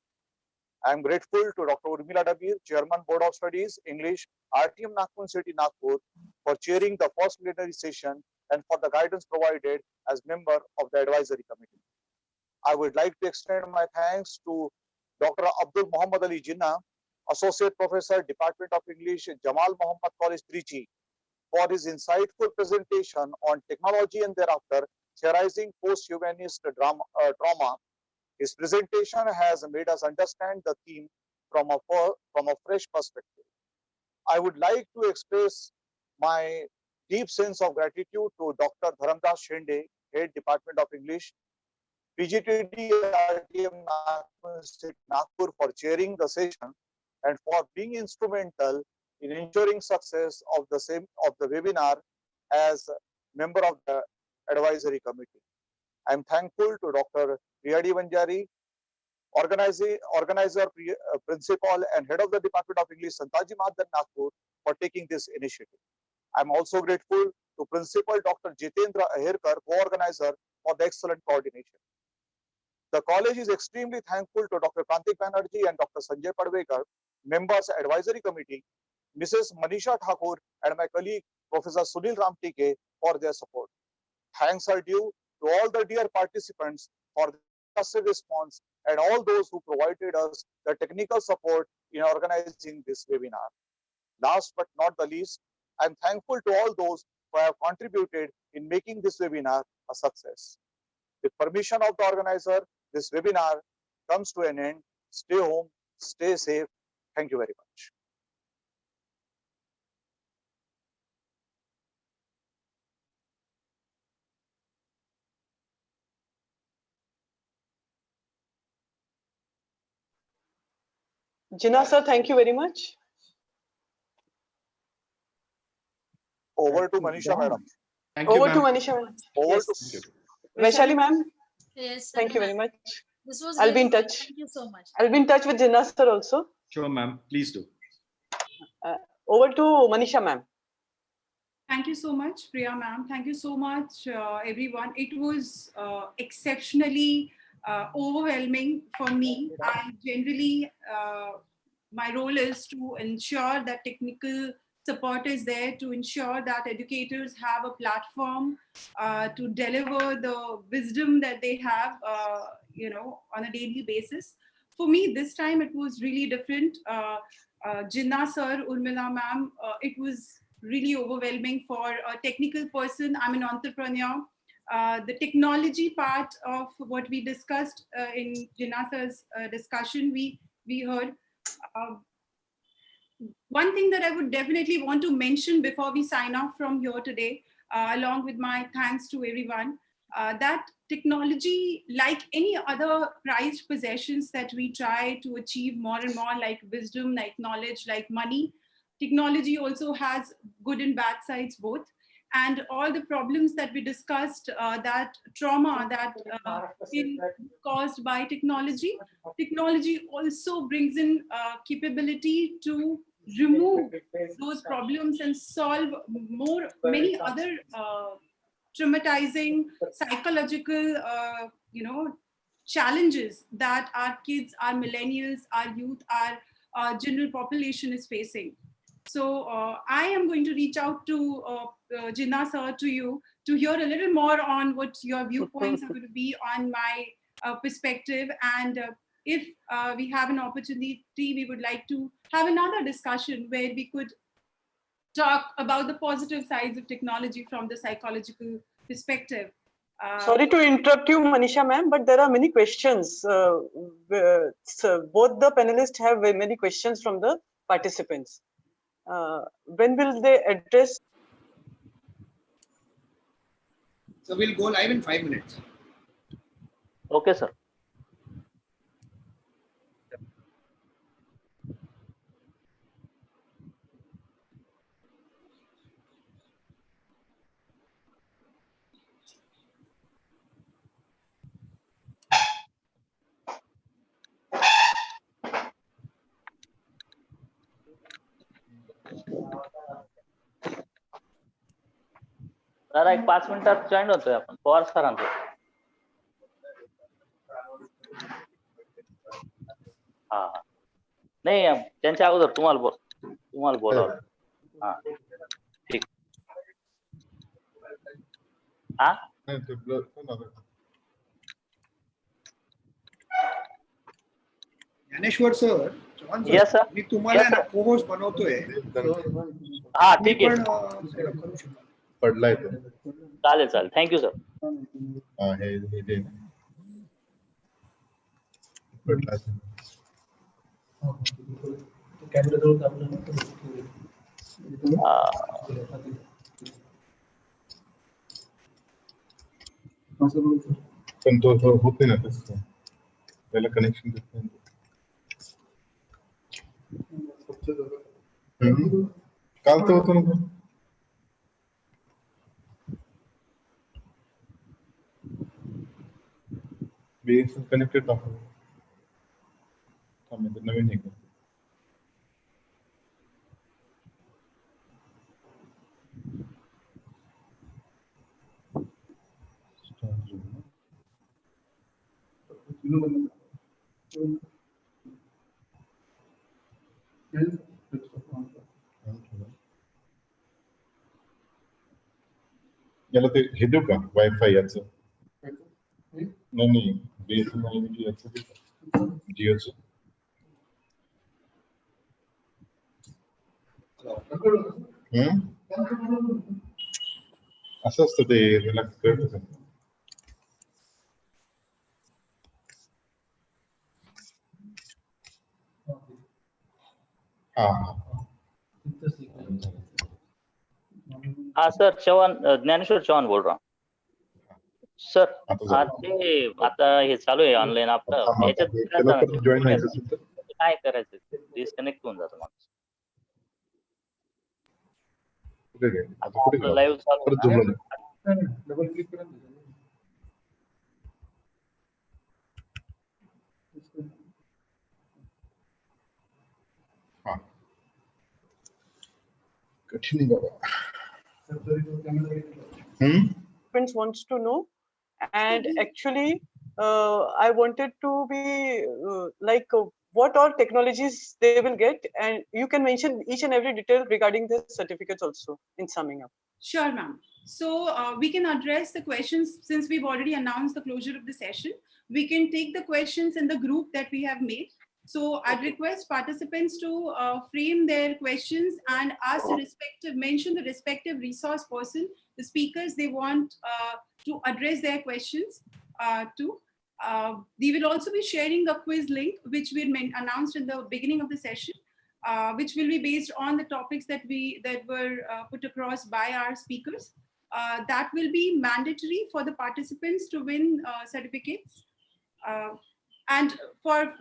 I am grateful to Dr. Urmila Dabir, Chairman, Board of Studies, English, RTM Nagpur City, Nagpur, for chairing the first plenary session and for the guidance provided as member of the advisory committee. I would like to extend my thanks to Dr. Abdul Muhammad Ali Jinnah, Associate Professor, Department of English, Jamal Muhammad College, Trichy, for his insightful presentation on technology and thereafter theorizing post-humanist trauma. His presentation has made us understand the theme from a fresh perspective. I would like to express my deep sense of gratitude to Dr. Dharamdas Shende, Head Department of English, PGTD RTM Nagpur, for chairing the session and for being instrumental in ensuring success of the webinar as member of the advisory committee. I am thankful to Dr. Riyadi Vanjari, organizer, principal, and head of the Department of English, Santaji Mahadan Nagpur, for taking this initiative. I am also grateful to Principal Dr. Jitendra Aherkar, co-organizer, for the excellent coordination. The college is extremely thankful to Dr. Kantik Banerjee and Dr. Sanjay Padvekar, members advisory committee, Mrs. Manisha Thakur, and my colleague, Professor Sunil Ramtike, for their support. Thanks are due to all the dear participants for the trusted response and all those who provided us the technical support in organizing this webinar. Last but not the least, I am thankful to all those who have contributed in making this webinar a success. With permission of the organizer, this webinar comes to an end. Stay home, stay safe. Thank you very much. Jinnah sir, thank you very much. Over to Manisha madam. Thank you, Over to ma'am. Manisha. Over Yes. to Vaishali ma'am, Yes. thank you very much. This was I'll be in really touch. Thank you so much. I'll be in touch with Jinnah sir also. Sure, ma'am. Please do. Over to Manisha ma'am. Thank you so much, Priya ma'am. Thank you so much, everyone. It was exceptionally overwhelming for me. And generally, my role is to ensure that technical support is there, to ensure that educators have a platform to deliver the wisdom that they have, on a daily basis. For me, this time it was really different. Jinnah sir, Urmila ma'am, it was really overwhelming for a technical person. I'm an entrepreneur. The technology part of what we discussed in Jinnah sir's discussion, we heard. One thing that I would definitely want to mention before we sign off from here today, along with my thanks to everyone, that technology, like any other prized possessions that we try to achieve more and more, like wisdom, like knowledge, like money, technology also has good and bad sides both. And all the problems that we discussed, that trauma that is caused by technology, technology also brings in capability to remove those problems and solve many other traumatizing psychological challenges that our kids, our millennials, our youth, our general population is facing. So I am going to reach out to Jinnah sir, to you, to hear a little more on what your viewpoints are going to be on my perspective. And if we have an opportunity, we would like to have another discussion where we could talk about the positive sides of technology from the psychological perspective. Sorry to interrupt you, Manisha ma'am, but there are many questions. So both the panelists have very many questions from the participants. When will they address? So we'll go live in 5 minutes. Okay, sir. जरा एक 5 मिनिटात join होतोय आपण पवार सरांचं. हा हा नाही त्यांच्या अगोदर तुम्हाला बोलावं. हा ठीक. हा ज्ञानेश्वर सर, Yes, sir. मी तुम्हाला Yes, sir. co-host बनवतोय. हा ठीक आहे. करू शकता. पडलाय तो. चालेल थँक्यू सर. हा हे दे. पडलाय. कॅमेरा जवळ आपलं पण तो होते ना तसं त्याला कनेक्शन देतो. काल तर होतं ना. BSNL कनेक्टेड दाखव. थांब नवीन आहे. याला ते हे देऊ का वायफाय याचं? नाही BSNL याचं जिओचं. असं असतं ते त्याला कळतं. हाँ सर, चव्हाण, ज्ञानेश्वर चव्हाण बोल रहा हूँ सर. ते आता हे चालू आहे ऑनलाईन आपलं, याच्यात जॉईन व्हायचं असेल तर काय करायचं, डिस्कनेक्ट होऊन जातं माणूस. कुठे घे, आता कुठे आपलं घे, लाईव्ह चालू परत आहे जमलं ना. नाही. डबल क्लिक करा. हा, कठीण आहे बाबा. Friends wants to know, and actually I wanted to be what all technologies they will get, and you can mention each and every detail regarding the certificates also in summing up. Sure, ma'am. So we can address the questions since we've already announced the closure of the session. We can take the questions in the group that we have made. So I'd request participants to frame their questions and ask mention the respective resource person, the speakers they want to address their questions to. We will also be sharing a quiz link, which we announced in the beginning of the session. Which will be based on the topics that were put across by our speakers. That will be mandatory for the participants to win certificates. And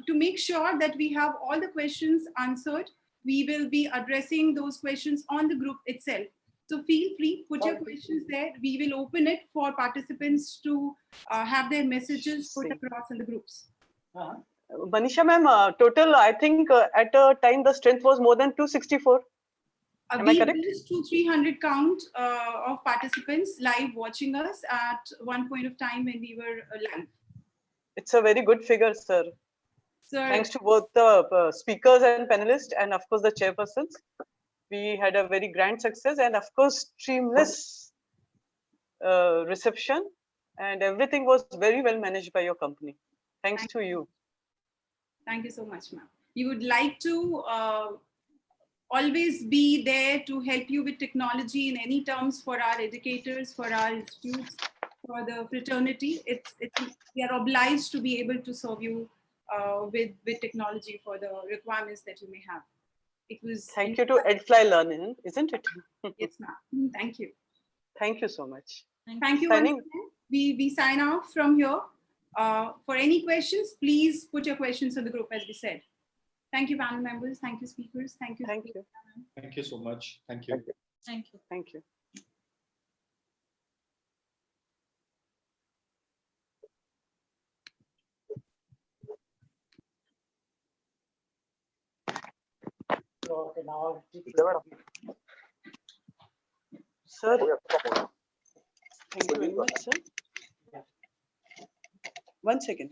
to make sure that we have all the questions answered, we will be addressing those questions on the group itself. So feel free, put your questions there. We will open it for participants to have their messages put across in the groups. Manisha ma'am, total, I think at a time the strength was more than 264. Am I correct? We reached 200-300 count of participants live watching us at one point of time when we were live. It's a very good figure, sir. Thanks to both the speakers and panelists, and of course the chairpersons. We had a very grand success, and of course streamless reception, and everything was very well managed by your company. Thanks to you. Thank you so much, ma'am. We would like to always be there to help you with technology in any terms for our educators, for our institutes, for the fraternity. We are obliged to be able to serve you with technology for the requirements that you may have. It was. Thank you to EdFly Learning, isn't it? Yes, ma'am. Thank you. Thank you so much. Thank you once again. We sign off from here. For any questions, please put your questions in the group, as we said. Thank you, panel members. Thank you, speakers. Thank you. Thank you. Thank you so much. Thank you. Thank you. Thank you. Okay, now. Sir, thank you very much, sir. One second.